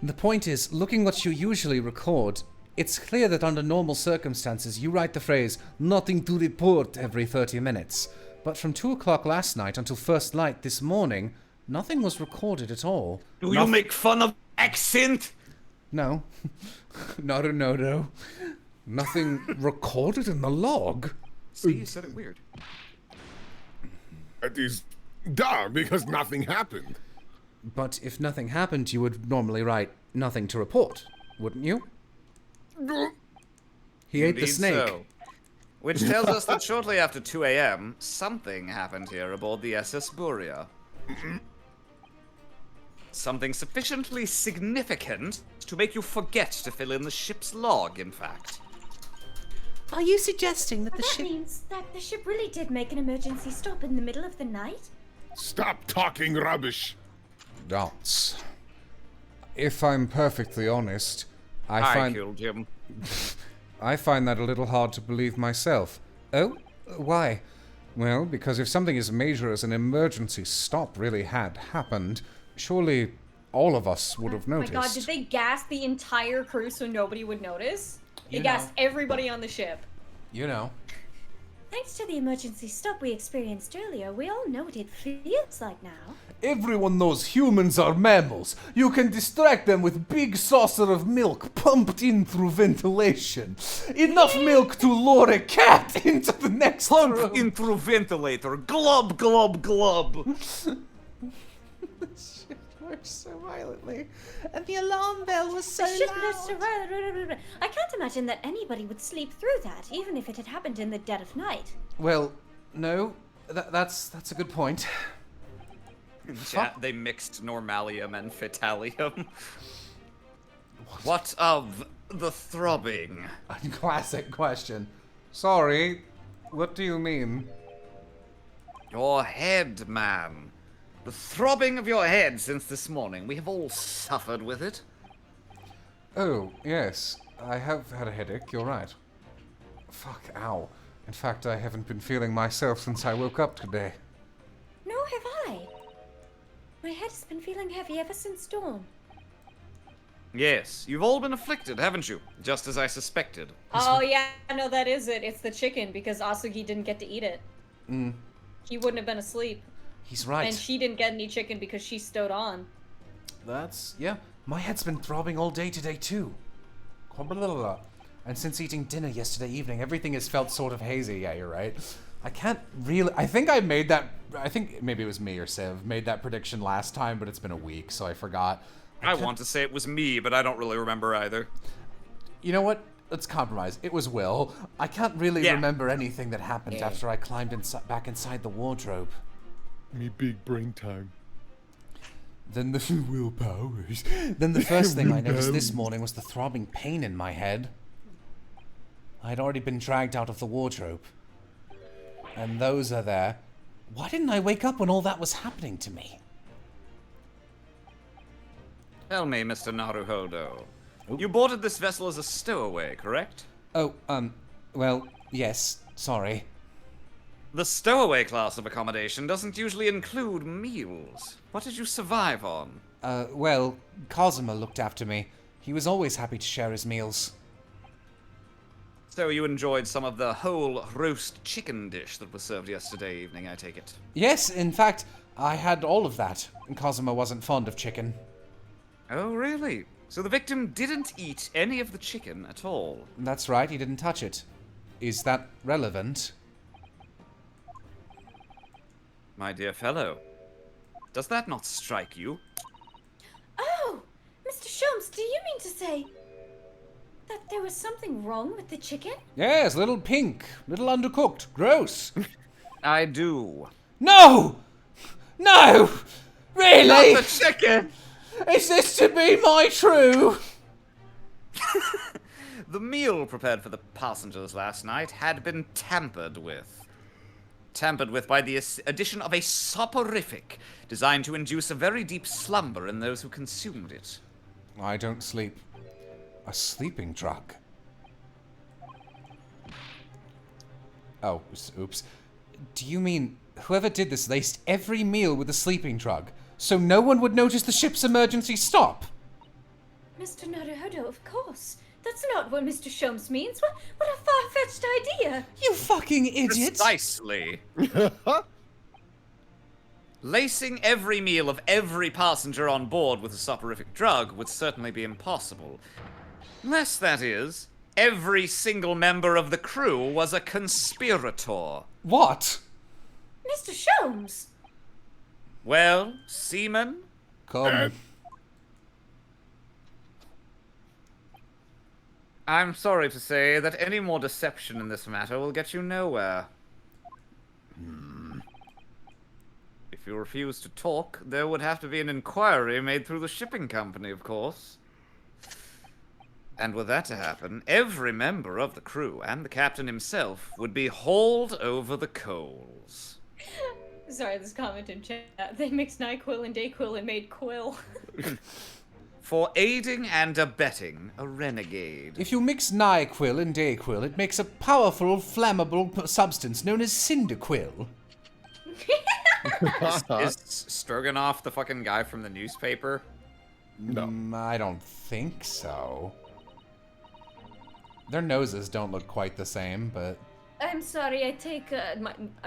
The point is, looking what you usually record, it's clear that under normal circumstances you write the phrase, "nothing to report" every 30 minutes. But from 2 o'clock last night until first light this morning, nothing was recorded at all. Do you make fun of accent? No. Naruhodo. Nothing recorded in the log. See, you said it weird. It is duh, because nothing happened. But if nothing happened, you would normally write nothing to report, wouldn't you? He ate the Indeed snake. so. Which tells us that shortly after 2 a.m., something happened here aboard the SS Buria. Something sufficiently significant to make you forget to fill in the ship's log, in fact. Are you suggesting that the That ship... means that the ship really did make an emergency stop in the middle of the night? Stop talking rubbish. Dance. If I'm perfectly honest, I I killed him. find that a little hard to believe myself. Oh? Why? Well, because if something as major as an emergency stop really had happened, surely all of us would have Oh my noticed. god, did they gas the entire crew so nobody would notice? They You gassed know. everybody on the ship. You know. Thanks to the emergency stop we experienced earlier, we all know what it feels like now. Everyone knows humans are mammals. You can distract them with big saucer of milk pumped in through ventilation. Enough milk to lure a cat into the next room. Pump in through ventilator. Glub, glub, glub. works so violently, and the alarm bell was so The ship loud. nurse survived. I can't imagine that anybody would sleep through that, even if it had happened in the dead of night. Well, no. That's a good point. Chat, they mixed normalium and fetalium. What of the throbbing? Classic question. Sorry. What do you mean? Your head, man. The throbbing of your head since this morning. We have all suffered with it. Oh, yes. I have had a headache, you're right. Fuck, ow. In fact, I haven't been feeling myself since I woke up today. No, have I? My head has been feeling heavy ever since dawn. Yes, you've all been afflicted, haven't you? Just as I suspected. Oh yeah, no, that is it. It's the chicken because Asugi didn't get to eat it. He wouldn't have been asleep. He's right. And she didn't get any chicken because she stowed on. Yeah. My head's been throbbing all day today, too. And since eating dinner yesterday evening, everything has felt sort of hazy. Yeah, you're right. I can't really... I think maybe it was me or Civ made that prediction last time, but it's been a week, so I forgot. I want to say it was me, but I don't really remember either. You know what? Let's compromise. It was Will. I can't really remember anything that happened after I climbed back inside the wardrobe. Me big brain time. Then the willpowers. Then the first thing I noticed this morning was the throbbing pain in my head. I'd already been dragged out of the wardrobe. And those are there. Why didn't I wake up when all that was happening to me? Tell me, Mr. Naruhodo. You boarded this vessel as a stowaway, correct? Oh, well, yes, sorry. The stowaway class of accommodation doesn't usually include meals. What did you survive on? Well, Kazuma looked after me. He was always happy to share his meals. So you enjoyed some of the whole roast chicken dish that was served yesterday evening, I take it? Yes, in fact, I had all of that. And Kazuma wasn't fond of chicken. Oh, really? So the victim didn't eat any of the chicken at all? That's right, he didn't touch it. Is that relevant? My dear fellow, does that not strike you? Oh! Mr. Sholmes, do you mean to say that there was something wrong with the chicken? Yes, little pink, little undercooked, gross. I do. No! No! Really? Not the chicken! Is this to be my true? The meal prepared for the passengers last night had been tampered with. Tampered with by the addition of a soporific designed to induce a very deep slumber in those who consumed it. I don't sleep. A sleeping drug. Oh, oops. Do you mean whoever did this laced every meal with a sleeping drug, so no one would notice the ship's emergency stop? Mr. Naruhodo, of course. That's not what Mr. Sholmes means. What a far-fetched idea. You fucking idiot! Precisely. Lacing every meal of every passenger on board with a soporific drug would certainly be impossible. Unless, that is, every single member of the crew was a conspirator. What? Mr. Sholmes! Well, seaman? Come. I'm sorry to say that any more deception in this matter will get you nowhere. If you refuse to talk, there would have to be an inquiry made through the shipping company, of course. And were that to happen, every member of the crew and the captain himself would be hauled over the coals. Sorry, this comment in chat. They mixed NyQuil and DayQuil and made Quill. For aiding and abetting a renegade. If you mix NyQuil and DayQuil, it makes a powerful, flammable substance known as Cyndaquil. Is Stroganoff the fucking guy from the newspaper? No. I don't think so. Their noses don't look quite the same, but... I'm sorry, I take,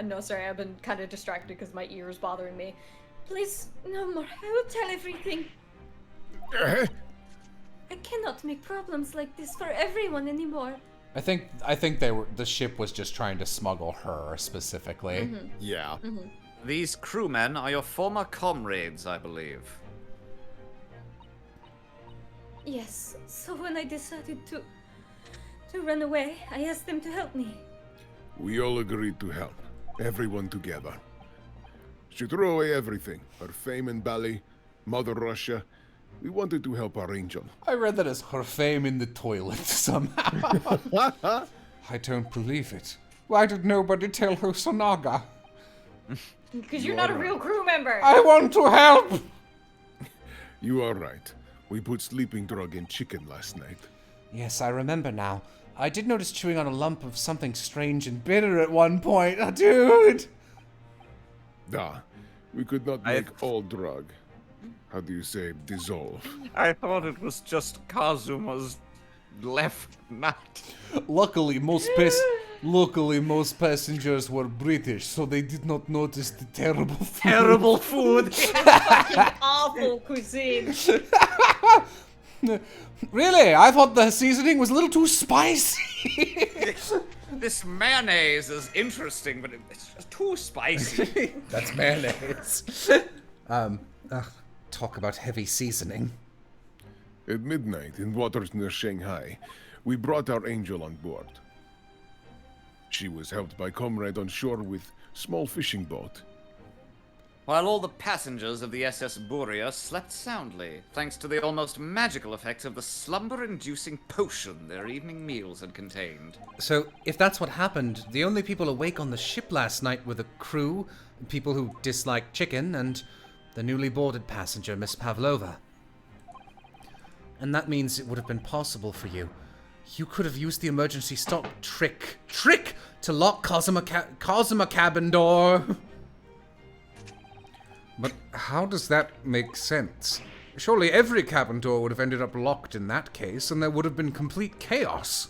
no, sorry, I've been kind of distracted because my ear is bothering me. Please, no more. I will tell everything. I cannot make problems like this for everyone anymore. I think the ship was just trying to smuggle her specifically. Yeah. These crewmen are your former comrades, I believe. Yes, so when I decided to run away, I asked them to help me. We all agreed to help. Everyone together. She threw away everything. Her fame in Bali, Mother Russia. We wanted to help our angel. I read that as her fame in the toilet somehow. I don't believe it. Why did nobody tell Hosonaga? Because you're not a real crew member. I want to help! You are right. We put sleeping drug in chicken last night. Yes, I remember now. I did notice chewing on a lump of something strange and bitter at one point. Oh, dude! We could not make all drug. How do you say dissolve? I thought it was just Kazuma's left nut. Luckily, most passengers were British, so they did not notice the terrible food. Terrible food. Fucking awful cuisine. Really? I thought the seasoning was a little too spicy. This mayonnaise is interesting, but it's just too spicy. That's mayonnaise. Talk about heavy seasoning. At midnight, in waters near Shanghai, we brought our angel on board. She was helped by comrade on shore with small fishing boat. While all the passengers of the SS Buria slept soundly, thanks to the almost magical effects of the slumber-inducing potion their evening meals had contained. So, if that's what happened, the only people awake on the ship last night were the crew, people who disliked chicken, and the newly boarded passenger, Miss Pavlova. And that means it would have been possible for you. You could have used the emergency stop trick to lock Cosima cabin door. But how does that make sense? Surely every cabin door would have ended up locked in that case, and there would have been complete chaos.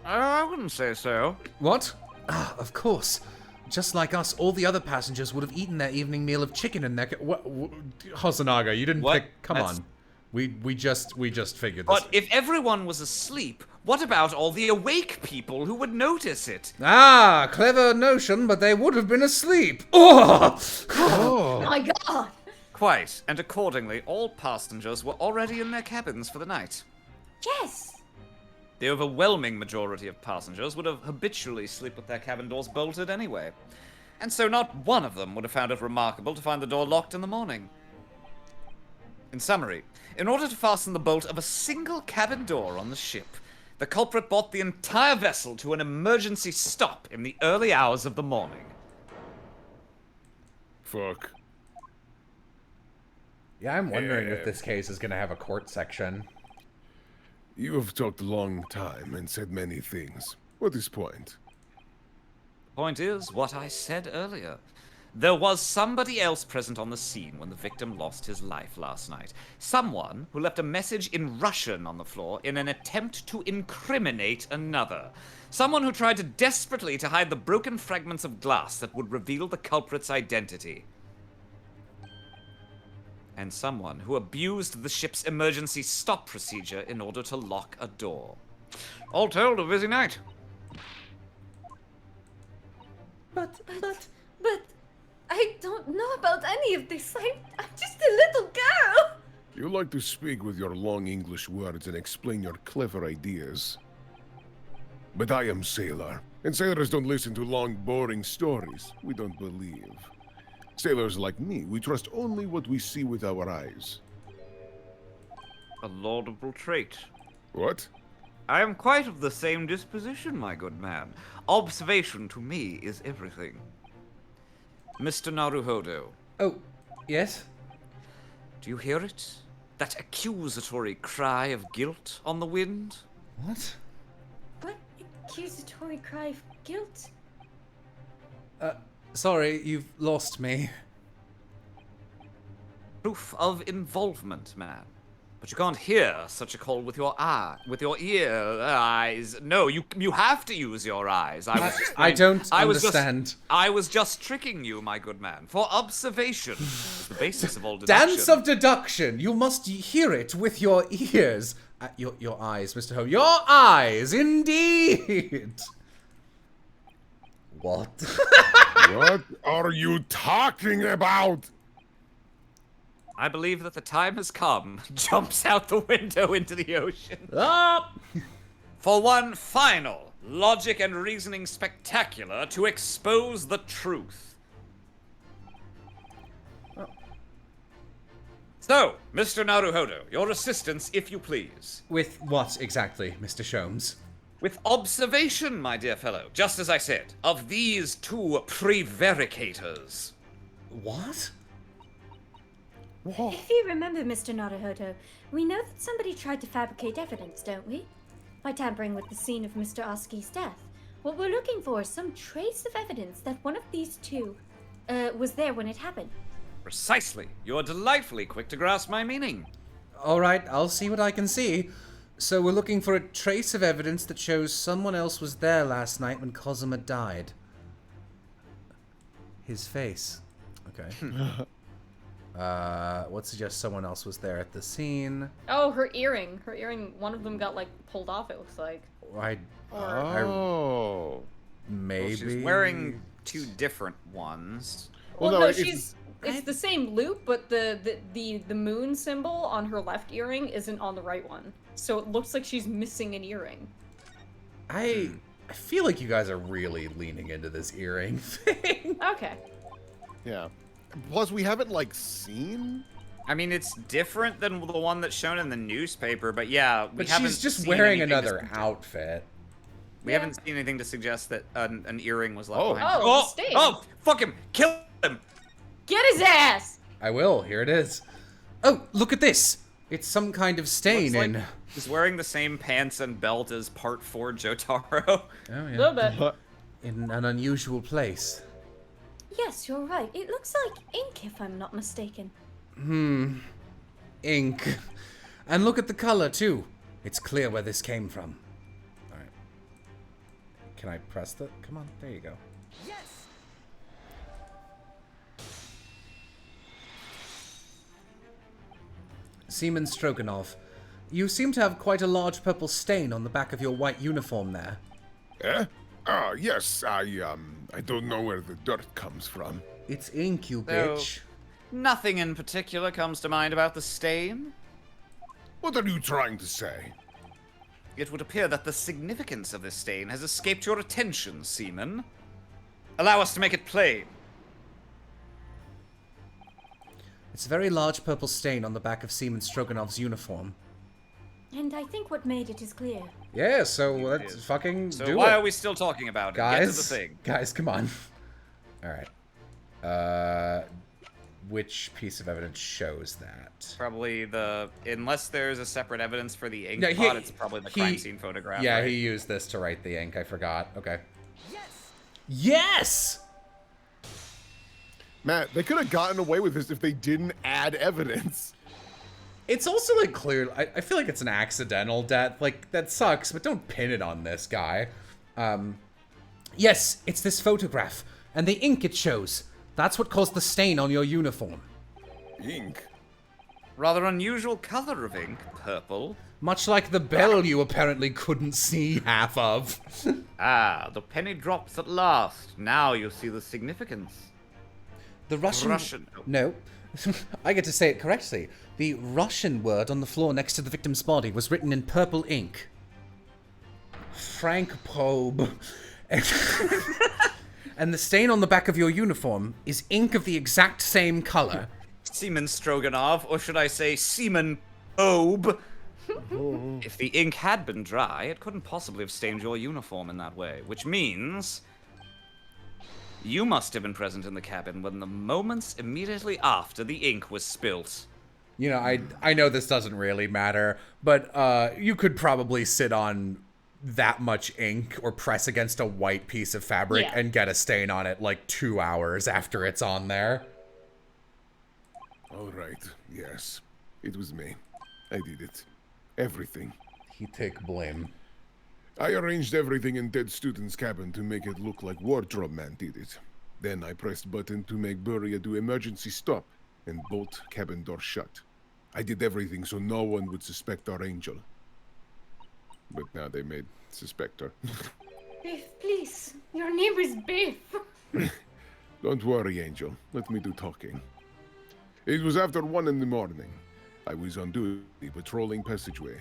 I wouldn't say so. What? Ah, of course. Just like us, all the other passengers would have eaten their evening meal of chicken in their... Hosonaga, you didn't What? pick... Come on. We just figured this. But if everyone was asleep, what about all the awake people who would notice it? Ah, clever notion, but they would have been asleep. Oh! Oh my god! Quite, and accordingly, all passengers were already in their cabins for the night. Yes! The overwhelming majority of passengers would have habitually slept with their cabin doors bolted anyway. And so not one of them would have found it remarkable to find the door locked in the morning. In summary, in order to fasten the bolt of a single cabin door on the ship, the culprit brought the entire vessel to an emergency stop in the early hours of the morning. Fuck. Yeah, I'm wondering if this case is going to have a court section. You have talked a long time and said many things. What is point? Point is, what I said earlier. There was somebody else present on the scene when the victim lost his life last night. Someone who left a message in Russian on the floor in an attempt to incriminate another. Someone who tried desperately to hide the broken fragments of glass that would reveal the culprit's identity. And someone who abused the ship's emergency stop procedure in order to lock a door. All told, a busy night. But... But I don't know about any of this. I'm just a little girl. You like to speak with your long English words and explain your clever ideas. But I am Sailor, and sailors don't listen to long, boring stories we don't believe. Sailors like me, we trust only what we see with our eyes. A laudable trait. What? I am quite of the same disposition, my good man. Observation to me is everything. Mr. Naruhodo, Oh, yes? do you hear it? That accusatory cry of guilt on the wind? What? What accusatory cry of guilt? Sorry, you've lost me. Proof of involvement, man. But you can't hear such a call with your eyes. No, you have to use your eyes. I don't understand. I was just tricking you, my good man. For observation is the basis of all deduction. Dance of deduction. You must hear it with your ears. Your eyes, Mr. Ho. Your eyes, indeed. What? What are you talking about? I believe that the time has come. Jumps out the window into the ocean. Ah! For one final logic and reasoning spectacular to expose the truth. So, Mr. Naruhodo, your assistance, if you please. With what exactly, Mr. Sholmes? With observation, my dear fellow, just as I said, of these two prevaricators. What? If you remember, Mr. Naruhodo, we know that somebody tried to fabricate evidence, don't we? By tampering with the scene of Mr. Oski's death. What we're looking for is some trace of evidence that one of these two was there when it happened. Precisely. You are delightfully quick to grasp my meaning. All right, I'll see what I can see. So we're looking for a trace of evidence that shows someone else was there last night when Cosima died. His face. Okay. What suggests someone else was there at the scene? Oh, her earring. Her earring, one of them got, like, pulled off, it looks like. Oh. Maybe. Well, she's wearing two different ones. Well, Well, no, no, it's the same loop, but the moon symbol on her left earring isn't on the right one. So it looks like she's missing an earring. I feel like you guys are really leaning into this earring thing. Okay. Yeah. Plus, we haven't, like, seen... I mean, it's different than the one that's shown in the newspaper, but yeah, we But haven't she's just seen wearing anything to another suggest- outfit. We haven't seen anything to suggest that an earring was left Oh. behind. Oh, the stain. Oh, fuck him! Kill him! Get his ass! I will. Here it is. Oh, look at this. It's some kind of stain Looks in... like he's wearing the same pants and belt as Part 4 Jotaro. Oh, A yeah. little bit. In an unusual place. Yes, you're right. It looks like ink, if I'm not mistaken. Ink. And look at the color, too. It's clear where this came from. Alright. Can I press the... Come on, there you go. Yes! Seaman Stroganov, you seem to have quite a large purple stain on the back of your white uniform there. Eh? Ah, yes, I don't know where the dirt comes from. It's ink, you So- bitch. Nothing in particular comes to mind about the stain. What are you trying to say? It would appear that the significance of this stain has escaped your attention, Seaman. Allow us to make it plain. It's a very large purple stain on the back of Seaman Stroganov's uniform. And I think what made it is clear. Yeah, so let's fucking So do why it. are we still talking about it? Get to the Guys, thing. guys, come on. Alright. Which piece of evidence shows that? Probably unless there's a separate evidence for the ink No, pot, it's probably the crime scene photograph. Yeah, right? he used this to write the ink. I forgot. Okay. Yes! Yes! Matt, they could have gotten away with this if they didn't add evidence. It's also, like, clear... I feel like it's an accidental death. Like, that sucks, but don't pin it on this guy. Yes, it's this photograph. And the ink it shows. That's what caused the stain on your uniform. Ink? Rather unusual color of ink, purple. Much like the bell you apparently couldn't see half of. Ah, the penny drops at last. Now you see the significance. The Russian... No. I get to say it correctly. The Russian word on the floor next to the victim's body was written in purple ink. Frank Probe. And the stain on the back of your uniform is ink of the exact same color. Seaman Stroganoff, or should I say Seaman Probe? If the ink had been dry, it couldn't possibly have stained your uniform in that way, which means you must have been present in the cabin when the moments immediately after the ink was spilt. You know, I know this doesn't really matter, but you could probably sit on that much ink or press against a white piece of fabric and get a stain on it like 2 hours after it's on there. All right, yes. It was me. I did it. Everything. He take blame. I arranged everything in dead student's cabin to make it look like Wardrobe Man did it. Then I pressed button to make Buria do emergency stop and bolt cabin door shut. I did everything so no one would suspect our angel. But now they made suspect her. Biff, please. Your name is Biff. Don't worry, Angel. Let me do talking. It was after 1 in the morning. I was on duty patrolling passageway.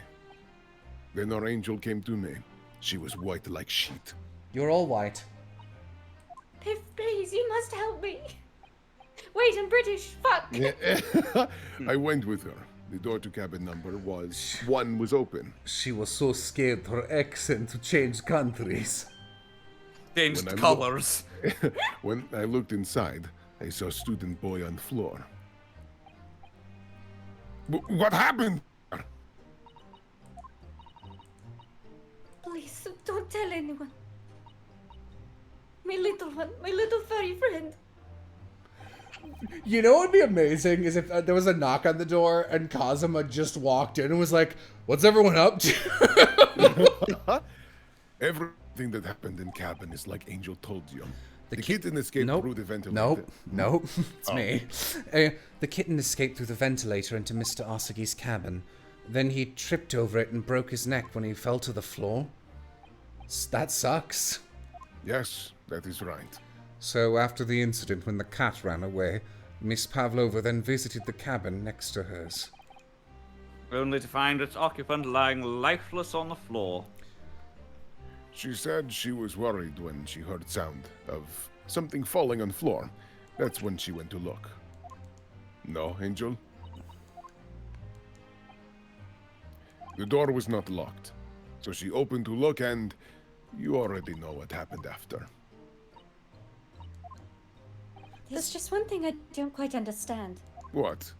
Then our angel came to me. She was white like sheet. You're all white. Biff, please, you must help me. Wait, I'm British. Fuck. I went with her. The door to cabin number was 1 was open. She was so scared her accent to change countries. Changed When I colors. When I looked inside, I saw student boy on floor. What happened? Please, don't tell anyone. My little one, my little furry friend. You know what would be amazing is if there was a knock on the door and Kazuma just walked in and was like, "What's everyone up to?" Everything that happened in cabin is like Angel told you. The kitten escaped Nope. through the ventilator. Nope. It's me. The kitten escaped through the ventilator into Mr. Asagi's cabin. Then he tripped over it and broke his neck when he fell to the floor. That sucks. Yes, that is right. So after the incident when the cat ran away, Miss Pavlova then visited the cabin next to hers. Only to find its occupant lying lifeless on the floor. She said she was worried when she heard sound of something falling on floor. That's when she went to look. No, Angel? The door was not locked, so she opened to look and you already know what happened after. There's just one thing I don't quite understand. What?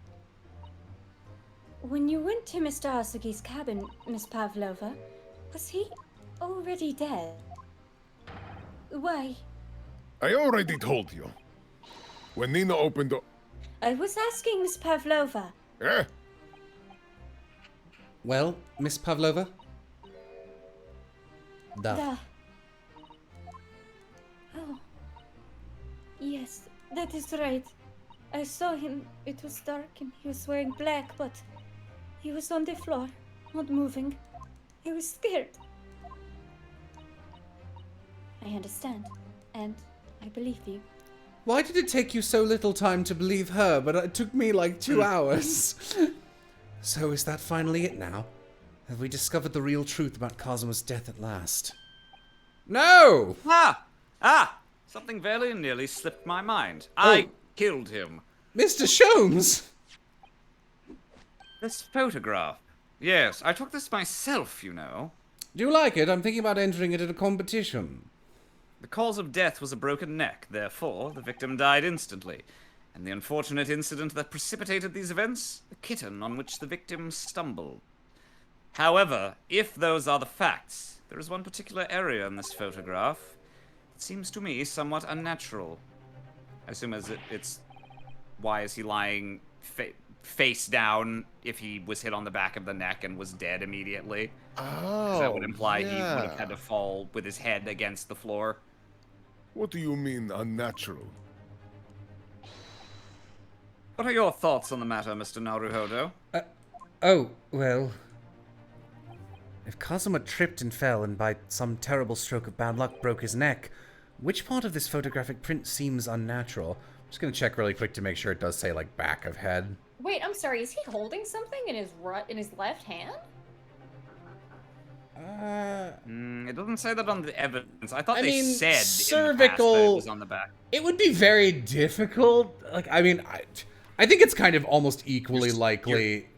When you went to Mr. Asagi's cabin, Miss Pavlova, was he already dead? Why? I already told you. When Nina opened the... I was asking Miss Pavlova. Eh? Well, Miss Pavlova? Oh. Yes, that is right. I saw him. It was dark and he was wearing black, but he was on the floor, not moving. I was scared. I understand, and I believe you. Why did it take you so little time to believe her, but it took me like 2 hours? So is that finally it now? Have we discovered the real truth about Kazuma's death at last? No! Something very nearly slipped my mind. I killed him. Mr. Sholmes! This photograph. Yes, I took this myself, you know. Do you like it? I'm thinking about entering it in a competition. The cause of death was a broken neck, therefore the victim died instantly. And the unfortunate incident that precipitated these events? The kitten on which the victim stumbled. However, if those are the facts, there is one particular area in this photograph that seems to me somewhat unnatural. I assume it's why is he lying face down if he was hit on the back of the neck and was dead immediately? Oh, That would imply he would have yeah. had to fall with his head against the floor. What do you mean, unnatural? What are your thoughts on the matter, Mr. Naruhodo? Oh, well... If Kazuma tripped and fell and by some terrible stroke of bad luck broke his neck, which part of this photographic print seems unnatural? I'm just gonna check really quick to make sure it does say, like, back of head. Wait, I'm sorry. Is he holding something in his left hand? It doesn't say that on the evidence. I thought they said cervical... in the past that it was on the back. It would be very difficult. Like, I mean, I think it's kind of almost equally likely...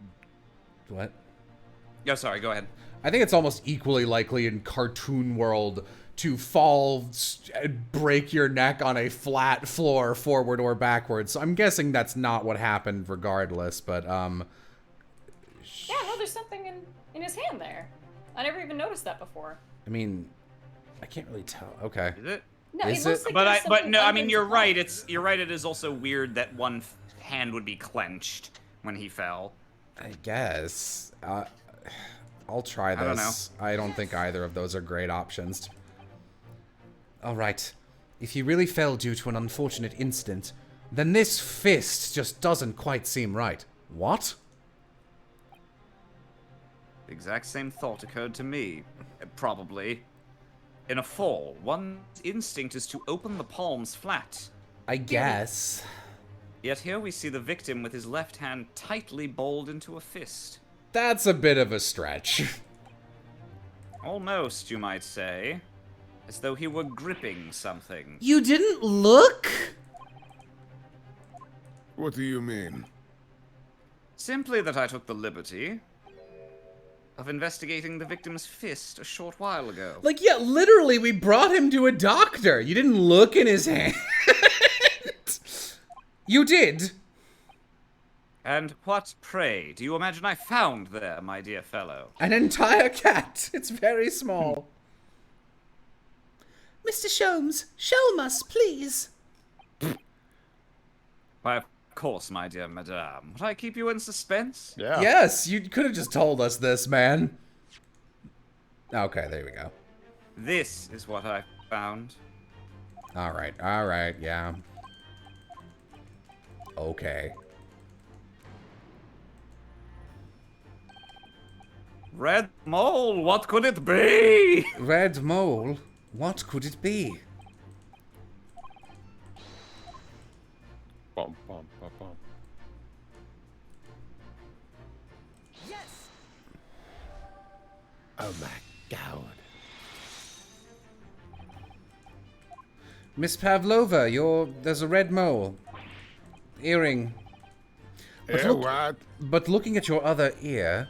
What? Yeah, sorry, go ahead. I think it's almost equally likely in cartoon world to fall and break your neck on a flat floor forward or backwards. So I'm guessing that's not what happened regardless, but Yeah, no, there's something in his hand there. I never even noticed that before. I mean, I can't really tell. Okay. Is it? No, Is it looks it? like But no, I mean, you're right. It's You're right. It is also weird that one hand would be clenched when he fell. I guess. I'll try this. I don't know. I don't think either of those are great options. Alright. If he really fell due to an unfortunate incident, then this fist just doesn't quite seem right. What? The exact same thought occurred to me. Probably. In a fall, one's instinct is to open the palms flat. I guess. Yet here we see the victim with his left hand tightly balled into a fist. That's a bit of a stretch. Almost, you might say. As though he were gripping something. You didn't look? What do you mean? Simply that I took the liberty of investigating the victim's fist a short while ago. Like, yeah, literally, we brought him to a doctor. You didn't look in his hand. You did. And what, pray, do you imagine I found there, my dear fellow? An entire cat. It's very small. Mr. Sholmes, show us, please. Why, of course, my dear madame. Would I keep you in suspense? Yeah. Yes, you could have just told us this, man. Okay, there we go. This is what I found. Alright, yeah. Okay. Red mole, what could it be? Red mole? What could it be? Bum, bum, bum, bum. Oh my god. Miss Pavlova, there's a red mole. Earring. Yeah, what? But looking at your other ear,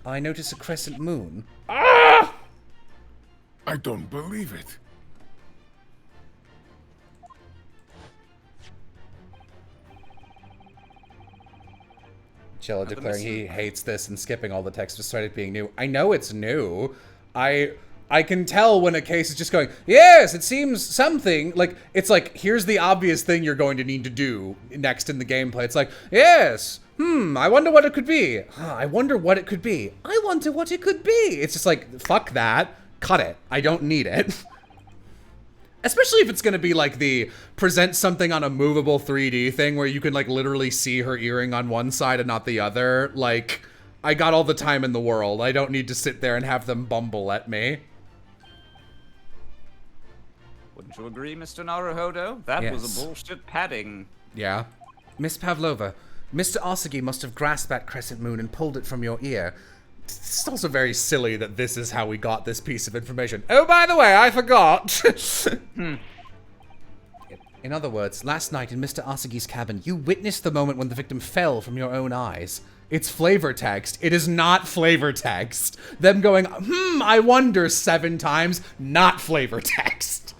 I notice a crescent moon. I don't believe it. Jello declaring he hates this and skipping all the text despite it being new. I know it's new. I can tell when a case is just going, yes, it seems something. Like, it's like, here's the obvious thing you're going to need to do next in the gameplay. It's like, yes, I wonder what it could be. I wonder what it could be. I wonder what it could be. It's just like, fuck that. Cut it. I don't need it. Especially if it's going to be like the present something on a movable 3D thing where you can like literally see her earring on one side and not the other. Like, I got all the time in the world. I don't need to sit there and have them bumble at me. Wouldn't you agree, Mr. Naruhodo? That was Yes. a bullshit padding. Yeah. Miss Pavlova, Mr. Asagi must have grasped that crescent moon and pulled it from your ear. It's also very silly that this is how we got this piece of information. Oh, by the way, I forgot. In other words, last night in Mr. Asagi's cabin, you witnessed the moment when the victim fell from your own eyes. It's flavor text. It is not flavor text. Them going, I wonder 7 times, not flavor text.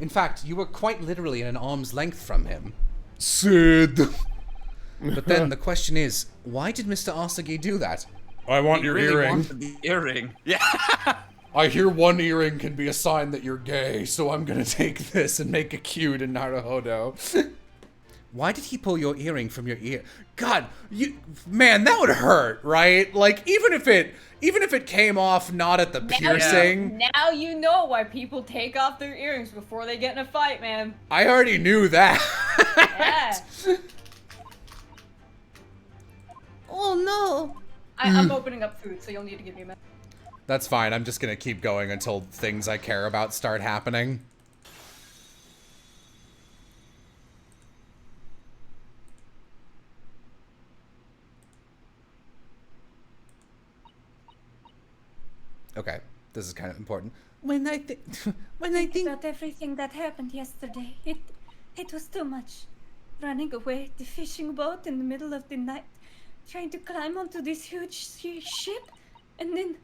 In fact, you were quite literally in an arm's length from him. Sid. But then the question is, why did Mr. Asagi do that? I want your Really earring. wanted the earring. Yeah. I hear one earring can be a sign that you're gay, so I'm gonna take this and make it cute in Naruhodo. Why did he pull your earring from your ear? God, man, that would hurt, right? Like, even if it came off not at the piercing. Now you know why people take off their earrings before they get in a fight, man. I already knew that. Yeah. no. I'm opening up food, so you'll need to give me a minute. That's fine. I'm just gonna keep going until things I care about start happening. Okay, this is kind of important. When I think About everything that happened yesterday, it was too much. Running away, the fishing boat in the middle of the night, trying to climb onto this huge ship, and then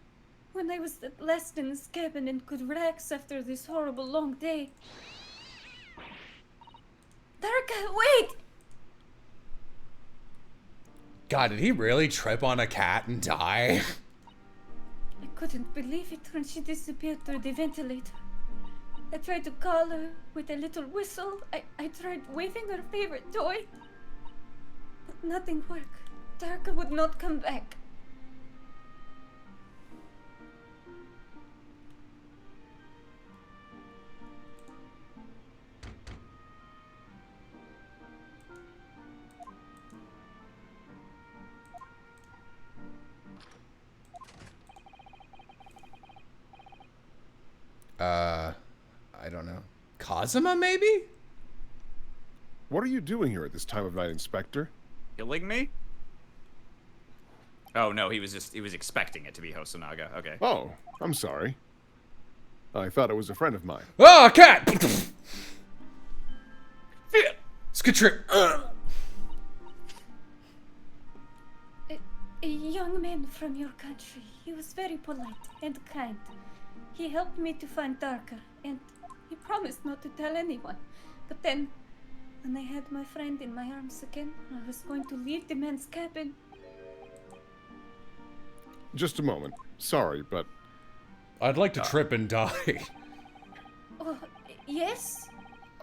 when I was at last in this cabin and could relax after this horrible long day. Darka, wait! God, did he really trip on a cat and die? I couldn't believe it when she disappeared through the ventilator. I tried to call her with a little whistle. I tried waving her favorite toy. But nothing worked. Darka would not come back. I don't know. Kazuma, maybe? What are you doing here at this time of night, Inspector? Killing me? Oh no, he was expecting it to be Hosonaga. Okay. Oh, I'm sorry. I thought it was a friend of mine. Ah, cat! Skatrip! A young man from your country. He was very polite and kind. He helped me to find Darka, and he promised not to tell anyone. But then, when I had my friend in my arms again, I was going to leave the man's cabin. Just a moment. Sorry, but I'd like to trip and die. Oh, yes?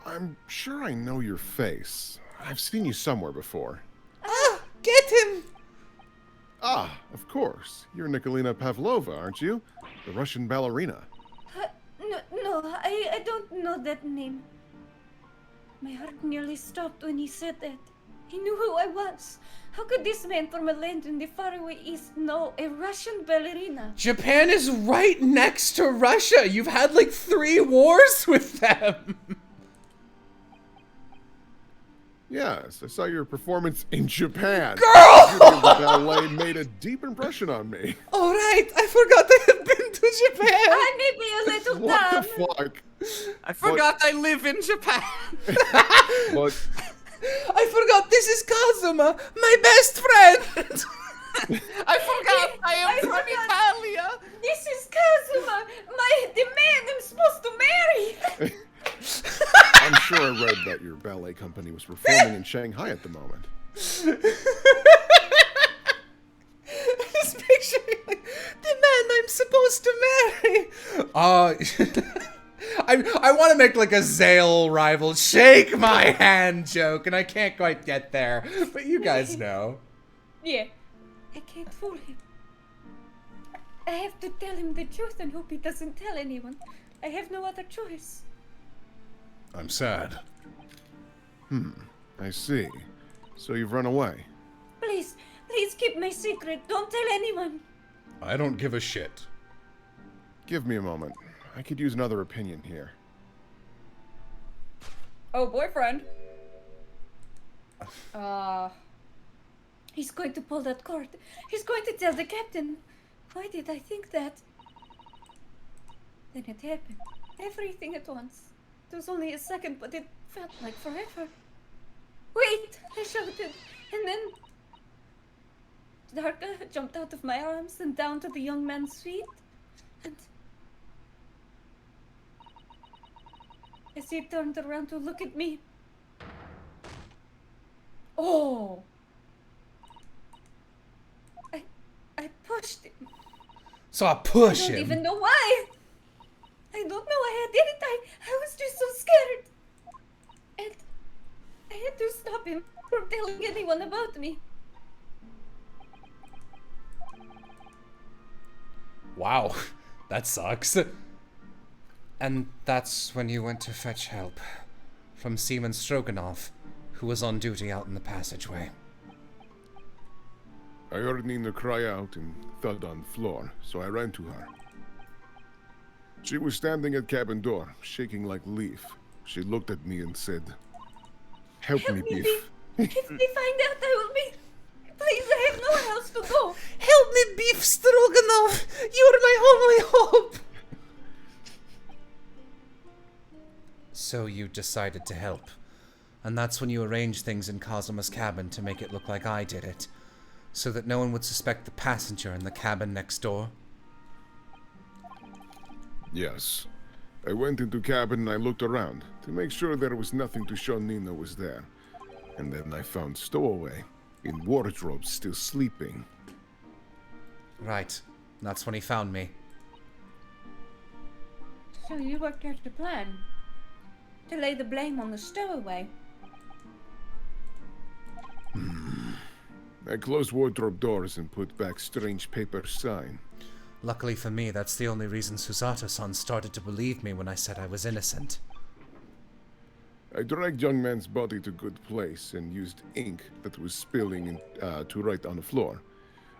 I'm sure I know your face. I've seen you somewhere before. Ah, get him! Ah, of course. You're Nikolina Pavlova, aren't you? The Russian ballerina. No, I don't know that name. My heart nearly stopped when he said that. He knew who I was. How could this man from a land in the faraway east know a Russian ballerina? Japan is right next to Russia. You've had like 3 wars with them. Yes, I saw your performance in Japan. Girl! The ballet made a deep impression on me. All right, I forgot I had been to Japan. I may be a little What dumb. the fuck? I forgot I live in Japan. But I forgot this is Kazuma, my best friend. I forgot I am from forgot. Italia. This is Kazuma, the man I'm supposed to marry. I'm sure I read that your ballet company was performing in Shanghai at the moment. Just picturing like, the man I'm supposed to marry. I want to make like a Zale rival shake my hand joke, and I can't quite get there, but you guys know. Yeah. I can't fool him. I have to tell him the truth and hope he doesn't tell anyone. I have no other choice. I'm sad. I see. So you've run away. Please keep my secret. Don't tell anyone. I don't give a shit. Give me a moment. I could use another opinion here. Oh, boyfriend. He's going to pull that cord. He's going to tell the captain. Why did I think that? Then it happened. Everything at once. It was only a second, but it felt like forever. Wait! I shouted. And then Darka jumped out of my arms and down to the young man's feet. And as he turned around to look at me. Oh! I pushed him. So I push I don't him. even know why. I don't know. I did it. I was just so scared. And I had to stop him from telling anyone about me. Wow, that sucks. And that's when you went to fetch help from Seaman Stroganov, who was on duty out in the passageway. I heard Nina cry out and thud on the floor, so I ran to her. She was standing at cabin door, shaking like a leaf. She looked at me and said, Help me, Beef. If they find out, I will be... Please, I have nowhere else to go. Help me, Beef Stroganoff! You're my only hope! So you decided to help. And that's when you arranged things in Kazuma's cabin to make it look like I did it. So that no one would suspect the passenger in the cabin next door? Yes. I went into cabin and I looked around to make sure there was nothing to show Nina was there. And then I found Stowaway in wardrobe still sleeping. Right. That's when he found me. So you worked out a plan to lay the blame on the stowaway. I closed wardrobe doors and put back strange paper sign. Luckily for me, that's the only reason Susato-san started to believe me when I said I was innocent. I dragged young man's body to good place and used ink that was spilling to write on the floor.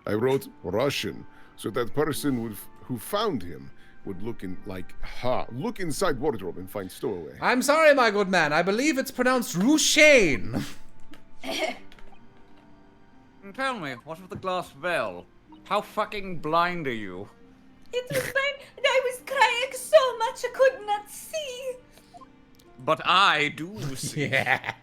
I wrote Russian so that person who found him would look inside wardrobe and find Stowaway. I'm sorry, my good man. I believe it's pronounced Rushane. Tell me, what of the glass bell? How fucking blind are you? It was fine. I was crying so much I could not see. But I do see. Yeah.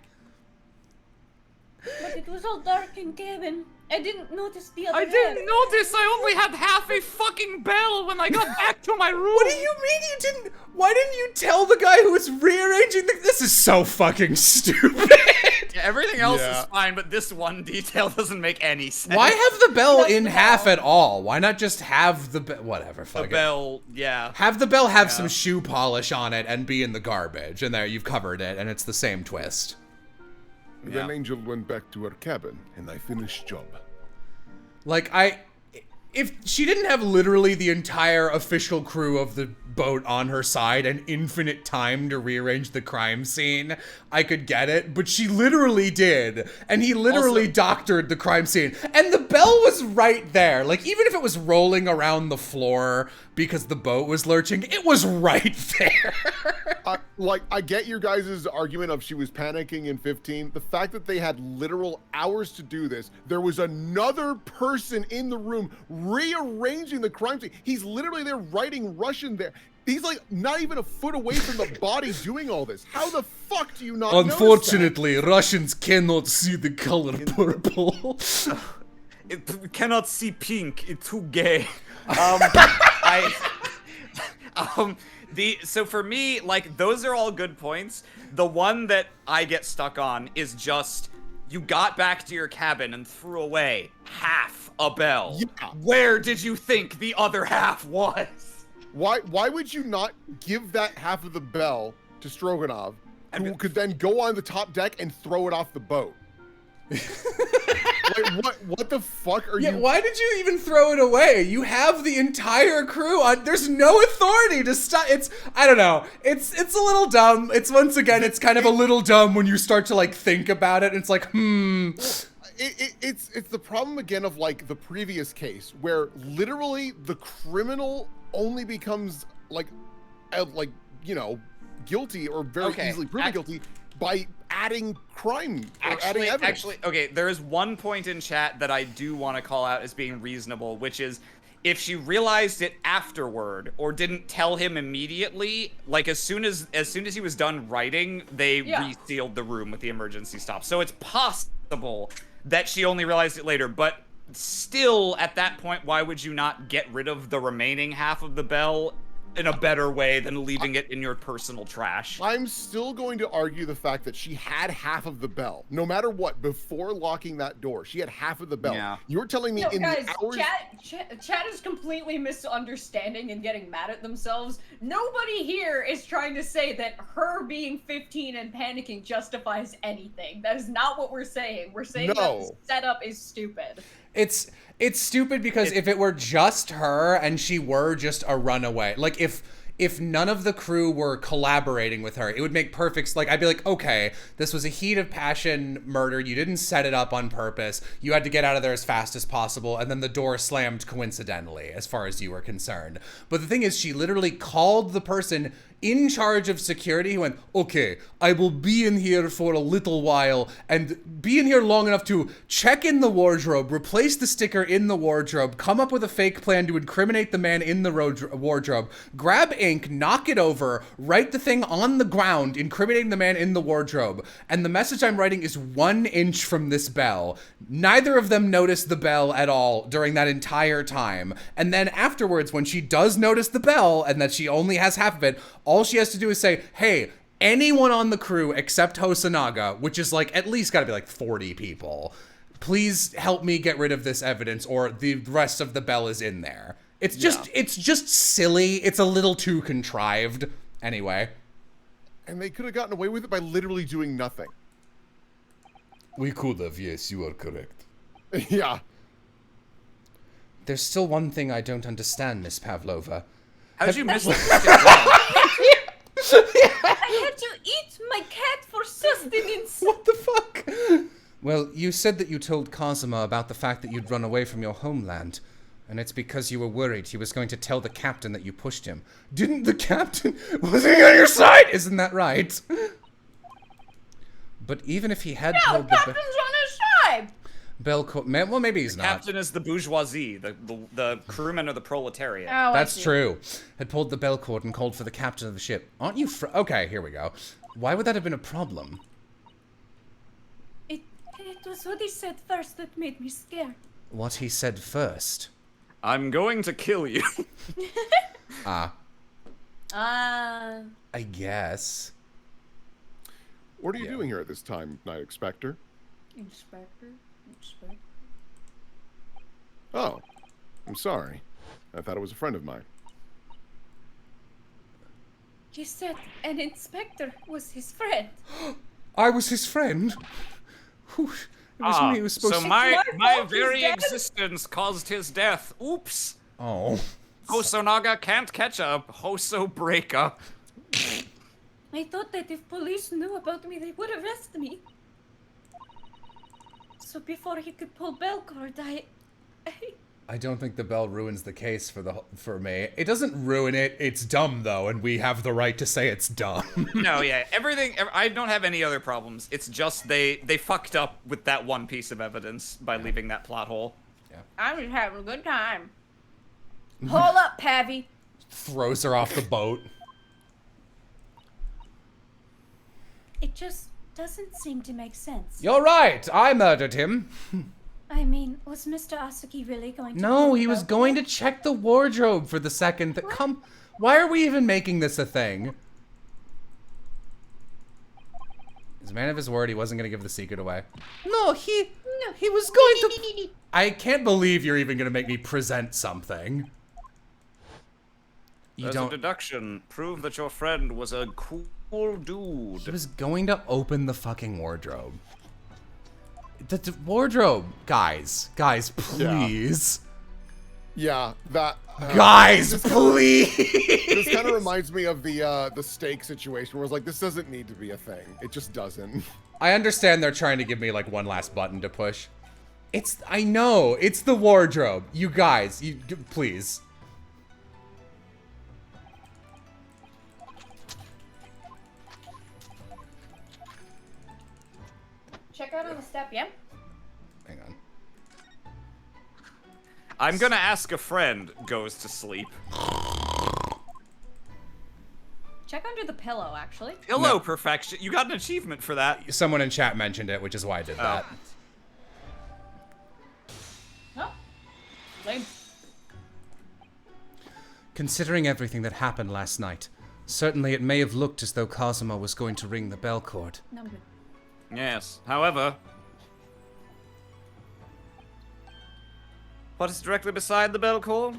But it was all dark in cabin. I didn't notice the other I didn't notice I only had half a fucking bell when I got back to my room. What do you mean you didn't? Why didn't you tell the guy who was rearranging the... This is so fucking stupid. Yeah, everything else is fine, but this one detail doesn't make any sense. Why have the bell in half at all? Why not just have the bell? Whatever, fuck it. bell, yeah. Have the bell have some shoe polish on it and be in the garbage, and there you've covered it, and it's the same twist. Then Angel went back to her cabin, and I finished job. Like, if she didn't have literally the entire official crew of the boat on her side and infinite time to rearrange the crime scene, I could get it, but she literally did, and he literally doctored the crime scene, and the bell was right there. Like, even if it was rolling around the floor because the boat was lurching, it was right there. I get your guys' argument of she was panicking in 15. The fact that they had literal hours to do this, there was another person in the room rearranging the crime scene. He's literally there writing Russian there. He's like not even a foot away from the body doing all this. How the fuck do you not Unfortunately, Russians cannot see the color purple. It cannot see pink. It's too gay. So for me, like, those are all good points. The one that I get stuck on is just, you got back to your cabin and threw away half a bell. Yeah. Where did you think the other half was? Why would you not give that half of the bell to Stroganov, who could then go on the top deck and throw it off the boat? Like, what the fuck are you? Why did you even throw it away? You have the entire crew on. There's no authority to stop. I don't know. It's a little dumb. It's once again, it's kind of a little dumb when you start to like think about it. And it's like, It's the problem again of like the previous case where literally the criminal only becomes guilty or very easily proven guilty by adding crime or adding evidence. Actually, okay, there is one point in chat that I do want to call out as being reasonable, which is if she realized it afterward or didn't tell him immediately, like as soon as he was done writing, they resealed the room with the emergency stop. So it's possible that she only realized it later, but still at that point, why would you not get rid of the remaining half of the bell in a better way than leaving it in your personal trash? I'm still going to argue the fact that she had half of the bell, no matter what, before locking that door. She had half of the bell. Yeah. You're telling me in guys, the hours... chat is completely misunderstanding and getting mad at themselves. Nobody here is trying to say that her being 15 and panicking justifies anything. That is not what we're saying. We're saying that the setup is stupid. It's stupid because if it were just her and she were just a runaway, like if if none of the crew were collaborating with her, it would make perfect, like, I'd be like, okay, this was a heat of passion murder. You didn't set it up on purpose. You had to get out of there as fast as possible. And then the door slammed coincidentally, as far as you were concerned. But the thing is, she literally called the person in charge of security. He went, okay, I will be in here for a little while and be in here long enough to check in the wardrobe, replace the sticker in the wardrobe, come up with a fake plan to incriminate the man in the wardrobe, grab ink, knock it over, write the thing on the ground, incriminating the man in the wardrobe. And the message I'm writing is 1 inch from this bell. Neither of them noticed the bell at all during that entire time. And then afterwards, when she does notice the bell and that she only has half of it, all she has to do is say, hey, anyone on the crew except Hosonaga, which is like at least gotta be like 40 people, please help me get rid of this evidence or the rest of the bell is in there. It's just silly. It's a little too contrived. Anyway. And they could have gotten away with it by literally doing nothing. We could have, yes, you are correct. Yeah. There's still one thing I don't understand, Miss Pavlova. How'd you miss the I had to eat my cat for sustenance. What the fuck? Well, you said that you told Kazuma about the fact that you'd run away from your homeland. And it's because you were worried he was going to tell the captain that you pushed him. Didn't the captain... Was he on your side? Isn't that right? But even if he had told the... Captain's on his side. Well, maybe he's not. Captain is the bourgeoisie. The crewmen are the proletariat. Oh, That's true. Had pulled the bell cord and called for the captain of the ship. Aren't you okay, here we go. Why would that have been a problem? It was what he said first that made me scared. What he said first? I'm going to kill you. I guess. What are you doing here at this time, Night Inspector? Inspector. Oh, I'm sorry. I thought it was a friend of mine. He said an inspector was his friend. I was his friend? Whew. It was me who was supposed so to... my fault very he's dead? existence caused his death. Oops. Oh. Hosonaga can't catch a Hoso breaker. I thought that if police knew about me, they would arrest me. So before he could pull bell cord, I don't think the bell ruins the case for me. It doesn't ruin it. It's dumb, though, and we have the right to say it's dumb. No, yeah, I don't have any other problems. It's just they fucked up with that one piece of evidence by leaving that plot hole. I'm just having a good time. Hold up, Pavy. Throws her off the boat. it just doesn't seem to make sense. You're right. I murdered him. I mean, was Mr. Asaki really going to... No, he was going to check the wardrobe for the second that come. Why are we even making this a thing? He's a man of his word. He wasn't going to give the secret away. No, he was going to... I can't believe you're even going to make me present something. There's a deduction. Prove that your friend was a cool dude. He was going to open the fucking wardrobe. The wardrobe, guys, please. Yeah, that. Guys, please. This kind of reminds me of the steak situation, where it's like, this doesn't need to be a thing. It just doesn't. I understand they're trying to give me like one last button to push. I know, it's the wardrobe. You guys, please. Check out on the step, yeah? Hang on. I'm gonna ask a friend goes to sleep. Check under the pillow, actually. Pillow perfection. You got an achievement for that. Someone in chat mentioned it, which is why I did that. Oh. Lame. Considering everything that happened last night, certainly it may have looked as though Kazuma was going to ring the bell cord. No, but... Yes. However, what is directly beside the bell cord?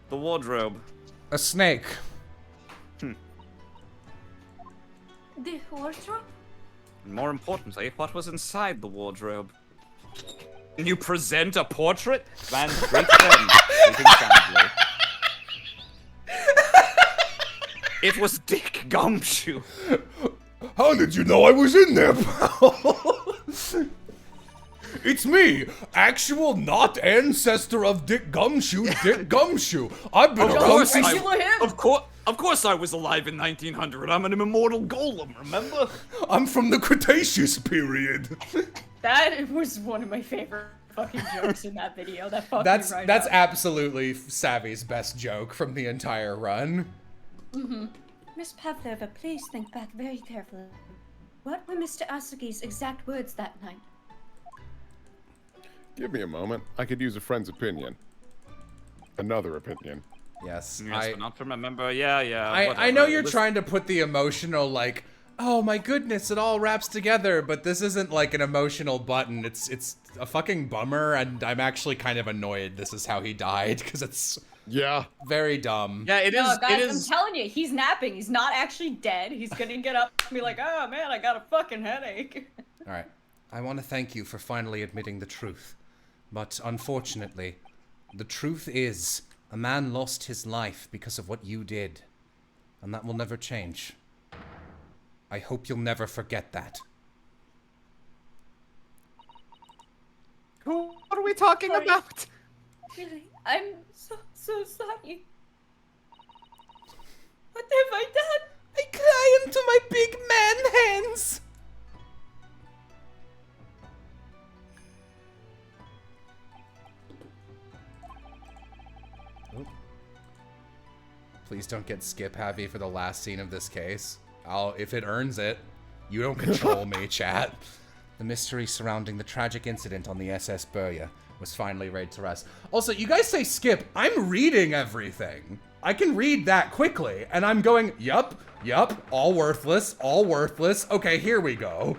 The wardrobe. A snake. The wardrobe? And more importantly, what was inside the wardrobe? Can you present a portrait? Man, great friend, sleeping soundly. It was Dick Gumshoe. How did you know I was in there, pal? It's me, actual not ancestor of Dick Gumshoe, Dick Gumshoe. I've been around since... Of course I was alive in 1900. I'm an immortal golem, remember? I'm from the Cretaceous period. That was one of my favorite fucking jokes in that video. That fucked me right That's up. absolutely Savvy's best joke from the entire run. Miss Pavlova, please think back very carefully. What were Mr. Asugi's exact words that night? Give me a moment. I could use a friend's opinion. Another opinion. Yes, Yes, but not from a member. Yeah. I know you're trying to put the emotional, like, oh my goodness, it all wraps together, but this isn't like an emotional button. It's a fucking bummer, and I'm actually kind of annoyed this is how he died, because it's very dumb. Yeah, it is. No, guys, it is. I'm telling you, he's napping. He's not actually dead. He's gonna get up and be like, oh man, I got a fucking headache. Alright, I want to thank you for finally admitting the truth. But unfortunately, the truth is, a man lost his life because of what you did. And that will never change. I hope you'll never forget that. What are we talking about? Really, I'm so sorry. What have I done? I cry into my big man hands. Please don't get skip heavy for the last scene of this case. If it earns it. You don't control me, chat. The mystery surrounding the tragic incident on the SS Burya was finally laid to rest. Also, you guys say skip. I'm reading everything. I can read that quickly, and I'm going, yup, all worthless, all worthless. Okay, here we go.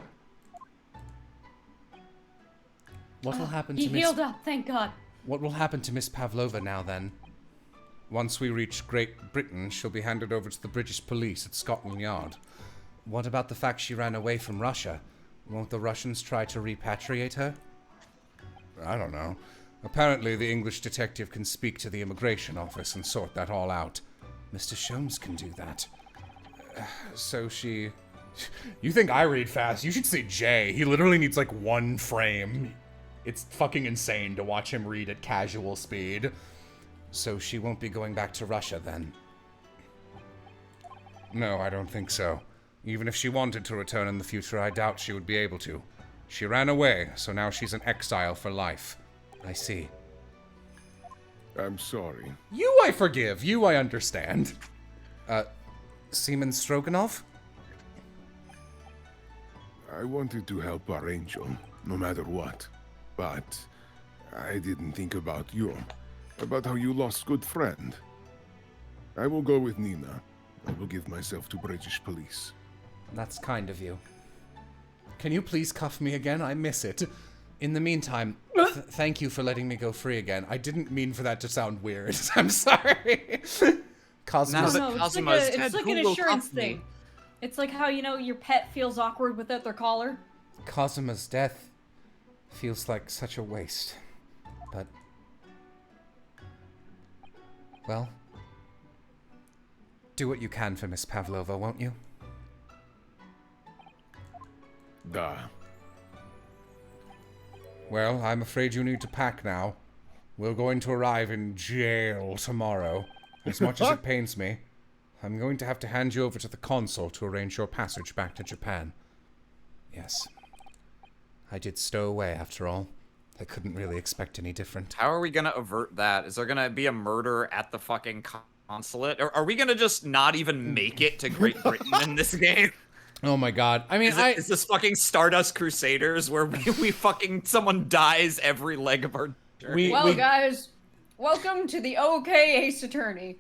What will happen to He Miss... healed up, thank God. What will happen to Miss Pavlova now, then? Once we reach Great Britain, she'll be handed over to the British police at Scotland Yard. What about the fact she ran away from Russia? Won't the Russians try to repatriate her? I don't know. Apparently, the English detective can speak to the immigration office and sort that all out. Mr. Sholmes can do that. So she... You think I read fast? You should see Jay. He literally needs like one frame. It's fucking insane to watch him read at casual speed. So she won't be going back to Russia then? No, I don't think so. Even if she wanted to return in the future, I doubt she would be able to. She ran away, so now she's an exile for life. I see. I'm sorry. You I forgive. You I understand. Seaman Stroganoff? I wanted to help our angel, no matter what. But I didn't think about how you lost good friend. I will go with Nina. I will give myself to British police. That's kind of you. Can you please cuff me again? I miss it. In the meantime, thank you for letting me go free again. I didn't mean for that to sound weird. I'm sorry. Cosmos. Now that It's Cosmo like, is it's dead, like who an will insurance cuff me? thing. It's like how, you know, your pet feels awkward without their collar. Cosima's death feels like such a waste. But... well... do what you can for Miss Pavlova, won't you? Da. Well, I'm afraid you need to pack now. We're going to arrive in jail tomorrow. As much as it pains me, I'm going to have to hand you over to the consul to arrange your passage back to Japan. Yes. I did stow away, after all. I couldn't really expect any different. How are we gonna avert that? Is there gonna be a murder at the fucking consulate? Or are we gonna just not even make it to Great Britain in this game? Oh my god. I mean, Is this fucking Stardust Crusaders where we fucking someone dies every leg of our journey? Well, guys, welcome to the OK Ace Attorney.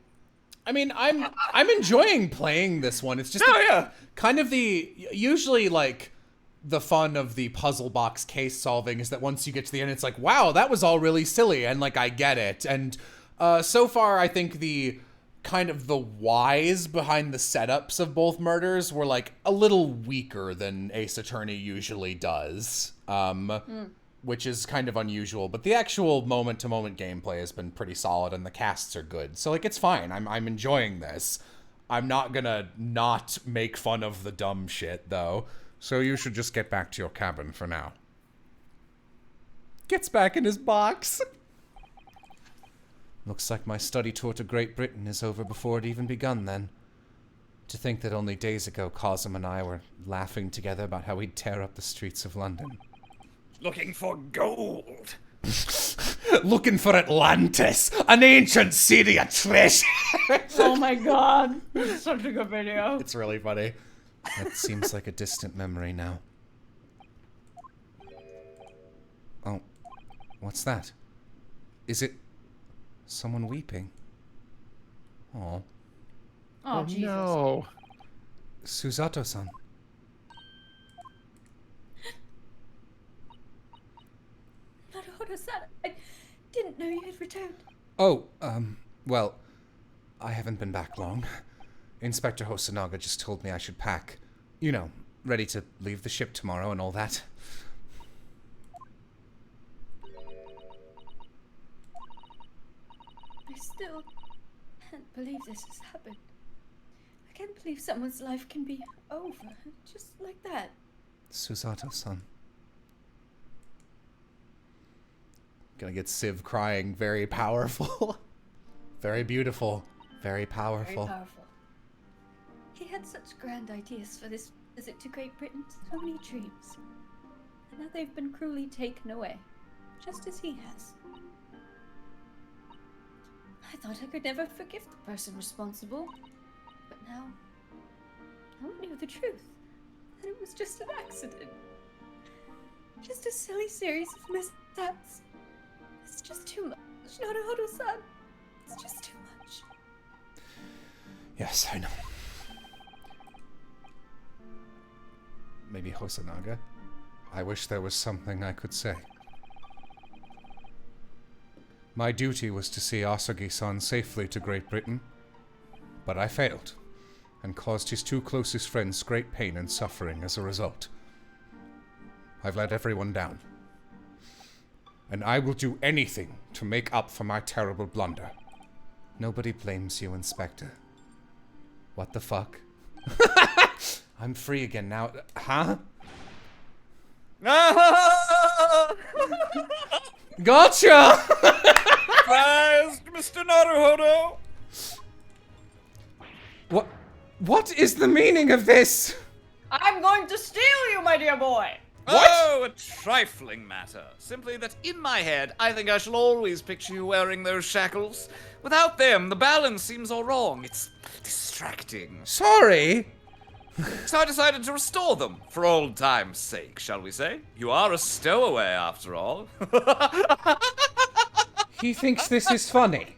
I mean, I'm enjoying playing this one. It's just kind of usually like the fun of the puzzle box case solving is that once you get to the end, it's like, wow, that was all really silly, and like I get it. And so far, I think the kind of the whys behind the setups of both murders were like a little weaker than Ace Attorney usually does, which is kind of unusual. But the actual moment-to-moment gameplay has been pretty solid, and the casts are good, so like it's fine. I'm enjoying this. I'm not gonna not make fun of the dumb shit, though. So you should just get back to your cabin for now. Gets back in his box. Looks like my study tour to Great Britain is over before it even begun, then. To think that only days ago Cosm and I were laughing together about how we'd tear up the streets of London. Looking for gold. Looking for Atlantis, an ancient city of treasure. Oh my god. It's such a good video. It's really funny. That seems like a distant memory now. Oh, what's that? Is it someone weeping? Oh. Oh, Jesus. No. Susato-san. Naruhodo-san, I didn't know you had returned. Oh, well, I haven't been back long. Inspector Hosonaga just told me I should pack. You know, ready to leave the ship tomorrow and all that. I still can't believe this has happened. I can't believe someone's life can be over, just like that. Susato-san. Gonna get Civ crying. Very powerful. Very beautiful. Very powerful. Very powerful. He had such grand ideas for this visit to Great Britain, so many dreams. And now they've been cruelly taken away, just as he has. I thought I could never forgive the person responsible, but now I knew the truth, that it was just an accident. Just a silly series of mishaps. It's just too much, Naruhodo-san. It's just too much. Yes, I know. Maybe Hosonaga? I wish there was something I could say. My duty was to see Asagi-san safely to Great Britain, but I failed, and caused his two closest friends great pain and suffering as a result. I've let everyone down, and I will do anything to make up for my terrible blunder. Nobody blames you, Inspector. What the fuck? I'm free again now. Huh? Gotcha! Surprised, Mr. Naruhodo? What is the meaning of this? I'm going to steal you, my dear boy. What? Oh, a trifling matter. Simply that in my head, I think I shall always picture you wearing those shackles. Without them, the balance seems all wrong. It's distracting. Sorry. So I decided to restore them, for old time's sake, shall we say? You are a stowaway, after all. He thinks this is funny.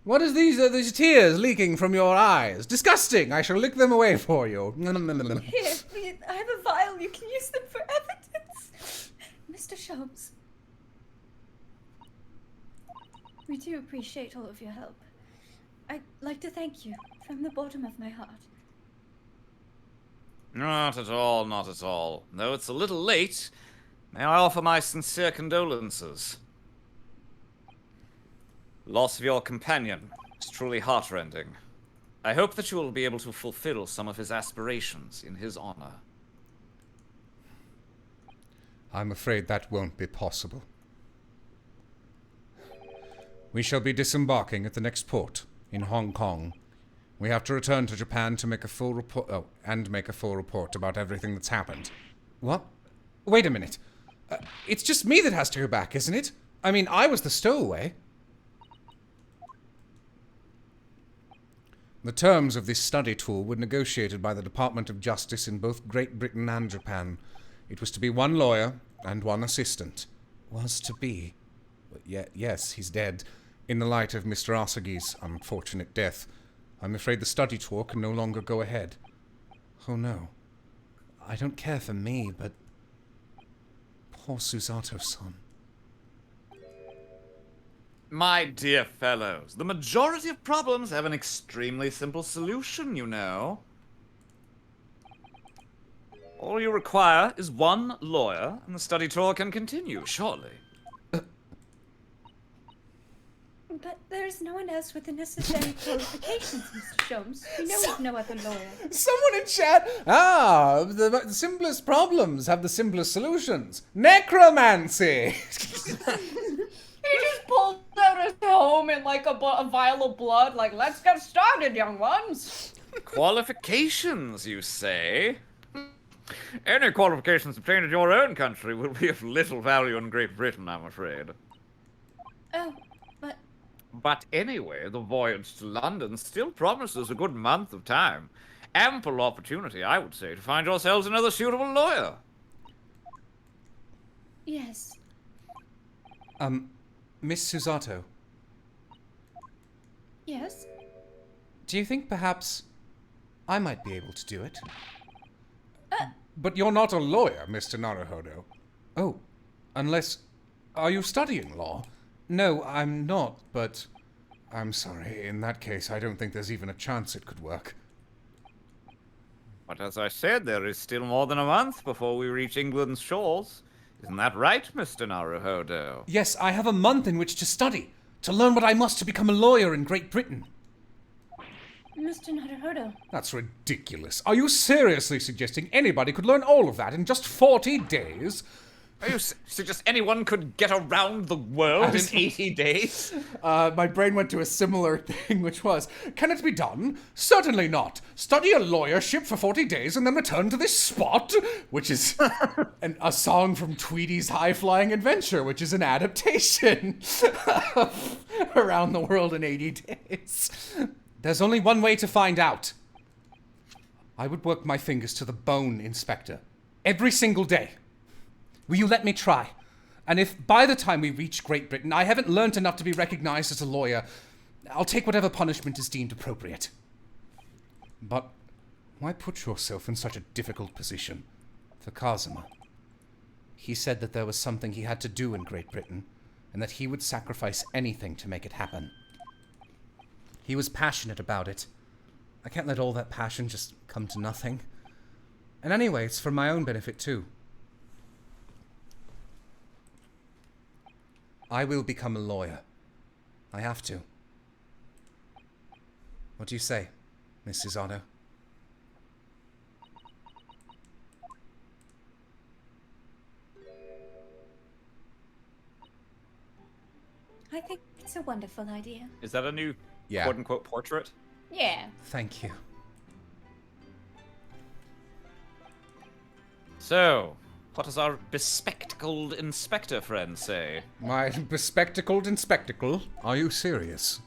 What is these tears leaking from your eyes? Disgusting! I shall lick them away for you. Here, I have a vial. You can use them for evidence. Mr. Sholmes. We do appreciate all of your help. I'd like to thank you from the bottom of my heart. Not at all, not at all. Though it's a little late, may I offer my sincere condolences. Loss of your companion is truly heartrending. I hope that you will be able to fulfill some of his aspirations in his honor. I'm afraid that won't be possible. We shall be disembarking at the next port, in Hong Kong. We have to return to Japan to make a full report. Oh, and make a full report about everything that's happened. What? Wait a minute. It's just me that has to go back, isn't it? I mean, I was the stowaway. The terms of this study tour were negotiated by the Department of Justice in both Great Britain and Japan. It was to be one lawyer and one assistant. Was to be. Yes, he's dead. In the light of Mr. Asagi's unfortunate death, I'm afraid the study tour can no longer go ahead. Oh no. I don't care for me, but... poor Susato-san. My dear fellows, the majority of problems have an extremely simple solution, you know. All you require is one lawyer, and the study tour can continue, surely. But there's no one else with the necessary qualifications, Mr. Sholmes. You know of no other lawyer. Someone in chat. Ah, the simplest problems have the simplest solutions. Necromancy. He just pulled out his home and like a vial of blood, like, let's get started, young ones. Qualifications, you say? Any qualifications obtained in your own country will be of little value in Great Britain, I'm afraid. Oh, but But anyway, the voyage to London still promises a good month of time. Ample opportunity, I would say, to find yourselves another suitable lawyer. yes. Miss Susato, Yes? do you think perhaps I might be able to do it? But you're not a lawyer, Mr. Naruhodo. Oh, unless... Are you studying law? No, I'm not, but... I'm sorry, in that case, I don't think there's even a chance it could work. But as I said, there is still more than a month before we reach England's shores. Isn't that right, Mr. Naruhodo? Yes, I have a month in which to study, to learn what I must to become a lawyer in Great Britain. Mr. Naruhodo. That's ridiculous. Are you seriously suggesting anybody could learn all of that in just 40 days? Are you suggest anyone could get around the world in 80 days? My brain went to a similar thing, which was, can it be done? Certainly not. Study a lawyership for 40 days and then return to this spot? Which is a song from Tweedy's High Flying Adventure, which is an adaptation of Around the World in 80 Days. There's only one way to find out. I would work my fingers to the bone, Inspector. Every single day. Will you let me try? And if by the time we reach Great Britain I haven't learnt enough to be recognized as a lawyer, I'll take whatever punishment is deemed appropriate. But why put yourself in such a difficult position? For Kazuma. He said that there was something he had to do in Great Britain, and that he would sacrifice anything to make it happen. He was passionate about it. I can't let all that passion just come to nothing. And anyway, it's for my own benefit too. I will become a lawyer. I have to. What do you say, Miss Susato? I think it's a wonderful idea. Is that a new Yeah. quote-unquote portrait? Yeah. Thank you. So, what does our bespectacled inspector friend say? My bespectacled inspectacle? Are you serious?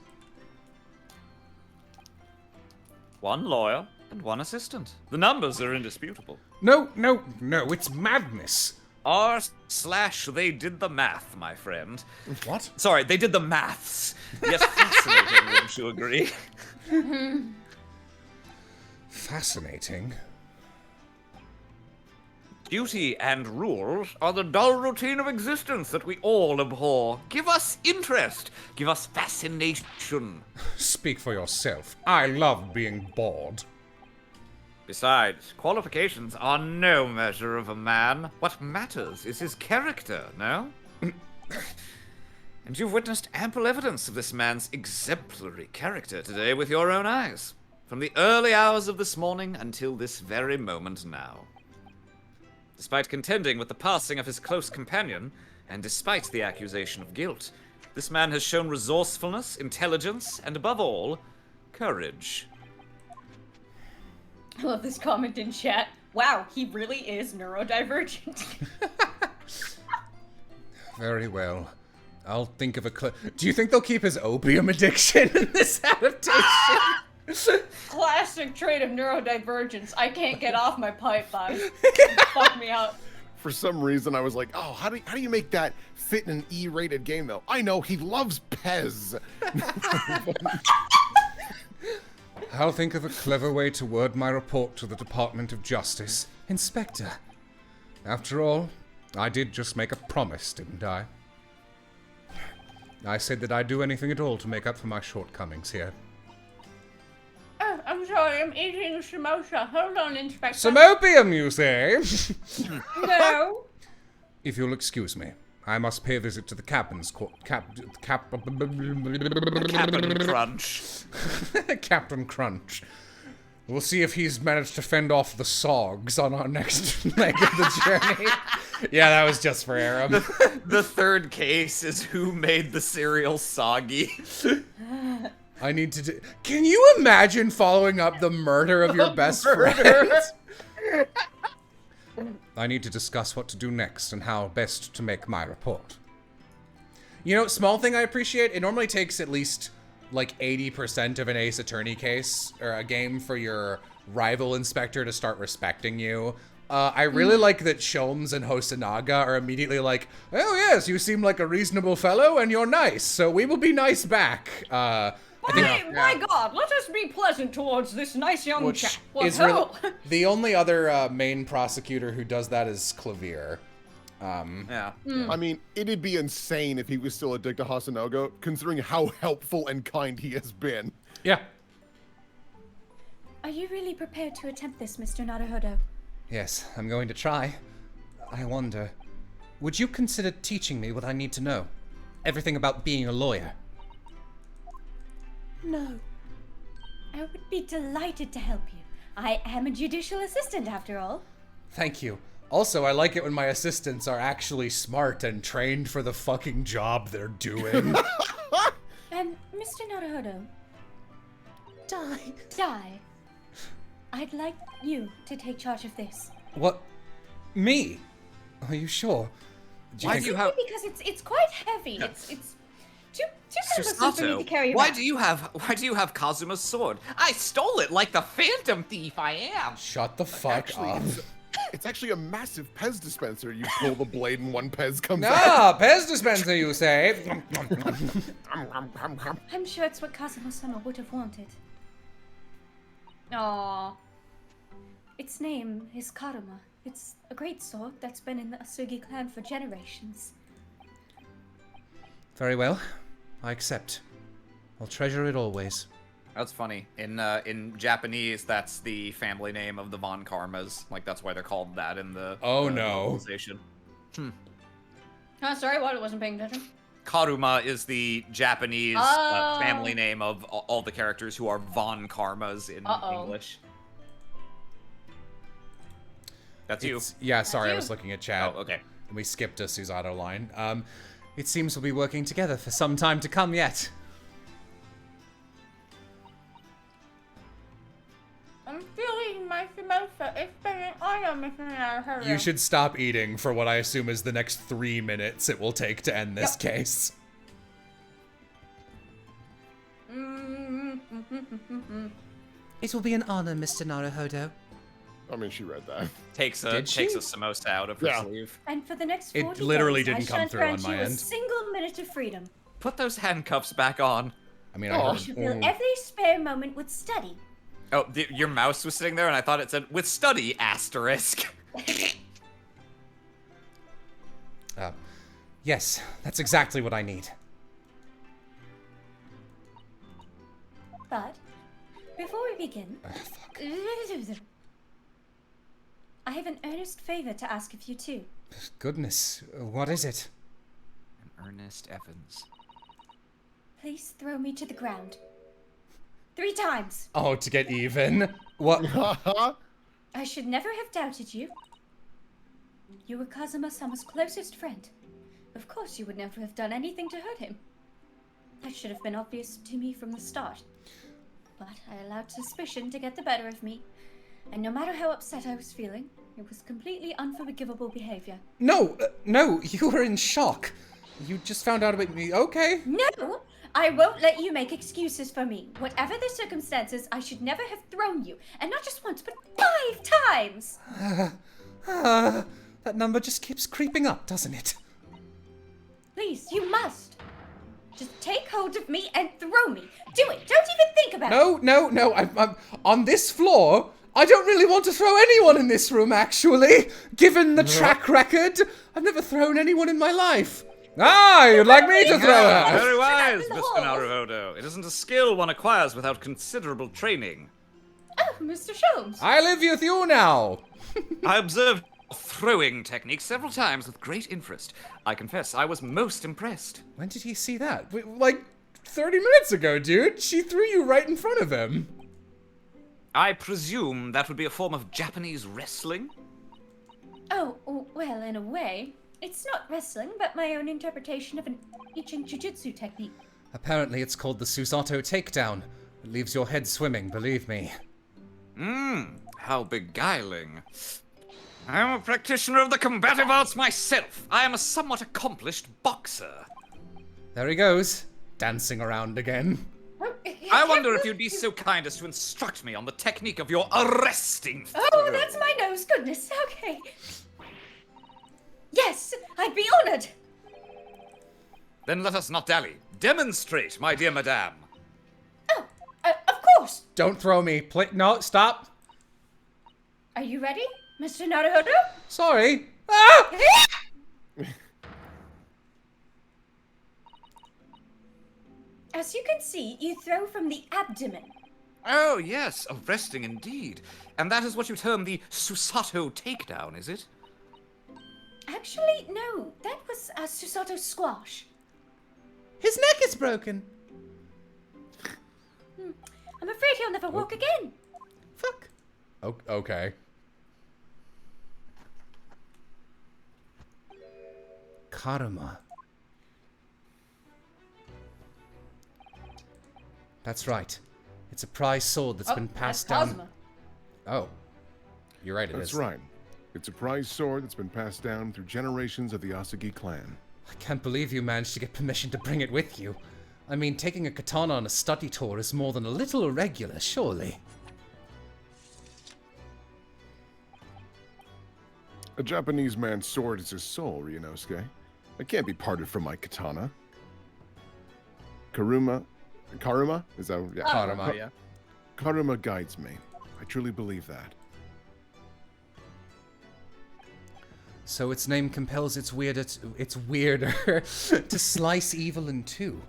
One lawyer and one assistant. The numbers are indisputable. No, it's madness. R/they did the math, my friend. What? Sorry, they did the maths. Yes, fascinating, wouldn't you agree? Fascinating. Duty and rules are the dull routine of existence that we all abhor. Give us interest. Give us fascination. Speak for yourself. I love being bored. Besides, qualifications are no measure of a man. What matters is his character, no? And you've witnessed ample evidence of this man's exemplary character today with your own eyes. From the early hours of this morning until this very moment now. Despite contending with the passing of his close companion, and despite the accusation of guilt, this man has shown resourcefulness, intelligence, and above all, courage. I love this comment in chat. Wow, he really is neurodivergent. Very well. I'll think of a Do you think they'll keep his opium addiction in this adaptation? Classic trait of neurodivergence. I can't get off my pipe, bud. Fuck me up. For some reason, I was like, oh, how do you make that fit in an E-rated game, though? I know, he loves Pez. I'll think of a clever way to word my report to the Department of Justice. Inspector, after all, I did just make a promise, didn't I? I said that I'd do anything at all to make up for my shortcomings here. Oh, I'm sorry, I'm eating a samosa. Hold on, Inspector. Some opium, you say? No. If you'll excuse me. I must pay a visit to the captain's Captain Crunch. Captain Crunch. We'll see if he's managed to fend off the Sogs on our next leg of the journey. Yeah, that was just for Aram. The third case is who made the cereal soggy. I need to Can you imagine following up the murder of your best friend? I need to discuss what to do next and how best to make my report. You know, small thing I appreciate, it normally takes at least like 80% of an Ace Attorney case or a game for your rival inspector to start respecting you. I really like that Sholmes and Hosonaga are immediately like, oh yes, you seem like a reasonable fellow and you're nice, so we will be nice back. My God, let us be pleasant towards this nice young chap. What is hell? the only other main prosecutor who does that is Clavier. Yeah. I mean, it'd be insane if he was still a dick to Hosonaga, considering how helpful and kind he has been. Yeah. Are you really prepared to attempt this, Mr. Naruhodo? Yes, I'm going to try. I wonder, would you consider teaching me what I need to know? Everything about being a lawyer. No. I would be delighted to help you. I am a judicial assistant, after all. Thank you. Also, I like it when my assistants are actually smart and trained for the fucking job they're doing. Mr. Naruhodo. Die. Die. I'd like you to take charge of this. What? Me? Are you sure? Why do you have... Because it's quite heavy. Yeah. It's too cumbersome for me to carry why around. do you have Kazuma's sword? I stole it like the phantom thief I am. Shut the fuck up. It's actually a massive Pez dispenser. You pull the blade and one Pez comes out. Ah, Pez dispenser, you say? I'm sure it's what Kazuma-sama would have wanted. Aww. Its name is Karuma. It's a great sword that's been in the Asugi clan for generations. Very well. I accept. I'll treasure it always. That's funny. In Japanese, that's the family name of the Von Karmas. Like, that's why they're called that in the novelization. Oh, sorry, what? I wasn't paying attention. Karuma is the Japanese family name of all the characters who are Von Karmas in English. That's you. Yeah, sorry, I you. was looking at chat. Oh, okay. And we skipped a Susato line. It seems we'll be working together for some time to come yet. I'm feeling my samosa. It's been an honor, Mr. Naruhodo. You should stop eating for what I assume is the next 3 minutes it will take to end this case. It will be an honor, Mr. Naruhodo. I mean, she read that. Takes a Did she? samosa out of her sleeve. And for the next It 40 literally days, didn't come through on my I end. a single minute of freedom. Put those handcuffs back on. I mean, Oh. I I should fill every spare moment with study. Oh, your mouse was sitting there, and I thought it said, with study, asterisk. Yes, that's exactly what I need. But before we begin, I have an earnest favor to ask of you too. Goodness, what is it? Ernest Evans. Please throw me to the ground. 3 times. Oh, to get even? What? I should never have doubted you. You were Kazuma-sama's closest friend. Of course you would never have done anything to hurt him. That should have been obvious to me from the start. But I allowed suspicion to get the better of me. And no matter how upset I was feeling, it was completely unforgivable behavior. No, you were in shock. You just found out about me. Okay. No! I won't let you make excuses for me. Whatever the circumstances, I should never have thrown you. And not just once, but 5 times! That number just keeps creeping up, doesn't it? Please, you must. Just take hold of me and throw me. Do it. Don't even think about it. No. I'm on this floor. I don't really want to throw anyone in this room, actually. Given the track record, I've never thrown anyone in my life. Ah, you'd like me to throw her? Very wise, in the Mr. hole. Naruhodo. It isn't a skill one acquires without considerable training. Oh, Mr. Sholmes. I live with you now. I observed throwing technique several times with great interest. I confess, I was most impressed. When did he see that? Like 30 minutes ago, dude. She threw you right in front of him. I presume that would be a form of Japanese wrestling? Oh, well, in a way. It's not wrestling, but my own interpretation of an ancient jujutsu technique. Apparently it's called the Susato takedown. It leaves your head swimming, believe me. How beguiling. I am a practitioner of the combative arts myself. I am a somewhat accomplished boxer. There he goes, dancing around again. I wonder if you'd be so kind as to instruct me on the technique of your arresting throw. Oh, that's my nose, goodness. Okay. Yes, I'd be honored. Then let us not dally. Demonstrate, my dear madame. Oh, of course. Don't throw me, no, stop. Are you ready, Mr. Naruhodo? Sorry. Ah! As you can see, you throw from the abdomen. Oh, yes, arresting indeed. And that is what you term the Susato takedown, is it? Actually, no. That was a Susato squash. His neck is broken. I'm afraid he'll never walk again. Fuck. Okay. Karma. That's right. It's a prized sword that's been passed down. Cosmo. Oh. You're right, it is. That's right. It's a prized sword that's been passed down through generations of the Asagi clan. I can't believe you managed to get permission to bring it with you. I mean, taking a katana on a study tour is more than a little irregular, surely. A Japanese man's sword is his soul, Ryunosuke. It can't be parted from my katana. Karuma? Is that? Yeah. Karma, yeah. Karuma guides me. I truly believe that. So its name compels its weirder to slice evil in two.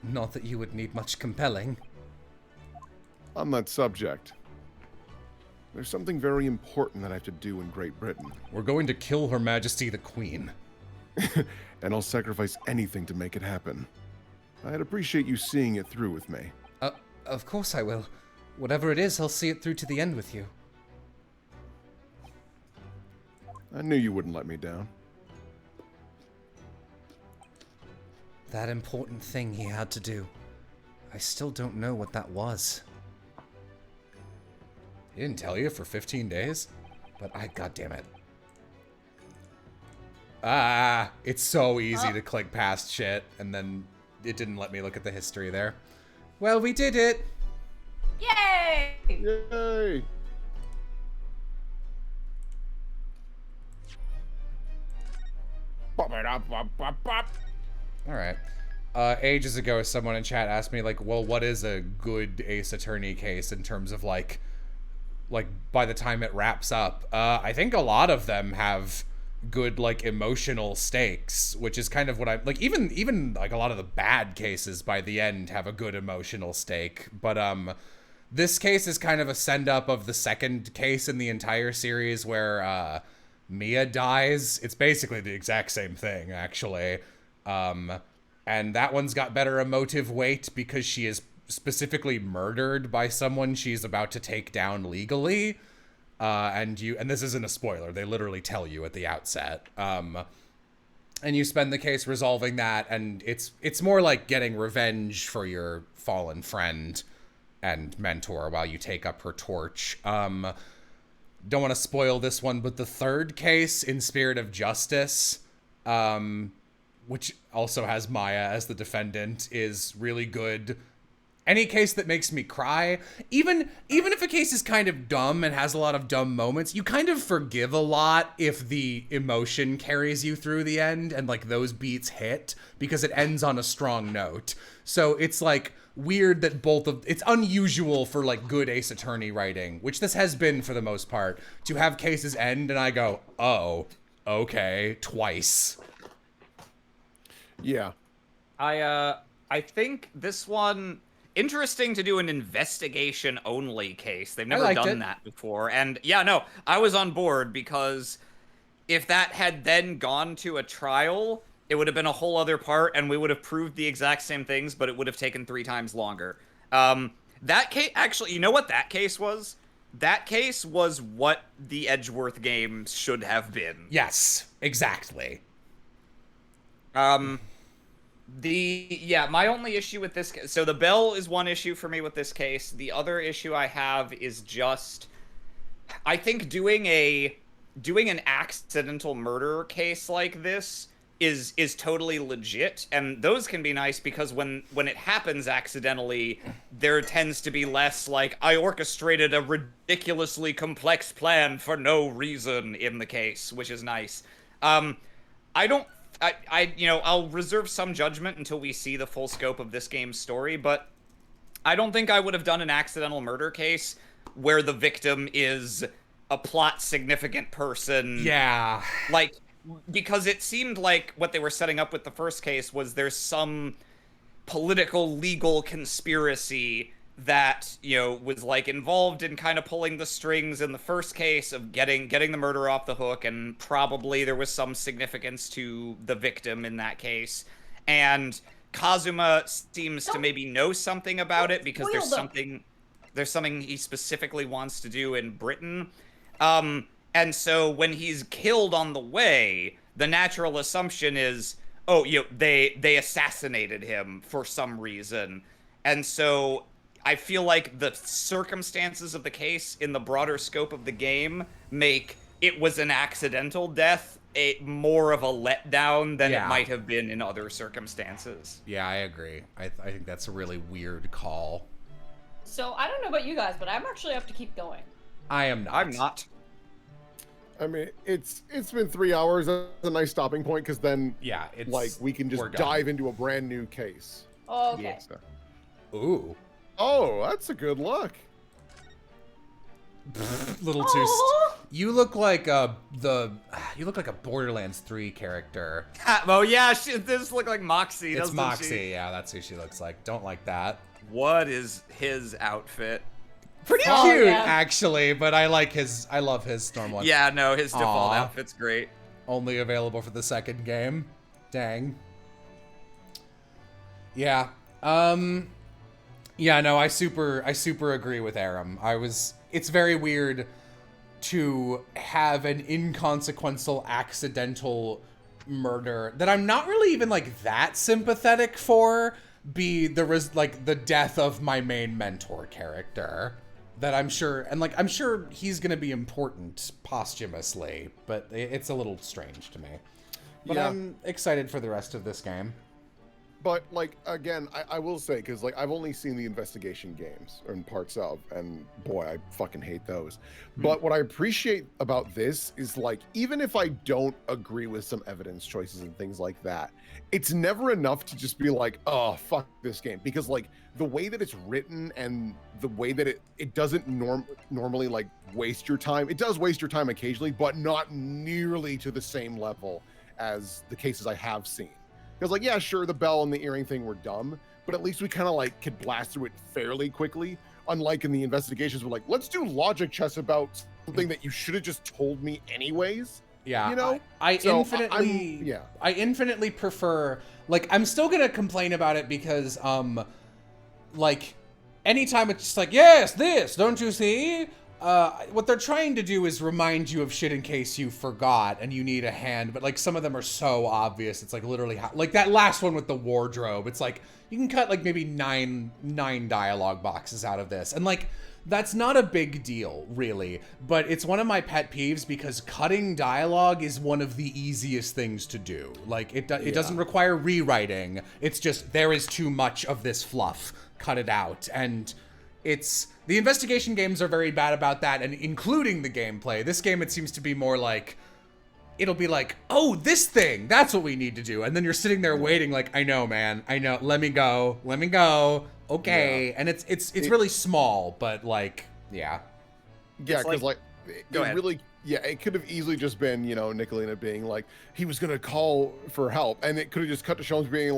Not that you would need much compelling. On that subject, there's something very important that I have to do in Great Britain. We're going to kill Her Majesty the Queen. And I'll sacrifice anything to make it happen. I'd appreciate you seeing it through with me. Of course I will. Whatever it is, I'll see it through to the end with you. I knew you wouldn't let me down. That important thing he had to do. I still don't know what that was. He didn't tell you for 15 days? But goddammit. It's so easy to click past shit, and then it didn't let me look at the history there. Well, we did it! Yay! Yay! Alright. Ages ago, someone in chat asked me, like, well, what is a good Ace Attorney case in terms of, like, by the time it wraps up? I think a lot of them have good, like, emotional stakes, which is kind of what I, like, even, like, a lot of the bad cases by the end have a good emotional stake, but, this case is kind of a send-up of the second case in the entire series where, Mia dies. It's basically the exact same thing, actually. And that one's got better emotive weight because she is specifically murdered by someone she's about to take down legally. And this isn't a spoiler, they literally tell you at the outset. And you spend the case resolving that, and it's more like getting revenge for your fallen friend and mentor while you take up her torch. Don't want to spoil this one, but the third case, In Spirit of Justice, which also has Maya as the defendant, is really good. Any case that makes me cry, even if a case is kind of dumb and has a lot of dumb moments, you kind of forgive a lot if the emotion carries you through the end and, like, those beats hit, because it ends on a strong note. So it's, like, weird that it's unusual for, like, good Ace Attorney writing, which this has been for the most part, to have cases end and I go, oh, okay, twice. Yeah. I think this one, interesting to do an investigation only case. They've never done that before. And yeah, no, I was on board because if that had then gone to a trial, it would have been a whole other part, and we would have proved the exact same things, but it would have taken 3 times longer. That case, actually, you know what that case was? That case was what the Edgeworth game should have been. Yes, exactly. My only issue with this case, so the bell is one issue for me with this case. The other issue I have is just, I think doing an accidental murder case like this is totally legit, and those can be nice because when it happens accidentally, there tends to be less like, I orchestrated a ridiculously complex plan for no reason in the case, which is nice. I'll reserve some judgment until we see the full scope of this game's story, but I don't think I would have done an accidental murder case where the victim is a plot significant person. Yeah. Like, because it seemed like what they were setting up with the first case was there's some political legal conspiracy that, was like involved in kind of pulling the strings in the first case of getting the murder off the hook, and probably there was some significance to the victim in that case. And Kazuma seems to maybe know something about it because there's something he specifically wants to do in Britain. And so when he's killed on the way, the natural assumption is, they assassinated him for some reason. And so I feel like the circumstances of the case in the broader scope of the game make it was an accidental death more of a letdown than it might have been in other circumstances. Yeah, I agree. I think that's a really weird call. So I don't know about you guys, but I'm actually up to keep going. I am not. I'm not. I mean, it's been 3 hours. That's a nice stopping point because then, we can just dive into a brand new case. Oh, okay. Yeah. Ooh. Oh, that's a good look. Little too. You look like a Borderlands 3 character. Oh yeah, this look like Moxie. It's Moxie. Yeah, that's who she looks like. Don't like that. What is his outfit? Pretty cute, actually, but I love his Storm one. Yeah, no, his default outfit's great. Only available for the second game. Dang. Yeah. Yeah, no, I super agree with Aram. It's very weird to have an inconsequential accidental murder that I'm not really even like that sympathetic for be the death of my main mentor character. That I'm sure he's gonna be important posthumously, but it's a little strange to me. But yeah. I'm excited for the rest of this game. But again, I will say, because I've only seen the investigation games and parts of, and boy, I fucking hate those. But what I appreciate about this is even if I don't agree with some evidence choices and things like that, it's never enough to just be oh, fuck this game, because the way that it's written and the way that it doesn't normally waste your time. It does waste your time occasionally, but not nearly to the same level as the cases I have seen. Because yeah, sure, the bell and the earring thing were dumb, but at least we kind of could blast through it fairly quickly. Unlike in the investigations, we're let's do logic chess about something that you should have just told me anyways. Yeah, I infinitely prefer. I'm still gonna complain about it because anytime it's just yes, this, don't you see? What they're trying to do is remind you of shit in case you forgot and you need a hand, but some of them are so obvious. It's literally that last one with the wardrobe. It's you can cut maybe nine dialogue boxes out of this, and that's not a big deal really, but it's one of my pet peeves because cutting dialogue is one of the easiest things to do. It doesn't require rewriting. It's just there is too much of this fluff. Cut it out. And the investigation games are very bad about that, and including the gameplay. This game, it seems to be more it'll be oh, this thing, that's what we need to do. And then you're sitting there waiting I know, man, I know, let me go. Okay. Yeah. And it's really small, but yeah. Yeah, because it could have easily just been, Nicolina being he was going to call for help, and it could have just cut to Sholmes being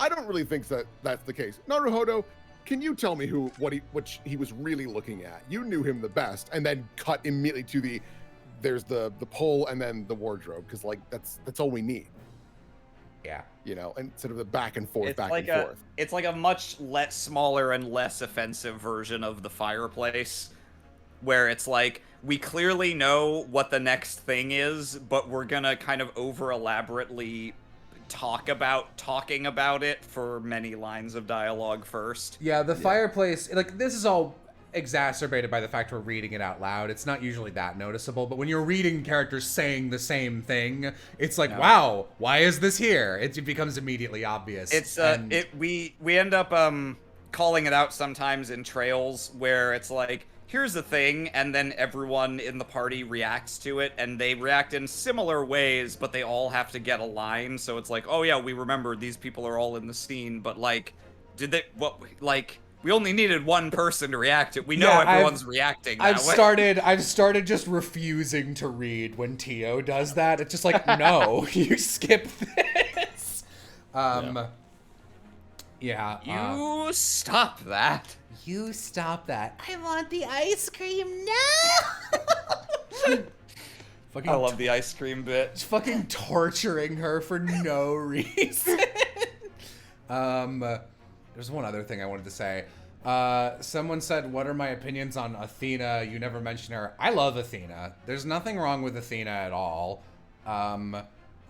I don't really think that's the case. Naruhodo, can you tell me what he was really looking at? You knew him the best, and then cut immediately to there's the pole and then the wardrobe, because like that's all we need. Yeah. You know, instead of the back and forth, It's like a much smaller and less offensive version of the fireplace, where it's like, we clearly know what the next thing is, but we're gonna kind of over elaborately talking about it for many lines of dialogue first. Yeah, the fireplace, like, this is all exacerbated by the fact we're reading it out loud. It's not usually that noticeable, but when you're reading characters saying the same thing, it's like, wow, why is this here? It becomes immediately obvious. It's we end up calling it out sometimes in trails where it's like, here's the thing, and then everyone in the party reacts to it, and they react in similar ways, but they all have to get a line. So it's like, oh yeah, we remember these people are all in the scene, but like, we only needed one person to react to it. We know everyone's reacting that way. I've started just refusing to read when Tio does that. It's just like, no, you skip this. You stop that. You stop that. I want the ice cream now! I love the ice cream bit. Just fucking torturing her for no reason. There's one other thing I wanted to say. Someone said, what are my opinions on Athena? You never mention her. I love Athena. There's nothing wrong with Athena at all.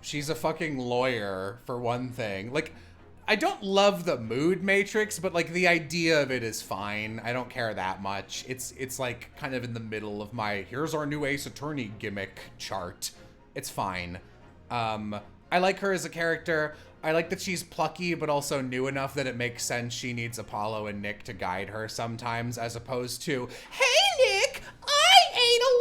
She's a fucking lawyer, for one thing. Like, I don't love the mood matrix, but like the idea of it is fine. I don't care that much. It's like kind of in the middle of my, here's our new Ace Attorney gimmick chart. It's fine. I like her as a character. I like that she's plucky, but also new enough that it makes sense she needs Apollo and Nick to guide her sometimes, as opposed to, hey Nick, I ate a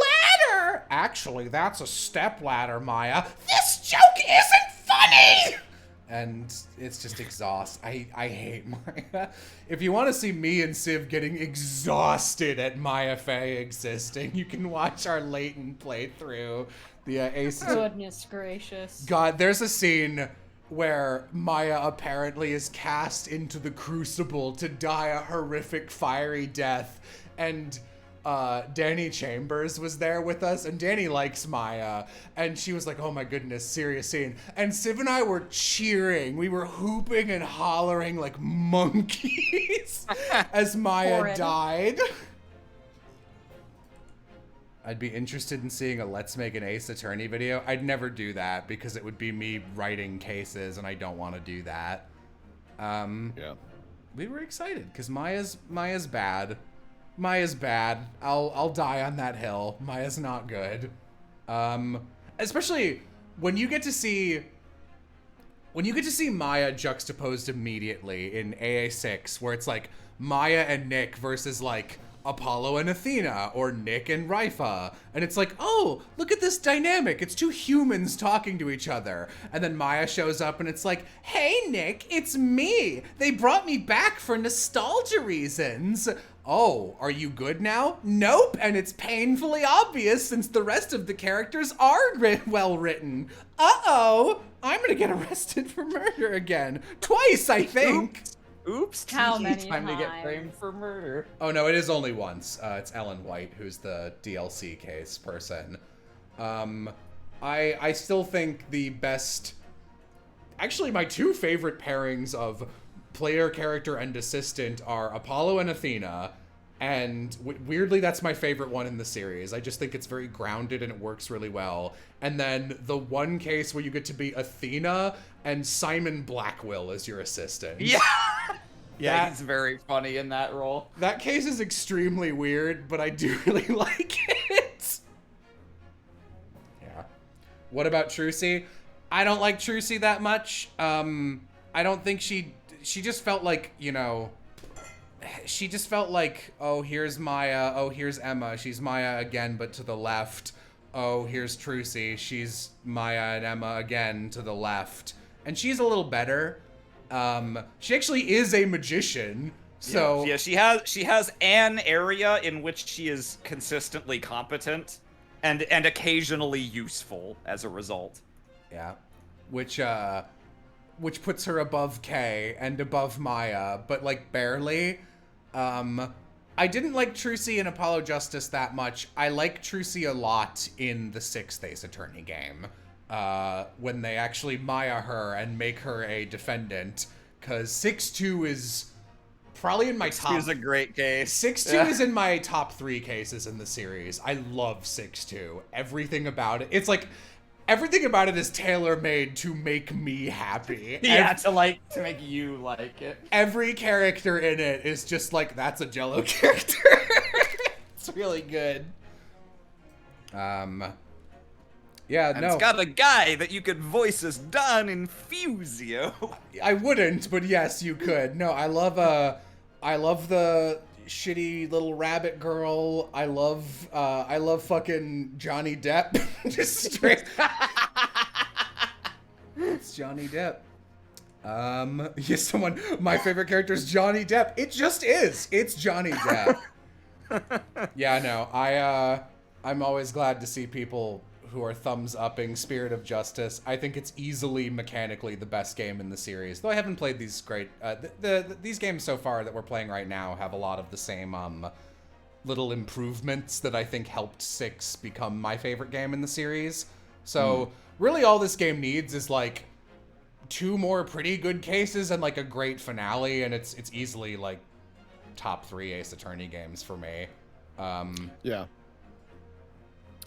ladder! Actually, that's a step ladder, Maya. This joke isn't funny! And it's just exhausting. I hate Maya. If you want to see me and Civ getting exhausted at Maya Fey existing, you can watch our Leighton playthrough. The Ace. Goodness gracious. God, there's a scene where Maya apparently is cast into the Crucible to die a horrific fiery death, and Danny Chambers was there with us, and Danny likes Maya, and she was like, oh my goodness, serious scene. And Civ and I were cheering. We were hooping and hollering like monkeys as Maya died. I'd be interested in seeing a Let's Make an Ace Attorney video. I'd never do that because it would be me writing cases, and I don't want to do that. We were excited because Maya's bad. Maya's bad. I'll die on that hill. Maya's not good. Especially when you get to see Maya juxtaposed immediately in AA6, where it's like Maya and Nick versus like Apollo and Athena, or Nick and Rifa, and it's like, oh, look at this dynamic. It's two humans talking to each other, and then Maya shows up and it's like, hey Nick, it's me. They brought me back for nostalgia reasons. Oh, are you good now? Nope, and it's painfully obvious since the rest of the characters are well written. Uh-oh, I'm gonna get arrested for murder again. Twice, I think. Oops. How many time to get times? framed for murder. Oh no, it is only once. It's Ellen White, who's the DLC case person. I still think the best... Actually, my two favorite pairings of player, character, and assistant are Apollo and Athena. And weirdly, that's my favorite one in the series. I just think it's very grounded and it works really well. And then the one case where you get to be Athena and Simon Blackwell as your assistant. Yeah. Yeah, he's very funny in that role. That case is extremely weird, but I do really like it. Yeah. What about Trucy? I don't like Trucy that much. I don't think she just felt like, you know, she just felt like, oh, here's Maya, oh, here's Emma, she's Maya again, but to the left. Oh, here's Trucy, she's Maya and Emma again to the left. And she's a little better. She actually is a magician, so... Yeah, she has an area in which she is consistently competent and occasionally useful as a result. Yeah. Which puts her above Kay and above Maya, but like barely. I I didn't like Trucy in Apollo Justice that much. I like Trucy a lot in the 6th Ace Attorney game. When they actually Maya her and make her a defendant. Because 6-2 is probably in my top... 6-2 is a great case. 6-2 is in my top 3 cases in the series. I love 6-2. Everything about it. It's like... Everything about it is tailor-made to make me happy. Yeah, to make you like it. Every character in it is just like, that's a Jello character. It's really good. Yeah, And no. it's got a guy that you could voice as Don in Fusio. I wouldn't, but yes, you could. No, I love the shitty little rabbit girl. I love fucking Johnny Depp. Just straight. It's Johnny Depp. Yes, my favorite character is Johnny Depp. It just is. It's Johnny Depp. Yeah, no, I'm always glad to see people who are thumbs-upping Spirit of Justice. I think it's easily mechanically the best game in the series. Though I haven't played these great... these games so far that we're playing right now have a lot of the same little improvements that I think helped 6 become my favorite game in the series. So really all this game needs is like 2 more pretty good cases and like a great finale, and it's easily like top 3 Ace Attorney games for me. Yeah.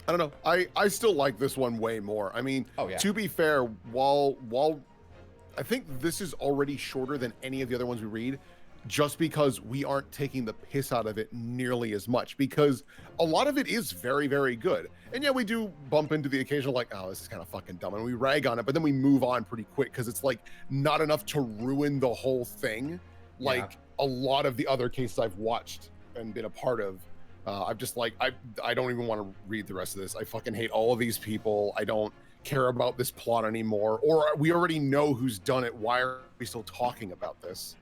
I don't know. I still like this one way more. I mean, to be fair, while I think this is already shorter than any of the other ones we read, just because we aren't taking the piss out of it nearly as much, because a lot of it is very, very good. And yeah, we do bump into the occasional like, oh, this is kind of fucking dumb, and we rag on it, but then we move on pretty quick because it's like not enough to ruin the whole thing. Like a lot of the other cases I've watched and been a part of, I'm just like, I don't even want to read the rest of this. I fucking hate all of these people. I don't care about this plot anymore. Or we already know who's done it. Why are we still talking about this?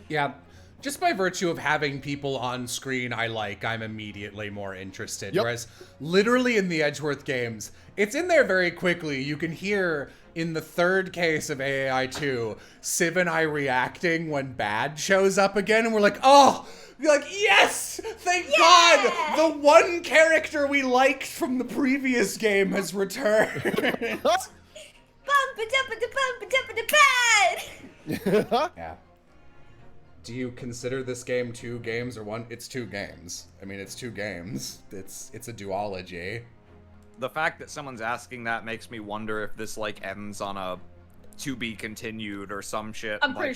Yeah. Just by virtue of having people on screen I'm immediately more interested. Whereas literally in the Edgeworth games, it's in there very quickly. You can hear in the 3rd case of AAI 2, Civ and I reacting when Bad shows up again, and we're like, oh! Be like, yes! Thank God! The one character we liked from the previous game has returned. Yeah. Do you consider this game 2 games or 1? It's 2 games. I mean, it's 2 games. It's a duology. The fact that someone's asking that makes me wonder if this like ends on a to be continued or some shit. I'm pretty